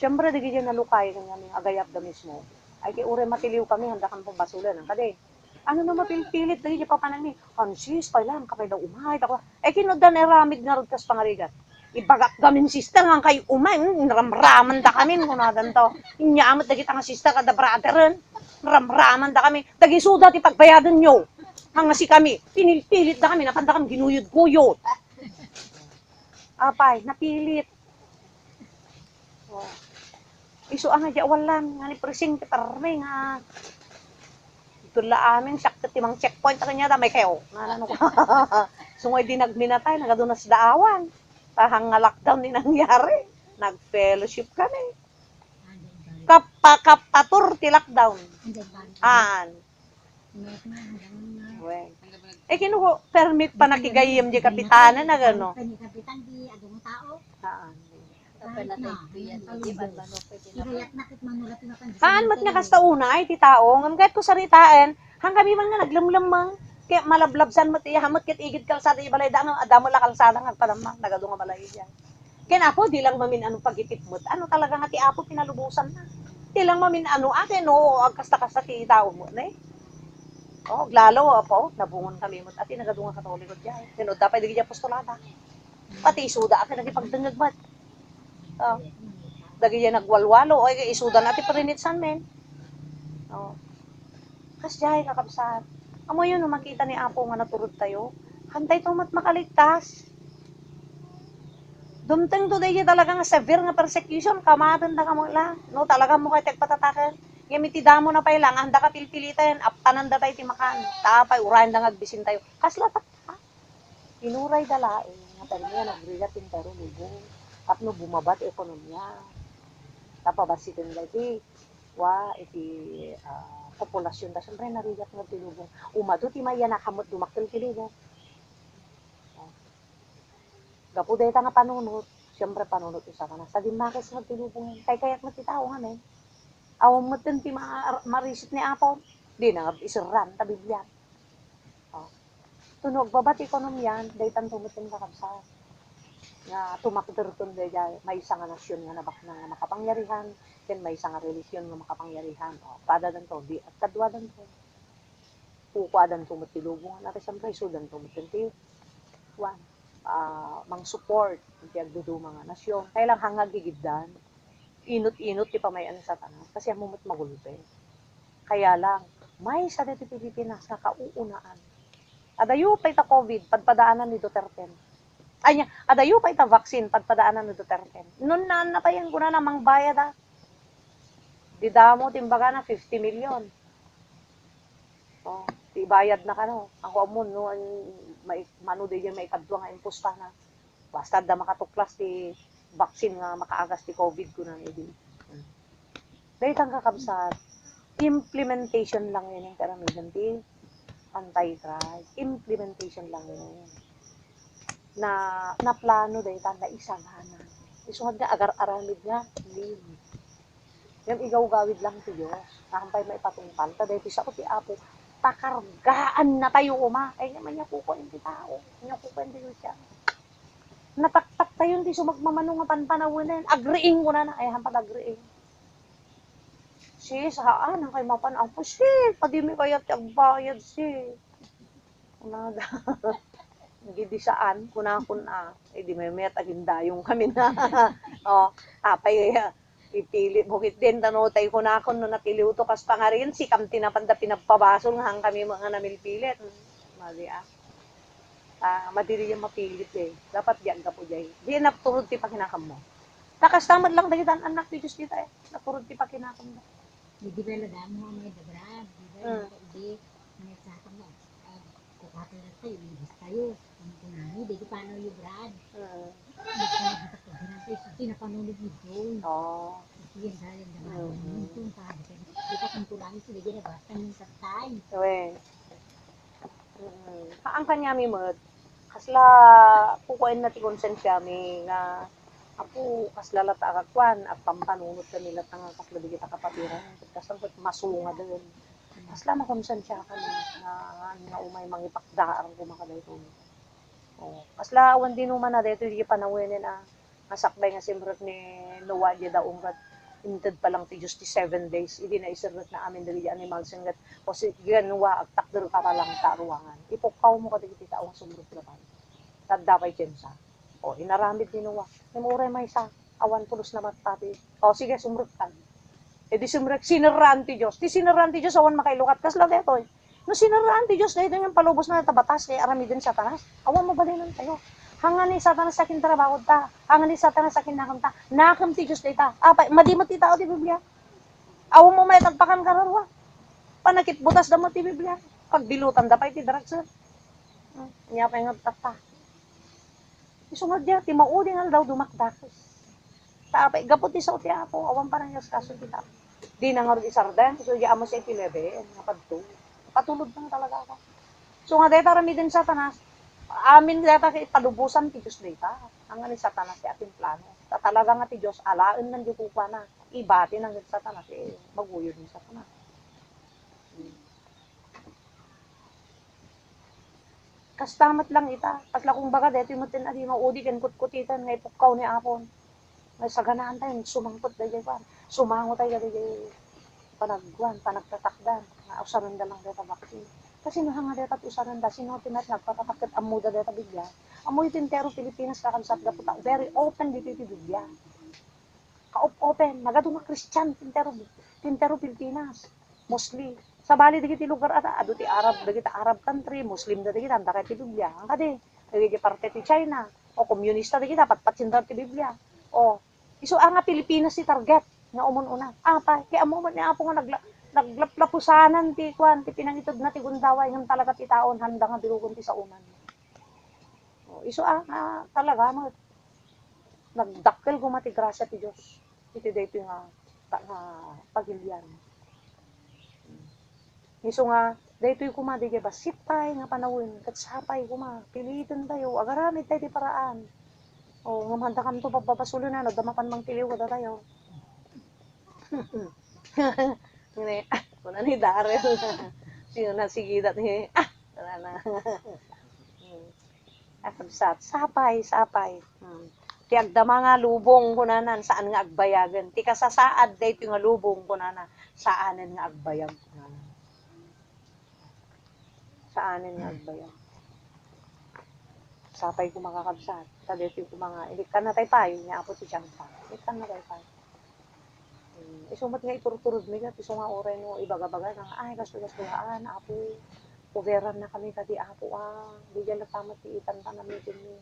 syempre di gid nalukay kanya ning agayap da mismo ay kay ure matiliw kami handa kan pambasulan ang kade ano na mapilpilit dahil pa panang ni Hansis, kailan kapay daw umay. Kinudan ay ramid nga rod kas pangarigat. Ibagak gamin sister nga kay umay. Ramraman da kami. Kunadan to. Inyamot dagit ang sister kada brotherin. Ramraman da kami. Dagisuda ti pagbayadan nyo. Hanga si kami. Pinilpilit da kami. Napanda kami ginuyod-guyod. Apay, napilit. Oh. Iso ang nga walan. Nga ni presing kitarme nga. Tula amin, sakto timang checkpoint kanya may kayo. Ano ko. Sungoy din nagminatay, nagadunas daawan. Tahang nga lockdown din nangyari. Nag-fellowship kami. Kapatur ti lockdown. An. Kinuho, permit pa nakigayim di kapitanan na gano. Kapitan di adong tao. Haan. Haan mat nga kasta unay, ti tao, ngam kahit ko saritaan, hang kami man nga naglamlamang, kaya malablabsan mat iya, hamot kit igid kalsada, ibalay da, adamo la kalsada, nagpalamang, nagado nga balay yan. Kaya ako, di lang mamin anong pagitip mo, ano talaga nga ti Apo, pinalubusan na. Di lang mamin ano, akin, no, agkasta-kasta ti tao mo, na oh, lalo, po, nabungon kami mo, ati nagadungan katoliko dyan, tinod, dapat di dyan postulada. Pati isuda, akin, nagipagdangag mat. Oh. Dagi yan nagwalwalo, ay isudan natin parinitsan men. Oh. Kasjay kakabsat. Amo yun, makita ni Apo nga naturod tayo. Hantay to mat makaligtas. Dumteng to dahi talaga nga severe nga persecution, kamatan da ka mo lang. No, talaga mo kay tagpatatakan. Yamiti damo na pa ilang, handa ka pilpilitan, aptanan da tayo timakan. Tapay, urayan da ngagbisin tayo. Kaslatak ha? Inuray dalain, nga tayo nga nagrigatin tayo lubo. Tapno bumabat ekonomiya. tapabasitin da iti iti populasyon da siyempre narigat nga tilubong umado ti maya nakamot dumakkel tilubong gapu dayta nga panunot siyempre panunot sa kana sa dimakes nga tilubong kay kayat mo ti tao nga men awam mo ti marisit ni Apo di na nga isiran ta Biblia tunog babat ekonomiyan daytan tumutin kakabsat nga tumakderton dayay may isa nga nasyon nga nabak nga makapangyarihan ken may isa nga relisyon nga makapangyarihan pada dan to di at kadwa dan to kukuadan to matilubong na siyempre sudan to matinti wan mang support ti agduduma nga nasyon kay lang hangag gigiddan inot-inot ti pamayan sa tanan kasi amumot magulpe kaya lang may sa dito Pilipinas nga kauunaan adayo pay ta COVID padpadaanan ni Duterte anya adayo pay ta vaccine padpadaanan ni Duterte nun na pa yan kuna namang bayad di damo timbaga na 50 million ti bayad na kano ako amon no may mano di yan may kadwa nga imposta na basta da makatuklas ti vaccine nga makaagas ti COVID kuna idi daytang kakabsat implementation lang yun yung karamihan ti anti-crime implementation lang yun na plano daytan na isangana isuhad nga agar-aramid nga hindi yung igaw-gawid lang ti Diyos nakampay maipatungpal ta dahil sa ko ti Apo takargaan na tayo ay naman niya kukuin ti tao niya kukuin ti siya nataktak tayo ti sumagmamano nga panpanawin agriing ko na ay hampad agriing si saan ang kay mapan ako si padimi kaya ti agbayad si unaga gidi saan kunakun di may met agindayong kami na apay ipilit bukit din tanotay kunakon no natiliw to kas pangarin si kam tinapanda pinagpabasol hang kami mga namilpilit mali madiri yung mapilit dapat diyan ka po jay di napturod ti pakinakam mo nakastamad lang dagitan anak ti Diyos kita napurod ti pakinakam mo Hindi ba ladamo may dabrad? Di ba hindi may sakam mo? Kukata na tayo, ibis tayo. Ang kunani, di paano yung brad? Hindi ka nagtatagdaran tayo. Hindi na panunod nito. Sige, dahil dabrad. Ito ang tabi. Di ka kung kulami sila dyan, basta yung tatay. Ang kanyami mo, kasla kukuin na ti konsensya mi nga ako kasla lata akakwan at pampanunot kami lat nga kasla di kita kapatiran kasla masunga din kasla makonsensya ka nga umay mangipakdaan ko makadayto kasla awan din naman na dito di panawin nga sakbay nga simrot ni Noah di daong kat inted pa lang ti just 7 days idi na isirot na amin diri animal singgat o si ganwa agtakder ka pa lang ta ruangan ipukaw mo kadagiti ti taong sumrot laban tadda kay Jensa inaramid ni Noah memore may sa awan pulos na matati sige sumrot ka di sumrot siniraan ti Diyos awan makailukat kasla detoy no siniraan ti Diyos dahil yung palubos na tabatas kay aramidin Satanas awan mabalinan tayo hangan ni Satanas sa akin trabaho ta hangan ni Satanas sa akin nakam ta nakam ti Diyos dayta madimot ti tao ti Biblia awan mo may tagpakan kararwa panakit butas damo ti Biblia pagbilutan da pa iti drugs niya pa nga tata isungad niya, ti maudi nga daw dumakdakis. Tapay, gapot ti sa uti Apo, awan pa nang kaso kita. Di na nga rin isardan, so di amo siya ipilebe, napadto. Patulog lang talaga ako. So nga deta ramidin Satanas, amin deta padubusan ti Diyos deta. Ang ni Satanas ti ating plano. Talaga nga ti Diyos, alaan nang di kupa na. Ibati nang ni Satanas, maguyod ni Satanas. Kastamat lang ita. Kasla kung baga, dito yung matin adi maudi kan kutkutitan, ngay pukaw ni Apon. Ngay saganaan tayo, sumangkot na dyan pa. Sumangot tayo dyan panagwan, panagtatakdan. Usaranda lang dito vaccine. Kasi nahanga dito at usaranda, sino tinat nagpatatakit amuda dito bigla. Amoy tintero Pilipinas kakansat na puta. Very open dito yung bigla. Ka-open, nagado nga Christian, tintero Pilipinas. Mostly. Sa bali dagiti lugar ado ti Arab, dagiti Arab country, Muslim da dagiti anda kay ti Biblia. Ang kadi, dagiti parte ti China, o komunista dagiti patpatsindar ti Biblia. Isu nga Pilipinas ti target nga umon-una. Kay amo man ni Apo nga naglaplapusanan ti kwan ti pinangitod na ti gundaway ngem talaga ti taon handa nga birugon ti saunan. Isu talaga mo nagdakkel gumati grasya ti Dios. Iti daytoy nga nga pagilyan. Iso nga, daytoy kuma di ba sipay nga panawin kat sapay kuma piliton tayo agaramid tayo di paraan. O nga mahanda kam to pagbabasulo na no damakan mang tiliw kada tayo. Ni kuna ni Darrell. Sino na sigidat ni wala na. Akabsat sapay. Ti agdama nga lubong kunanan saan nga agbayagan. Ti kasasaad daytoy nga lubong kunana saanen nga agbayag kunanan. Saanin nga agbayag. Sapay ko makakabsat. Kadito ko mga, ilik ka na tayo payo niya apo ti Champa. Ilik ka na tayo payo. Isumat nga iturturod mi kat iso nga oray no ibaga-baga nga ay gasto-gastoan apo. Puveran na kami kati apo Di dyan nagtamat ti itan pa namin din ni.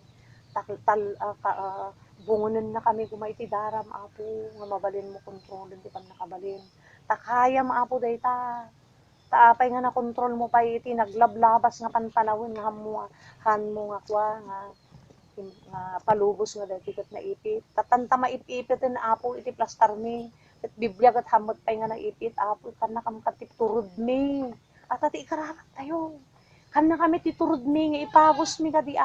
Bungunan na kami kumaiti daram apo. Nga mabalin mo kontrolin ti pan nakabalin. Takayam apo dayta. Taapay nga na kontrol mo pa iti naglablabas nga panpanawin nga han mo nga kwa nga palubos nga dati kat naipit. Tatanta maipipit na apo iti plastar mi. At Biblia kat hamot pa nga naipit apo kan na kam katip turod mi. At ati ikararat tayo. Kan na kami ti turod mi nga ipagos mi kadi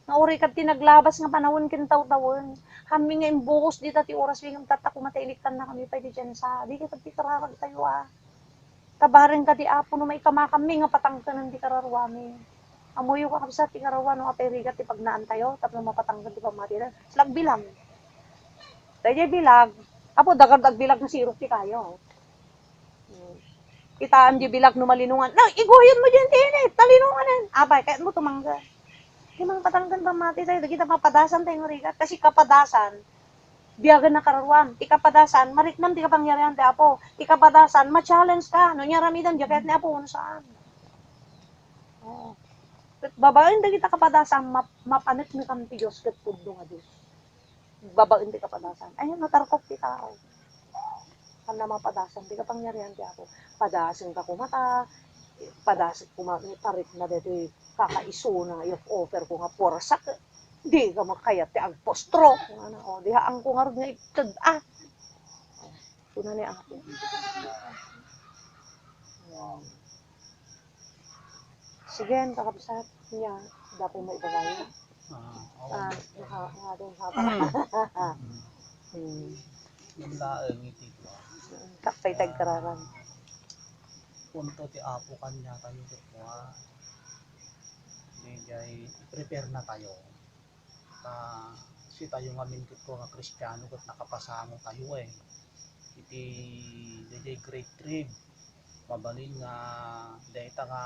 Nga uri kat tinaglabas nga panawin kin taw-tawon. Hami nga imbukos di tati oras mi nga tatako matailik kan na kami pa di dyan sa. Di kat ti ikararat tayo Tabarin ka di apo no may kamakami nga patangkan di kararwami. Amuyo ka kabisa ti karawan no aperigat ti pagnaan tayo tapno mapatangkan ti pamatiran. Slag bilang. Dayjay bilag. Apo dagag bilag na sirop ti kayo. Itaan di bilag no malinungan. Na iguyon mo diyan tinit. Talinunganan. Abay kahit mo tumangga. Di man patangkan pamati tayo. Kita papadasan tayo rigat kasi kapadasan biyagan na kararwan. Ti kapadasan, mariknam ti kapangyarihan ti apo. Ti kapadasan, ma-challenge ka. No niya ramidan, jaket ni apo, ano saan? Oo. Babain da kita kapadasan, mapanit mi kam ti Diyos, kat puddo nga Diyos. Babain ti kapadasan. Ayun, natarkok ti tao. Kan na mapadasan, ti kapangyarihan ti apo. Padasan ka kumata, padasan parik na dito, kakaiso na offer ko nga porsak. Di ka makayat ti agpostro. O, dihaan ko nga rin nga itad. Tuna ni ako. Sige, kakabsat niya. Dapat mo ibagayo. Nga doon hapa. Yung laang iti ko. Takpay tagkararan. Punto ti apo kanya tayo ko Diyay, prepare na tayo. Si tayo nga minkit ko nga Kristiyano kat nakapasamo tayo iti dayjay great trip mabalin nga dayta nga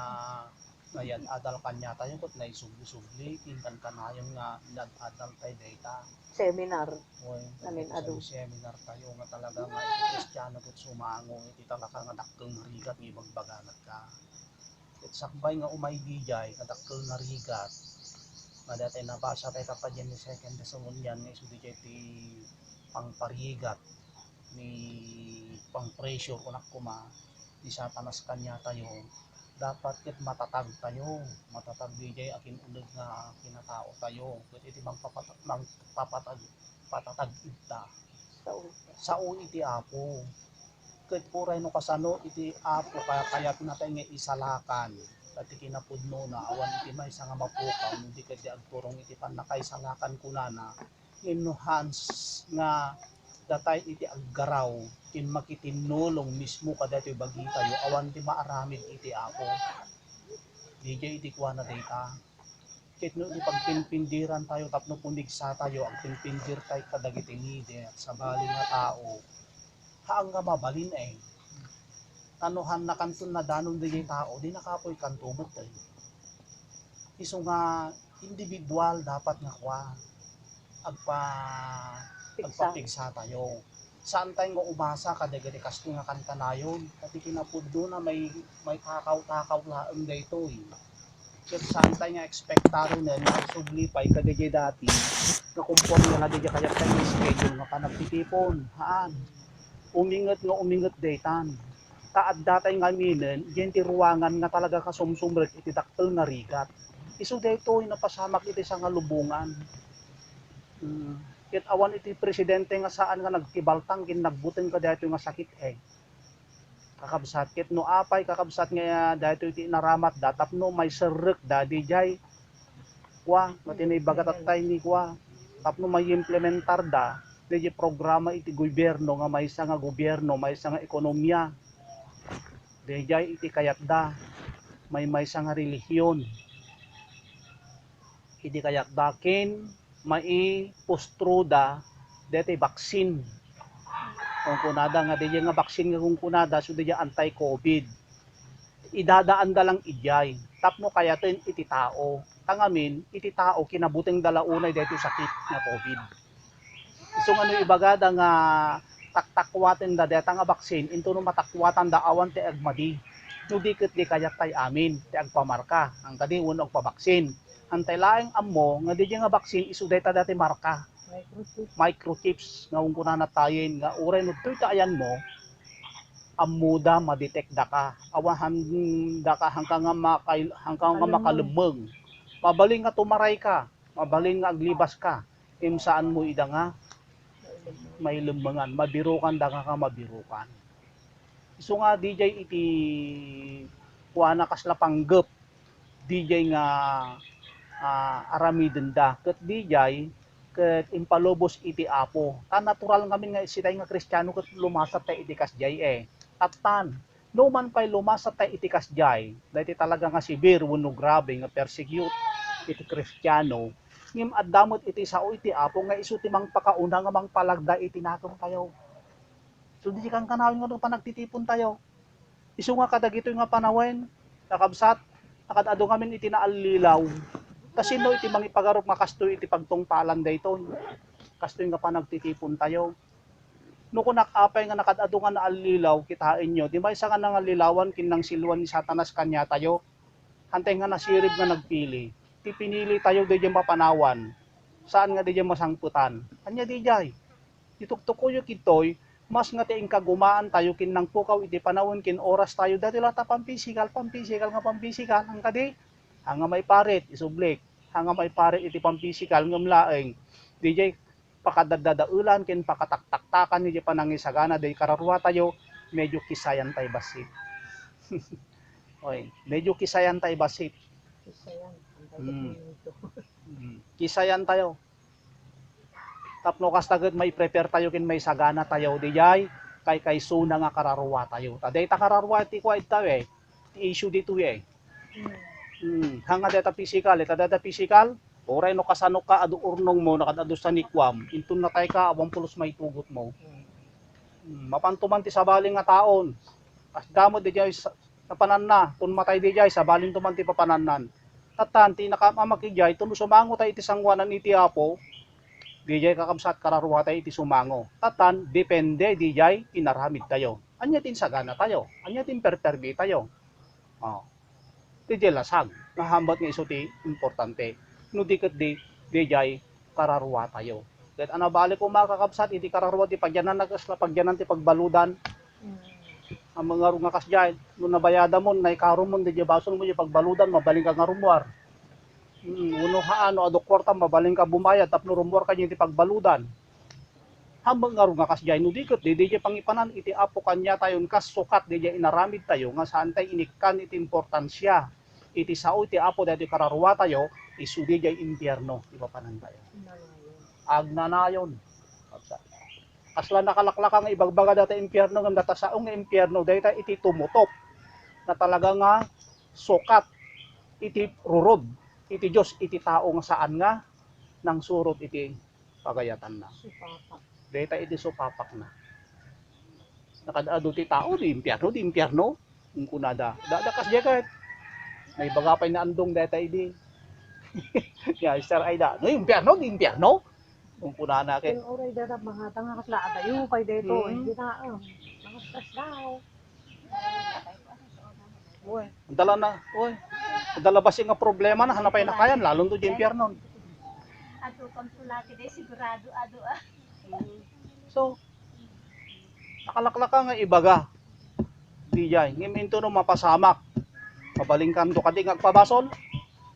ngayon adal kanya tayo kat naisubli-subli kintan kanayong nga nag-adal tayo dayta Seminar. namin adu seminar tayo nga talaga nga iti Kristiyano kat sumango iti talaga nga dakkel rigat nga ibagbaganat ka ket sakbay nga umay dijay nga dakkel na rigat dati nabasa tayo kapag yan ni Second Thessalonian nga iso di ti pangparigat ni pang-pressure kunak kuma di Satanas kanya tayo dapat ket matatag tayo matatag di akin uneg nga kinatao tayo ket iti patatag ita sa iti apo ket uray no kasano iti apo kaya pinatay nga isalakan iti kinapudno na awan iti may nga mapukaw hindi kadi agturong iti panakaisalakan kunana inuhans nga datay iti aggaraw kin makitinulong mismo kada iti bagi tayo awan ti maaramid iti apo DJ iti kuana data ket no iti pagpinpindiran tayo tapno punigsa tayo ang pinpindir tayo kadagiti leader sa bali nga tao haang nga mabalin tanuhan na kanton na danon di tao, di nakapoy kantumot Iso nga individual dapat nga kwa agpapigsa tayo. Saan tayo nga umasa kadagiti kasto nga kantanayon, pati kinapuddo na may takaw-takaw laang dayto Ket saan tayo nga ekspektaro na nagsublipay kadagiti dati, na kumpon nga nadagiti kayat tayo schedule nga panagtitipon, haan. Umingat daytan. Taad datay nga minen, diyan ti ruangan nga talaga kasumsumrek iti daktel nga rigat. Isu dayto napasamak iti sa nga lubungan. Kit awan iti presidente nga saan nga nagkibaltang kin nagbutin ka dahito nga sakit kakabsat kit no apay kakabsat nga dahito iti naramat datap no may serrek dadi jay kwa matinay bagat at tayo ni kwa tapno may implementar da di programa iti gobyerno nga may isa nga gobyerno may isa nga ekonomiya di jay iti kayat da may isa nga relihiyon iti kayat dakin mai postruda dete baksin kung kunada nga di nga baksin nga kung kunada so di anti-covid idadaan da lang ijay tapno kaya to iti tao tangamin iti tao kinabuting dalaunay dito sakit nga covid so ano ibagada nga taktakwaten da deta nga baksin into no matakwatan da awan ti agmadi no dikit di kayat tay amin ti agpamarka ang kadi uno agpabaksin antay laeng ammo nga di nga baksin isu deta dati marka microchips nga ungkunan na tayin nga uray no tuy ayan mo amuda madetect da ka awahan da ka hanggang nga makalumeng mabaling nga tumaray ka mabaling nga aglibas ka saan mo ida nga may lumengan mabirukan da ka mabirukan isu nga DJ iti kuana kasla panggep DJ nga aramiden da ket DJ ket impalubos iti apo ta natural ngamin nga sitay nga Kristiyano ket lumasat ta iti kasjay tatan no man pay lumasat ta iti kasjay dahiti talaga nga sibir wenno grabe nga persecute iti Kristiyano ngem addamot iti sao iti apo nga isu ti mangpakauna nga mangpalagda iti nakem tayo so di kang kanawin nga panagtitipon tayo isu nga kadagito nga panawen nakabsat nakadado ngamin iti naalilaw kasino iti mangipagarup nga kastoy iti pagtungpalan dayton kastoy nga panagtitipon tayo no kun nakapay nga nakadado nga naalilaw kitain nyo di ba isa nga nangalilawan kinang silwan ni Satanas kanya tayo hantay nga nasirib nga nagpili ti pinili tayo di mapanawan saan nga di masangputan kanya di jay ituktukuyo kitoy mas nga tiing kagumaan tayo kinang pukaw iti panawon kin oras tayo dati lata pampisikal ang kadi hanga may paret isublik hanga may paret iti pampisikal ngem laeng DJ pakadadadaulan ken pakataktaktakan ni panangisagana day kararwa tayo medyo kisayan tay basit oy medyo kisayan tay basit kisayan tayo tapno kastaged may prepare tayo ken may sagana tayo DJ kay suna nga kararwa tayo taday ta kararwa ti kwait tayo ti issue dito hanga data physical data physical oray no kasano ka adu urnong mo nakadado sa nikwam intun na tay ka awang pulos may tugot mo mapantuman ti sabaling nga taon kasdamo di jay napanan na kun matay di jay sabalin tuman ti papanannan tatan ti nakamamaki jay tun sumango tay iti sangwanan iti apo di jay kakabsat kararwa tay iti sumango tatan depende di jay inaramid tayo anya tin sagana tayo anya tin perperbi tayo ti lasag nahambat nga isu ti importante no diket di jay kararwa tayo ket ana balik ko makakabsat iti kararwa ti pagyanan nagasla pagyanan ti pagbaludan ang mga nga kasjay no nabayada mo nay karon mo di bason mo di pagbaludan mabaling ka nga rumwar uno haano adu kwarta mabaling ka bumayad tapno rumwar kanya ti pagbaludan hambang nga kasjay no diket di jay pangipanan iti apo kanya tayon kas sukat di jay inaramid tayo nga saan tay inikkan iti importansya iti sao iti apo dati kararwa tayo isudi jay impyerno ipapanan tayo agnanayon asla nakalaklaka nga ibagbaga dati impyerno ngam data saong nga impyerno dayta iti tumutop na talaga nga sukat iti rurod iti Dios iti tao nga saan nga nang surot iti pagayatan na dayta iti supapak na nakadado ti tao di impyerno kung kunada dadakas jagat may bagapay na andong data idi ya sir Aida no impyerno kung kunana kay oray data mga tanga kasla adayo kay dito hindi na mga kasla oy dala na dala ba nga problema na hanapay na kayan lalong to di impyerno Ato konsulati day sigurado ado so nakalaklaka nga ibaga di jay ngiminto no mapasamak pabalingkan to kadi ngagpabasol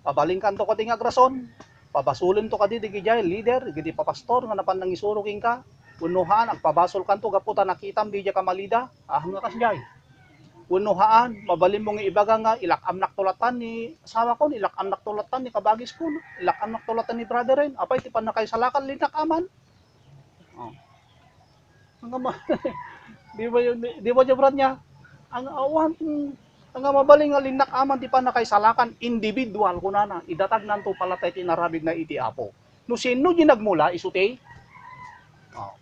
pabalingkan to kadi ngagrason pabasulin to kadi digijay leader gidi papastor nga napan nang isuruking ka unuhaan ang pabasol kanto gaputa nakitam di ka malida nga kasjay unuhaan mabalin mong ibaga nga ilakam naktulatan ni asawa ko ilakam naktulatan ni kabagis ko ilakam naktulatan ni brother rin apay ti pan nakaisalakan linak aman oh. Di ba brad niya ang awan ang mabaling nga linak aman ti pan nakaisalakan individual kunana idatag nanto palatay ti narabig na iti apo no sino ginagmula isute oh.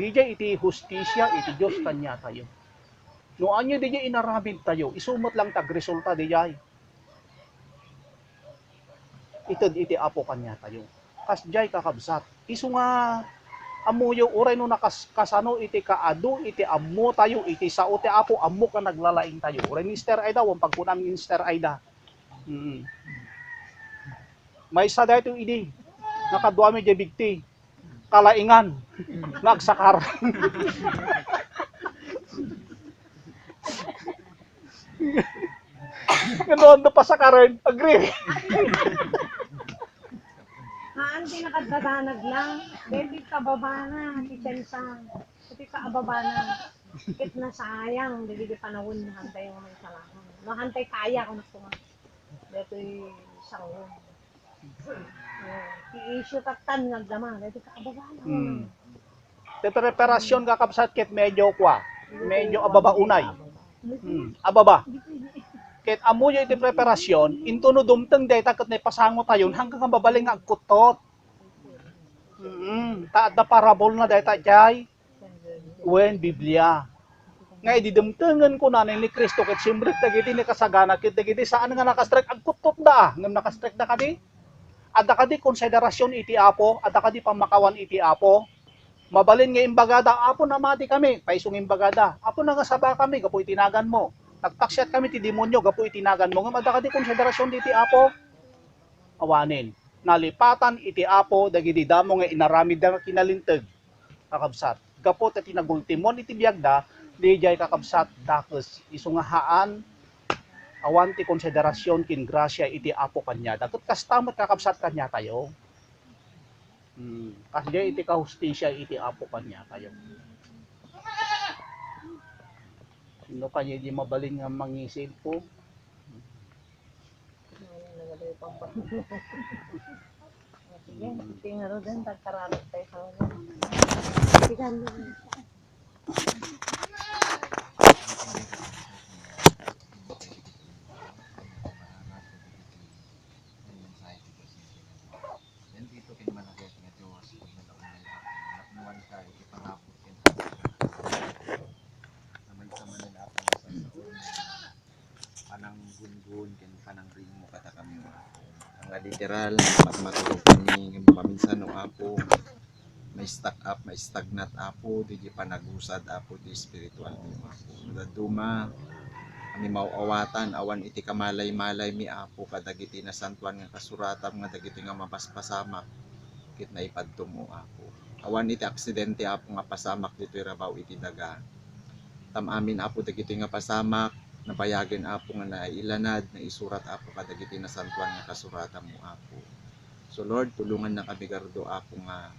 DJ iti hustisya iti Diyos kanya tayo no anyo DJ inarabig tayo isumot lang tag resulta DJ itod iti apo kanya tayo kasjay kakabsat isu nga amuyo uray no nakasano iti kaado iti ammo tayo iti sao ti apo ammo ka naglalaing tayo uray Mr. Aida wang pagkunam Mr. Aida may isa dahito idi nakadwa mi bigti kalaingan nagsakar ganoon do pasakaran agree Haan, di nakadadanag lang. Dahil kababa na, ti Chensa. Iti kaababa na. Kit na sayang, dili di panahon na hantay yung may salahan. No, hantay kaya kung gusto nga. Dito yung sangon. I-issue katan nagdama. Dito kaababa na. Te preparasyon kakabsat ket medyo ababa unay. Ababa. Ket amuyo iti preparasyon into no dumteng dayta ket pasango tayon hanggang mabaling nga agkutot. Taad na parabol na dayta jay. Wen Biblia. Nga ididumtengen ko na ni Kristo ket simrek dagiti ni kasagana ket dagiti saan nga nakastrek agkutot da ngem nakastrek da kadi. Adda kadi konsiderasyon iti apo, adda kadi pamakawan iti apo. Mabalin nga imbagada apo namati kami, paisong imbagada. Apo na nga saba kami gapo itinagan mo. Nagtaksiyat kami ti demonyo gapo itinagan mo nga madakadi konsiderasyon iti apo awanin nalipatan iti apo dagiti damo nga inaramid nga kinalinteg kakabsat gapo ti tinagultimon iti biagda dijay kakabsat dakes isu nga haan awan ti konsiderasyon kin grasya iti apo kanya daket kastamot kakabsat kanya tayo kasjay iti kahustisya iti apo kanya tayo. Sino kanya di mabaling nga mangisip po? Sige, tingnan din, tagkararot tayo sa mga. Tingnan din. Panang gungun ken panang ring mo kata kami ang literal matulog kami paminsan no apo may stuck up may stagnant apo di panagusad apo di spiritual mi apo naduma kami mauawatan awan iti kamalay-malay mi apo kadagiti na santuan nga kasuratan nga dagiti nga mapaspasamak ket na ipadto mo apo awan iti aksidente apo nga pasamak dito rabaw iti daga tam amin apo dagiti nga pasamak napayagan apo nga nailanad na isurat apo kadagiti na santuan nga kasuratan mo apo. So Lord, tulungan na kami gardo apo nga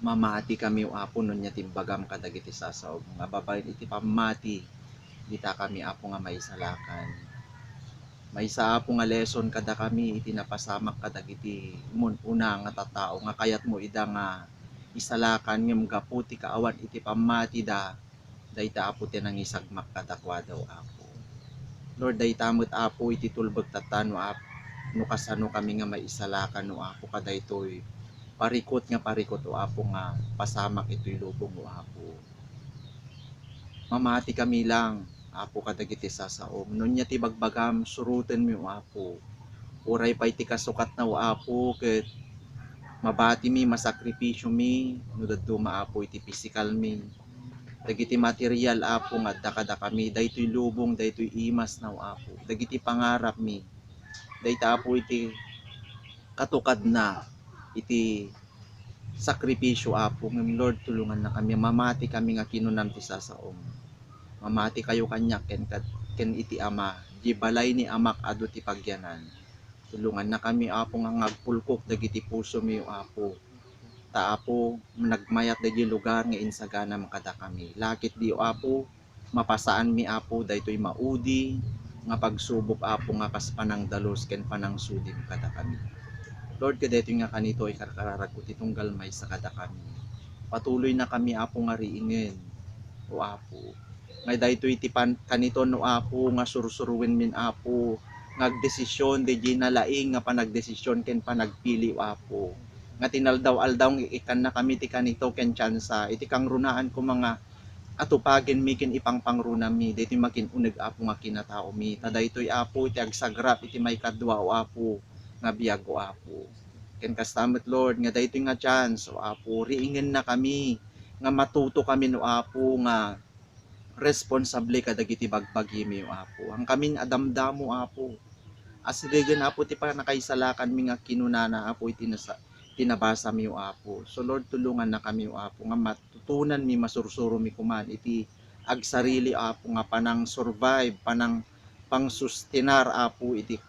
mamati kami o apo nun niya timbagam kadagiti sasaog nga babayin iti pamati dita kami apo nga maisalakan. May isa apo nga lesson kada kami iti napasamak kadagiti una nga tatao nga kayat mo ida nga isalakan ngem gaputi kaawan iti pamati da dayta apo tinang isagmak katakwa daw apo. Lord, dayta mo't apo iti tulbag tatano apo no kasano kami nga maisalakan no apo kadaytoy parikot o apo nga pasamak ito'y lubong o apo. Mamati kami lang apo kadagiti sasaom no nya ti bagbagam suruten mi o apo. Uray pa iti kasukat na o apo ket mabati mi masakripisyo mi no dadto maapo iti physical mi. Dagiti material apo nga dakada kami daytoy lubong daytoy imas na apo dagiti pangarap mi dayta apo iti katukad na iti sakripisyo apo ngem Lord tulungan na kami mamati kami nga kinunam ti sasaom mamati kayo kanya ken iti ama di balay ni amak adu ti pagyanan Tulungan na kami apo nga ngagpulkok dagiti puso mi apo. Ta apo nagmayat dagiti lugar nga insagana makada kami. Lakit di apo mapasaan mi apo daytoy maudi nga pagsubok apo nga kas panang dalos ken panang sudim kada kami. Lord, kadito nga kanito ay karkararag ko titong galmay sa kada kami. Patuloy na kami apo nga riingin o apo. Ngay daytoy tipan kanito no apo nga sursuruin min apo ngagdesisyon di nalaing nga panagdesisyon ken panagpili o apo. Nga tinaldaw-aldaw ikan na kami ti kanito ken tsansa iti kang runaan ko mga atupagin mi ken ipang pangruna mi dito makin uneg apo nga kinatao mi tadaytoy apo iti agsagrap iti may kadwa o apo nga biyag o apo ken kastamit Lord nga daytoy nga chance o apo riingen na kami nga matuto kami no apo nga responsable kadagiti bagbagi mi o apo ang kamin adamdamo apo asiligan apo ti pa nakaisalakan mi nga kinunana apo iti tinabasa mi o apo. So Lord, tulungan na kami o apo nga matutunan mi masursuro mi kuman iti agsarili apo nga panang survive, panang pangsustinar apo iti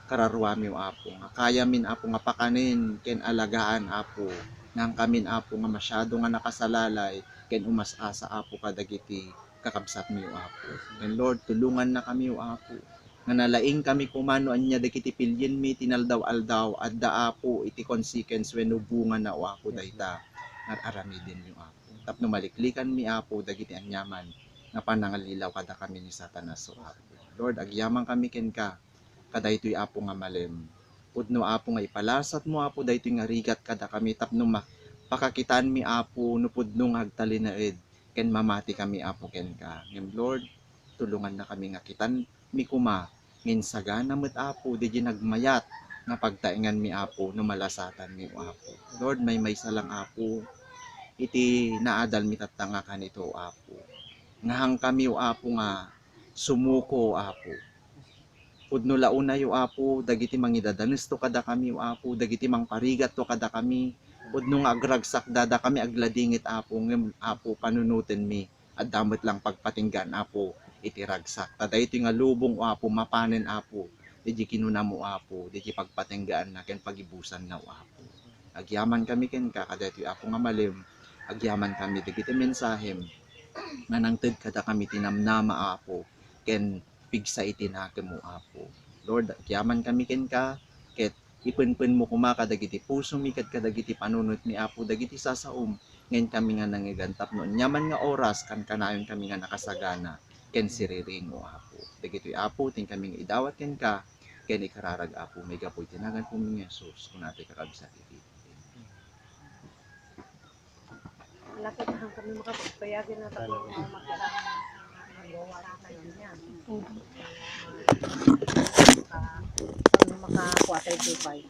kararwa mi o apo. Nga kaya min apo nga pakanin ken alagaan apo. Nang kamin apo nga masyado nga nakasalalay ken umas-asa apo kadagiti kakabsat mi o apo. And Lord, tulungan na kami o apo nga nalaing kami kumano anya dagiti pilyen mi tinaldaw-aldaw at daapo iti consequence when ubunga na o ako dayta nga aramidin mi apo. Tapno maliklikan mi apo dagiti anyaman nga panangalilaw kada kami ni Satanas o apo. Lord, agyaman kami ken ka kadaytoy apo nga malem. Pudno apo nga ipalasat mo apo daytoy nga rigat kada kami tapno pakakitaan mi apo no pudno nga agtalinaed ken mamati kami apo ken ka. Ngem Lord, tulungan na kami nga kitan mi kuma nginsagana met apo di nagmayat nga pagtaingan mi apo no malasatan mi apo. Lord, may salang apo iti naadal mi tatanga kanito apo. Ngahang kami o apo nga sumuko apo. Pudno launa yo apo dagiti mangidadanes to kada kami o apo dagiti mangparigat to kada kami. Pudno nga agragsak dada kami agladingit apo ngem apo panunutin mi at damet lang pagpatinggan apo iti ragsak. Taday ito nga lubong o apo, mapanen apo. Di kinuna mo apo, di pagpatenggaan na ken pagibusan na o apo. Agyaman kami ken ka, kada ito apo nga malim. Agyaman kami, di kiti mensahem. Nga nangted kada kami tinamnama apo. Ken pigsa itinake mo apo. Lord, agyaman kami ken ka. Ket ipenpen mo kuma kadagiti puso mi ket kadagiti panunot mi apo. Dagiti sasaom. Ngayon kami nga nangigantap noon. Nyaman nga oras kan kanayon kami nga nakasagana. Ken siriring o apo. Dagitoy apo, ting kaming idawat ken ka, ken ikararag apo, may gapoy tinagan po mga Jesus, kung natin kakabisa iti. Lakit lang kami makapagpayagin na tapos makirang magawa na tayo niya. Makakuha tayo 2-5.